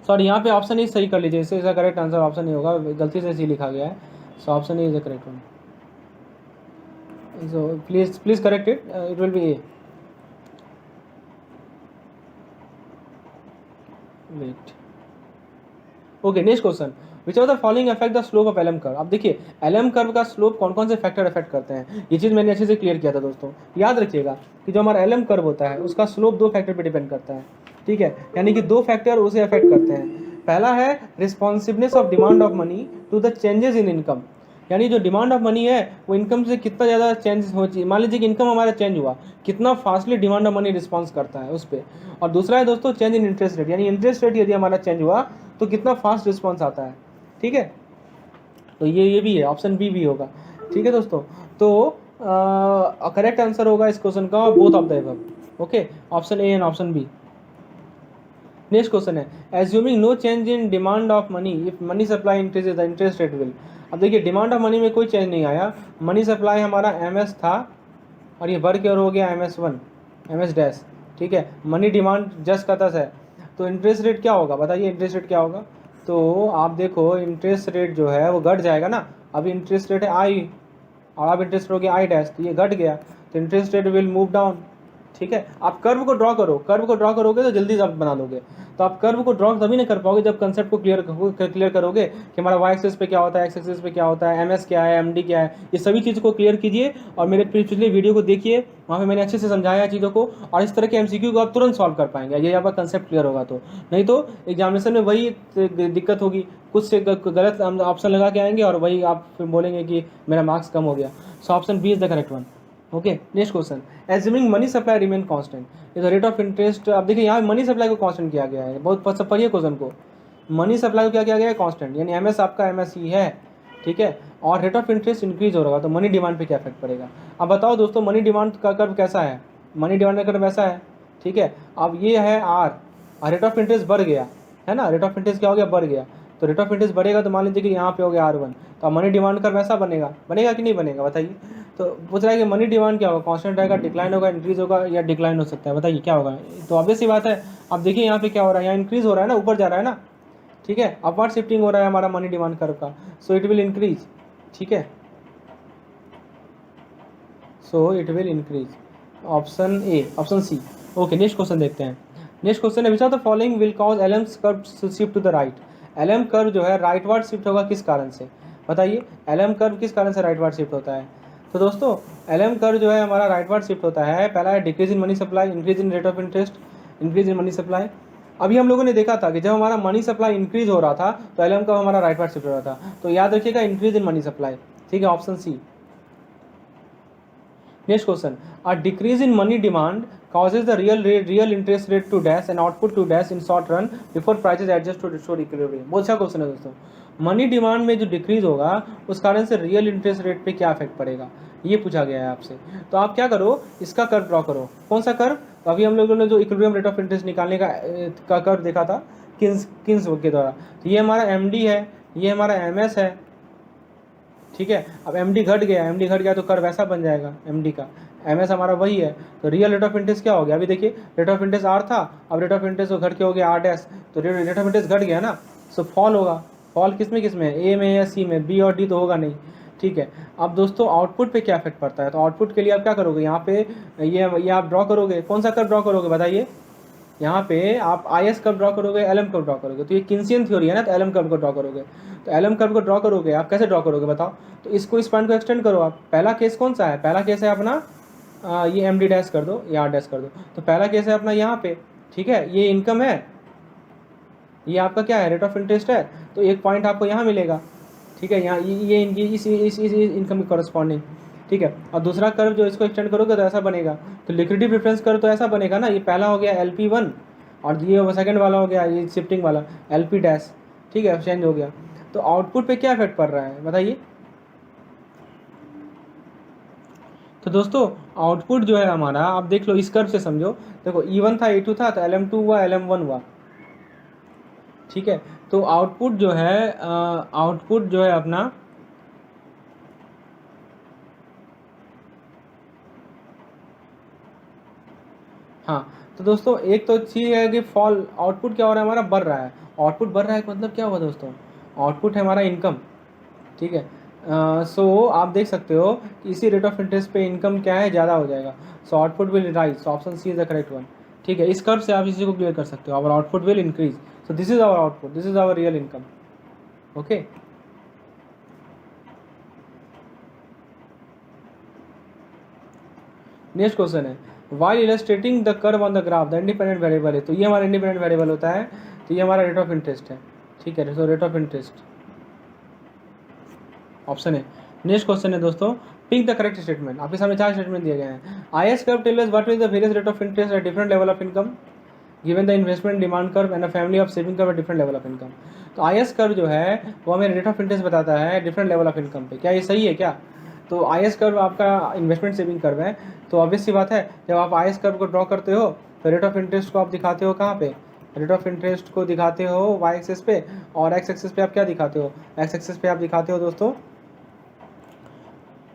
सॉरी यहाँ पे ऑप्शन ए सही कर लीजिए, इसका करेक्ट आंसर ऑप्शन ए होगा, गलती से सी लिखा गया है। So option A is the correct one. So please correct it. It will be A. Wait. Okay, next question. Which of the following affect the slope of LM curve? अब देखिए LM curve का slope कौन कौन से factor affect करते हैं, ये चीज़ मैंने अच्छे से क्लियर किया था दोस्तों। याद रखिएगा कि जो हमारा LM कर्व होता है उसका स्लोप दो फैक्टर पे डिपेंड करता है, ठीक है। यानी कि दो फैक्टर उसे अफेक्ट करते हैं। पहला है responsiveness of demand of money to the changes in income, यानी जो डिमांड ऑफ मनी है वो इनकम से कितना ज़्यादा चेंज हो चाहिए। मान लीजिए कि इनकम हमारा चेंज हुआ, कितना fastly demand of money response करता है उस पर। और दूसरा है दोस्तों चेंज इन इंटरेस्ट रेट, यानी इंटरेस्ट रेट यदि हमारा चेंज हुआ तो कितना फास्ट रिस्पॉन्स आता है, ठीक है। तो ये भी है, ऑप्शन बी भी होगा, ठीक है दोस्तों। तो करेक्ट आंसर होगा इस क्वेश्चन का both of the above, okay, option A and option B. Next question है, assuming no change in demand of money if money supply increases the interest rate will. अब देखिए डिमांड ऑफ मनी में कोई change नहीं आया, money supply हमारा MS था और ये बढ़ के और हो गया MS1 MS डैश, ठीक है। मनी डिमांड जस्ट का तस है, तो इंटरेस्ट रेट क्या होगा बताइए, इंटरेस्ट रेट क्या होगा। तो आप देखो इंटरेस्ट रेट जो है वो घट जाएगा ना, अभी इंटरेस्ट रेट है I और अब इंटरेस्ट हो गया I डैश, तो ये घट गया, तो interest rate will move down, ठीक है। आप कर्व को ड्रॉ करो, कर्व को ड्रॉ करोगे तो जल्दी आप बना लोगे। तो आप कर्व को ड्रॉ तभी नहीं कर पाओगे जब कंसेप्ट को क्लियर करोगे कि हमारा वाई एक्सिस पे क्या होता है, एक्स एक्सिस पे क्या होता है, MS क्या है, MD क्या है, ये सभी चीज़ को क्लियर कीजिए। और मेरे पिछले वीडियो को देखिए, वहाँ पे मैंने अच्छे से समझाया चीज़ों को, और इस तरह के MCQ को आप तुरंत सॉल्व कर पाएंगे ये आपका कंसेप्ट क्लियर होगा। तो नहीं तो एग्जामिनेशन में वही दिक्कत होगी, कुछ से गलत ऑप्शन लगा के आएंगे और वही आप फिर बोलेंगे कि मेरा मार्क्स कम हो गया। So option B is the correct one. Okay, next question, assuming money supply remain constant, ये तो रेट ऑफ इंटरेस्ट, अब देखिए यहाँ मनी सप्लाई को कांस्टेंट किया गया है, बहुत सब पढ़िए क्वेश्चन को, मनी सप्लाई को क्या किया गया है, कांस्टेंट, यानी एमएस आपका एमएस ही है, ठीक है, और रेट ऑफ इंटरेस्ट इंक्रीज हो रहा होगा तो मनी डिमांड पे क्या इफेक्ट पड़ेगा। अब बताओ दोस्तों, मनी डिमांड का कर्व कैसा है, मनी डिमांड का कर्व ऐसा है, ठीक है। अब ये है आर, और रेट ऑफ इंटरेस्ट बढ़ गया है ना, रेट ऑफ इंटरेस्ट क्या हो गया, बढ़ गया, तो रेट ऑफ इंटरेस्ट बढ़ेगा तो मान लीजिए कि यहाँ पे हो गया R1, तो अब मनी डिमांड कर्व वैसा बनेगा, बनेगा कि नहीं बनेगा बताइए। तो पूछ रहा है कि मनी डिमांड क्या होगा, कांस्टेंट रहेगा, डिक्लाइन होगा, इंक्रीज होगा या डिक्लाइन हो सकता है, बताइए क्या होगा। तो ऑब्वियस सी बात है, अब देखिए यहाँ पे क्या हो रहा है, यहाँ इंक्रीज हो रहा है ना, ऊपर जा रहा है ना, ठीक है, अपवर्ड शिफ्टिंग हो रहा है हमारा मनी डिमांड कर्व का, सो इट विल इंक्रीज, ठीक है, so it will increase, option A, option C. Okay, next question देखते हैं। नेक्स्ट क्वेश्चन है, which of the following will cause LM curve to shift to the right, LM curve जो है rightward shift होगा किस कारण से, बताइए एलएम कर्व किस कारण से राइटवर्ड शिफ्ट होता है। तो दोस्तों एलएम कर्व जो है हमारा राइटवर्ड शिफ्ट होता है, पहला है decrease in money supply, increase in rate of interest, increase in money supply. अभी हम लोगों ने देखा था कि जब हमारा मनी सप्लाई इंक्रीज हो रहा था तो एलएम कर्व हमारा राइटवर्ड शिफ्ट हो रहा था, तो याद रखिएगा इंक्रीज इन मनी सप्लाई, ठीक है, option C. Next question, a decrease in money demand causes the real interest rate to dash and output to dash in short run before prices adjust to restore equilibrium। बहुत अच्छा question है दोस्तों, money demand में जो decrease होगा उस कारण से रियल इंटरेस्ट रेट पे क्या इफेक्ट पड़ेगा, ये पूछा गया है आपसे। तो आप क्या करो, इसका कर्व ड्रॉ करो, कौन सा कर्व, तो अभी हम लोगों ने जो इक्विलिब्रियम रेट ऑफ इंटरेस्ट निकालने का कर्व देखा था किन्स के द्वारा, तो ये हमारा एमडी है, ये हमारा एमएस है, ठीक है। अब एमडी घट गया, एमडी घट गया तो कर्व ऐसा बन जाएगा एमडी का, एमएस हमारा वही है, तो रियल रेट ऑफ इंटरेस्ट क्या हो गया, अभी देखिए रेट ऑफ इंटरेस्ट आर था, अब रेट ऑफ इंटरेस्ट घट के हो गया आर डैश, तो रेट ऑफ इंटरेस्ट घट गया ना, सो फॉल होगा, फॉल किस में है, ए में या सी में, बी और डी तो होगा नहीं, ठीक है। अब दोस्तों आउटपुट पे क्या इफेक्ट पड़ता है, तो आउटपुट के लिए आप क्या करोगे, यहाँ पे ये आप ड्रॉ करोगे, कौन सा कर्व ड्रॉ करोगे बताइए, यहाँ पे आप आई एस कर्व ड्रॉ करोगे, एल एम कर्व ड्रॉ करोगे, तो ये किन्सियन थ्योरी है ना, तो एल एम कर्व को ड्रॉ करोगे, तो एल एम कर्व को ड्रॉ करोगे, आप कैसे ड्रॉ करोगे बताओ, तो इसको इस पॉइंट को एक्सटेंड करो आप, पहला केस कौन सा है, पहला केस है अपना ये एम डी डैश कर दो या आर डैश कर दो, तो पहला केस है अपना यहाँ पे, ठीक है, ये इनकम है, ये आपका क्या है, रेट ऑफ इंटरेस्ट है, तो एक पॉइंट आपको यहाँ मिलेगा, ठीक है, यहाँ ये इस इनकम की कॉरस्पॉन्डिंग, ठीक है। और दूसरा कर्व जो इसको एक्सटेंड करोगे तो ऐसा बनेगा, तो लिक्विडिटी प्रेफरेंस कर्व तो ऐसा बनेगा ना, ये पहला हो गया LP1 और ये सेकंड वाला हो गया ये शिफ्टिंग वाला LP डैश, ठीक है, चेंज हो गया, तो आउटपुट पे क्या इफेक्ट पड़ रहा है बताइए। तो दोस्तों आउटपुट जो है हमारा, आप देख लो इस कर्व से समझो, देखो E1 था E2 था, तो LM2 हुआ LM1 हुआ, ठीक है। तो आउटपुट जो है अपना हाँ, तो दोस्तों एक तो चीज़ है कि फॉल, आउटपुट क्या हो रहा है हमारा, बढ़ रहा है, आउटपुट बढ़ रहा है मतलब क्या हुआ दोस्तों, आउटपुट है हमारा इनकम, ठीक है। सो आप देख सकते हो कि इसी रेट ऑफ इंटरेस्ट पे इनकम क्या है, ज़्यादा हो जाएगा, so output will rise, option C is the correct one, ठीक है। इस कर्व से आप इसी को क्लियर कर सकते हो, our output will increase, so this is our output, this is our real income, okay. Next question है, while illustrating the curve on the graph the independent variable है, तो ये हमारा इंडिपेंडेंट वेरिएबल होता है, तो ये हमारा रेट ऑफ इंटरेस्ट है, ठीक है, तो रेट ऑफ इंटरेस्ट ऑप्शन है। नेक्स्ट क्वेश्चन है दोस्तों, पिक द करेक्ट स्टेटमेंट, आपके सामने 4 स्टेटमेंट दिए गए हैं। I S curve tell us what is the various rate of interest at different level of income given the investment demand curve and a family of saving curve at different level of income. तो I S curve जो है वो हमें rate of interest बताता है different level of income पे, क्या ये सही है क्या। तो आई एस कर्व आपका इन्वेस्टमेंट सेविंग कर्व है, तो ऑब्वियस सी बात है जब आप आई एस कर्व को ड्रॉ करते हो तो रेट ऑफ इंटरेस्ट को आप दिखाते हो कहाँ पे, रेट ऑफ इंटरेस्ट को दिखाते हो वाई एक्सेस पे, और एक्स एक्सेस पे आप क्या दिखाते हो, एक्स एक्सेस पे आप दिखाते हो दोस्तों,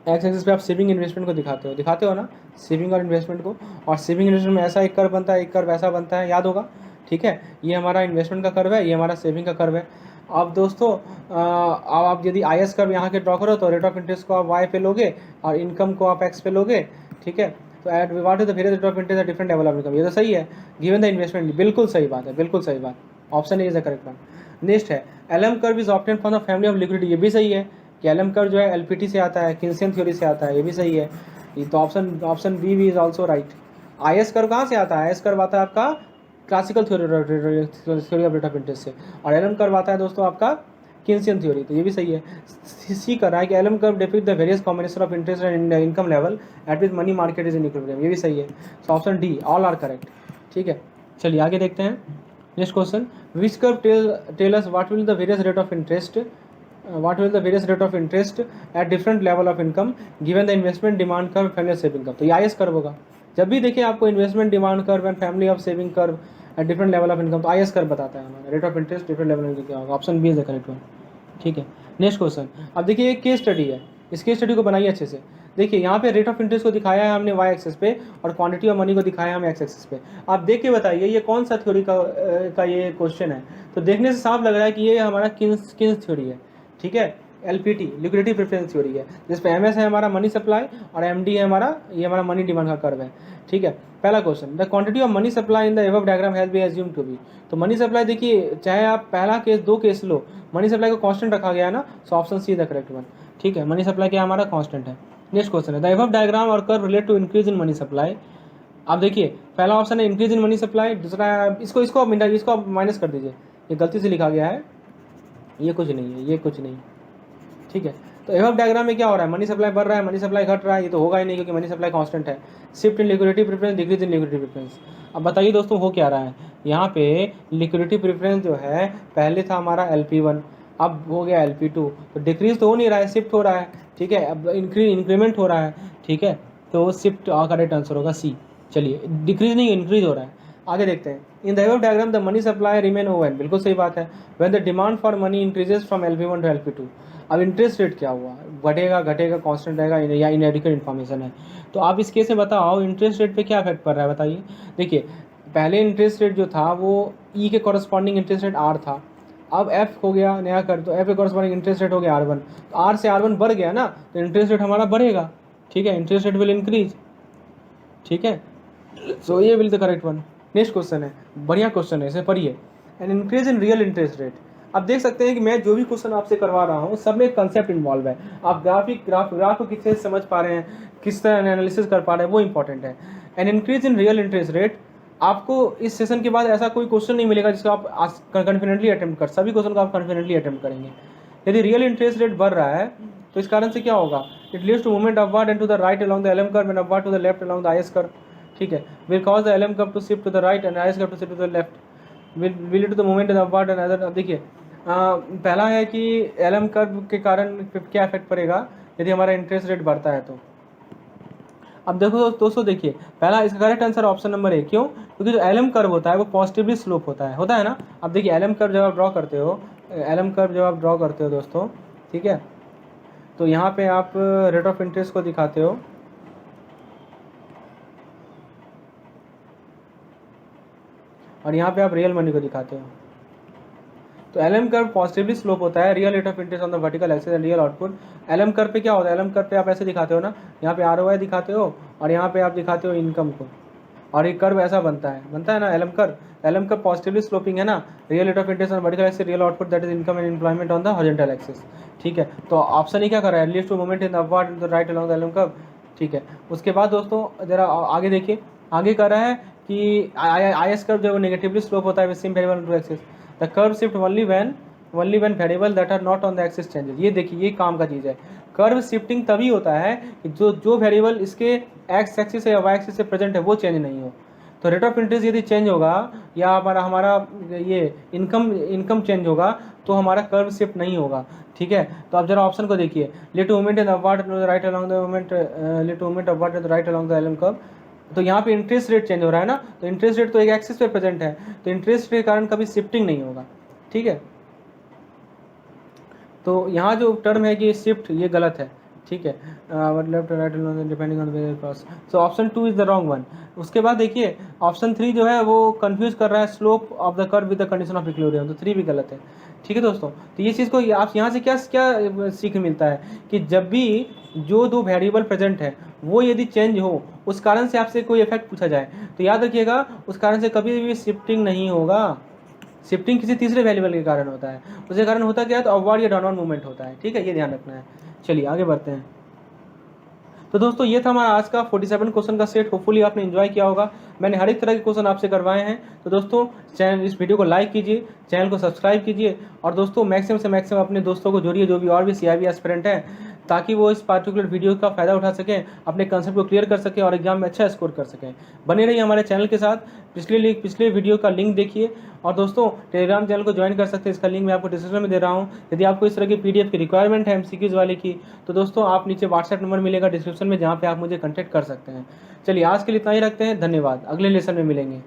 एक्स एक्सिस पे आप सेविंग इन्वेस्टमेंट को दिखाते हो ना, सेविंग और इन्वेस्टमेंट को, और सेविंग इन्वेस्टमेंट में ऐसा एक कर्व बनता है, एक कर्व ऐसा बनता है, याद होगा, ठीक है। ये हमारा इन्वेस्टमेंट का कर्व है, ये हमारा सेविंग का कर्व है। अब दोस्तों अब आप यदि आई एस कर्व यहाँ के ड्रॉ करो तो रेट ऑफ इंटरेस्ट को आप वाई पे लोगे और इनकम को आप एक्स पे लोगे, ठीक है। तो at what is the various rate of interest different level of income, ये तो सही है, गिवन द इन्वेस्टमेंट, बिल्कुल सही बात है, बिल्कुल सही बात, option A is the correct one. Next है LM curve is obtain from the family of liquidity, ये भी सही है कि एलएम कर्व जो है एलपीटी से आता है, किन्सियन थ्योरी से आता है, ये भी सही है, ये तो option B is also right. I S curve कहाँ से आता है, आई एस कर्व आता है आपका classical theory of rate of interest से, और एलएम कर्व आता है दोस्तों आपका किन्सियन थ्योरी, तो ये भी सही है। सी कर रहा है कि LM curve depict the various combination of interest and income level at which money market is in equilibrium, ये भी सही है। So option D all are correct. ठीक है, चलिए आगे देखते हैं। Next question, which curve tell us what will the various rate of interest at different level of income given the investment demand curve family saving curve. तो ये IS curve होगा। जब भी देखिए आपको investment demand curve and family of saving curve at different level of income, तो IS curve बताता है हमारा rate of interest different level में क्या होगा। Option B is the correct one. ठीक है, नेक्स्ट क्वेश्चन। अब देखिए एक केस स्टडी है, इस केस स्टडी को बनाइए अच्छे से। देखिए यहाँ पे रेट ऑफ इंटरेस्ट को दिखाया है हमने वाई एक्सेस पे और क्वांटिटी ऑफ मनी को दिखाया है हमें एक्स एक्सेस पे। आप देख के बताइए ये कौन सा थ्योरी का ये क्वेश्चन है। तो देखने से साफ लग रहा है कि ये हमारा किन्स थ्योरी है। ठीक है, एलपीटी लिक्विडिटी प्रेफरेंस थ्योरी है, जिसपे एमएस है हमारा मनी सप्लाई और एमडी है हमारा, ये हमारा मनी डिमांड का कर्व है। ठीक है, पहला question, the quantity of money supply in the above diagram has been assumed to be. तो मनी सप्लाई देखिए, चाहे आप पहला केस दो केस लो, मनी सप्लाई को कांस्टेंट रखा गया है ना, so option C the correct one. ठीक है, मनी सप्लाई क्या हमारा कांस्टेंट है। नेक्स्ट क्वेश्चन है, द एबव डायग्राम और curve relate to increase in money supply. अब देखिए पहला ऑप्शन है इंक्रीज इन मनी सप्लाई, दूसरा इसको माइनस कर दीजिए, ये गलती से लिखा गया है, ये कुछ नहीं है, ये कुछ नहीं। ठीक है, तो एबव डायग्राम में क्या हो रहा है, मनी सप्लाई बढ़ रहा है, मनी सप्लाई घट रहा है, ये तो होगा ही नहीं क्योंकि मनी सप्लाई कांस्टेंट है। Shift in liquidity preference, decrease in liquidity preference. अब बताइए दोस्तों हो क्या रहा है, यहाँ पे लिक्विडिटी प्रेफरेंस जो है पहले था हमारा LP1, अब हो गया LP2, तो डिक्रीज तो हो नहीं रहा है, शिफ्ट हो रहा है। ठीक है, अब इंक्रीमेंट हो रहा है। ठीक है, तो शिफ्ट करेक्ट आंसर होगा सी। चलिए डिक्रीज नहीं इंक्रीज हो रहा है, आगे देखते हैं। In the above diagram the money supply remain oven, बिल्कुल सही बात है। When the demand for money increases from LP1 to LP2। अब इंटरेस्ट रेट क्या हुआ, बढ़ेगा घटेगा कांस्टेंट रहेगा या इनएडिक्वेट इन्फॉर्मेशन है। तो आप इस केस में बताओ इंटरेस्ट रेट पे क्या इफेक्ट पड़ रहा है बताइए। देखिए पहले इंटरेस्ट रेट जो था वो ई के कॉरस्पॉन्डिंग इंटरेस्ट रेट आर था, अब एफ हो गया नया कर, तो एफ के कॉरस्पॉन्डिंग इंटरेस्ट रेट हो गया R1, तो आर से R1 बढ़ गया ना, तो इंटरेस्ट रेट हमारा बढ़ेगा। ठीक है, इंटरेस्ट रेट विल इंक्रीज। ठीक है, सो ये will the correct one. Next question है, बढ़िया क्वेश्चन है, इसे पढ़िए। An increase in real interest rate. अब देख सकते हैं कि मैं जो भी क्वेश्चन आपसे करवा रहा हूँ सब में एक कंसेप्ट इन्वॉल्व है। आप ग्राफ को किस तरह समझ पा रहे हैं, किस तरह एनालिसिस कर पा रहे हैं, वो इंपॉर्टेंट है। An increase in real interest rate, आपको इस सेशन के बाद ऐसा कोई क्वेश्चन नहीं मिलेगा जिसको आप कॉन्फिडेंटली अटेम्प्ट कर, सभी क्वेश्चन को आप कॉन्फिडेंटली अटेम्प्ट करेंगे। यदि रियल इंटरेस्ट रेट बढ़ रहा है तो इस कारण से क्या होगा, it leads to movement upward and to the right along the LM curve and upward to the left along the IS curve. ठीक है, will cause the LM curve to shift to the right and IS curve to shift to the left, will lead to the movement in upward and other. अब देखिए पहला है कि LM curve के कारण क्या इफेक्ट पड़ेगा यदि हमारा इंटरेस्ट रेट बढ़ता है तो। अब देखो दोस्तों, देखिए पहला इसका करेक्ट आंसर ऑप्शन नंबर 1। क्यों, क्योंकि जो एलएम कर्व होता है वो पॉजिटिवली स्लोप होता है ना। अब देखिए एलएम कर्व जब आप ड्रॉ करते हो दोस्तों, ठीक है, तो यहाँ पे आप रेट ऑफ इंटरेस्ट को दिखाते हो और यहाँ पे आप रियल मनी को दिखाते हो। तो एलएम कर्व पॉजिटिवली स्लोप होता है, real rate of interest on the vertical axis and real output. LM curve पे क्या होता है, एलएम कर्व पे आप ऐसे दिखाते हो ना, यहाँ पे ROI दिखाते हो और यहाँ पे आप दिखाते हो इनकम को, और ये कर्व ऐसा बनता है ना एलएम कर्व पॉजिटिवली स्लोपिंग है ना, real rate of interest on vertical axis, real output that is income and employment on the horizontal axis. ठीक है, तो ऑप्शन ही क्या कर रहा है, leads to movement in upward in the right along the LM curve. ठीक है, उसके बाद दोस्तों जरा आगे देखिए, आगे कर रहा है कि आईएस कर्व जो नेगेटिवली स्लोप होता है with same variable to axis, the curve shift only when variable that are not on the axis changes. ये देखिए ये काम का चीज़ है, कर्व शिफ्टिंग तभी होता है कि जो वेरिएबल इसके एक्स एक्सिस या वाई एक्सिस से प्रेजेंट है वो चेंज नहीं हो। तो रेट ऑफ इंटरेस्ट यदि चेंज होगा या हमारा ये इनकम चेंज होगा तो हमारा कर्व शिफ्ट नहीं होगा। ठीक है, तो आप जरा ऑप्शन को देखिए, lead to movement in upward right along the movement, lead to movement upward in the right along the LM curve. तो यहाँ पे इंटरेस्ट रेट चेंज हो रहा है ना, तो इंटरेस्ट रेट तो एक एक्सिस पे प्रेजेंट है, तो इंटरेस्ट के कारण कभी शिफ्टिंग नहीं होगा। ठीक है, तो यहाँ जो टर्म है कि शिफ्ट, ये गलत है। ठीक है, लेफ्ट राइट डिपेंडिंग ऑन वेरियल cost, so option 2 is the wrong one. उसके बाद देखिए ऑप्शन 3 जो है वो कंफ्यूज कर रहा है slope of the curve with the condition of equilibrium, तो 3 भी गलत है। ठीक है दोस्तों, तो ये चीज़ को आप यहाँ से क्या सीख मिलता है कि जब भी जो दो वेरिएबल प्रेजेंट है वो यदि चेंज हो, उस कारण से आपसे कोई इफेक्ट पूछा जाए तो याद रखिएगा उस कारण से कभी भी शिफ्टिंग नहीं होगा। शिफ्टिंग किसी तीसरे वेरिएबल के कारण होता है, उसके कारण होता क्या है, तो अपवर्ड या डाउनवर्ड मूवमेंट होता है। ठीक है, ये ध्यान रखना है। चलिए आगे बढ़ते हैं। तो दोस्तों ये था हमारा आज का 47 क्वेश्चन का सेट। होपफुली आपने एंजॉय किया होगा। मैंने हर एक तरह के क्वेश्चन आपसे करवाए हैं। तो दोस्तों चैनल, इस वीडियो को लाइक कीजिए, चैनल को सब्सक्राइब कीजिए और दोस्तों मैक्सिमम से मैक्सिमम अपने दोस्तों को जोड़िए जो भी और भी CIV एस्पिरेंट हैं, ताकि वो इस पार्टिकुलर वीडियो का फ़ायदा उठा सकें, अपने कंसेप्ट को क्लियर कर सकें और एग्जाम में अच्छा स्कोर कर सकें। बने रहिए हमारे चैनल के साथ। पिछले वीडियो का लिंक देखिए और दोस्तों टेलीग्राम चैनल को ज्वाइन कर सकते हैं। इसका लिंक मैं आपको डिस्क्रिप्शन में दे रहा हूँ। यदि आपको इस तरह की PDF की रिक्वायरमेंट है MCQs वाले की, तो दोस्तों आप नीचे व्हाट्सएप नंबर मिलेगा डिस्क्रिप्शन में, जहाँ पे आप मुझे कॉन्टैक्ट कर सकते हैं। चलिए आज के लिए इतना ही रखते हैं। धन्यवाद। अगले लेसन में मिलेंगे।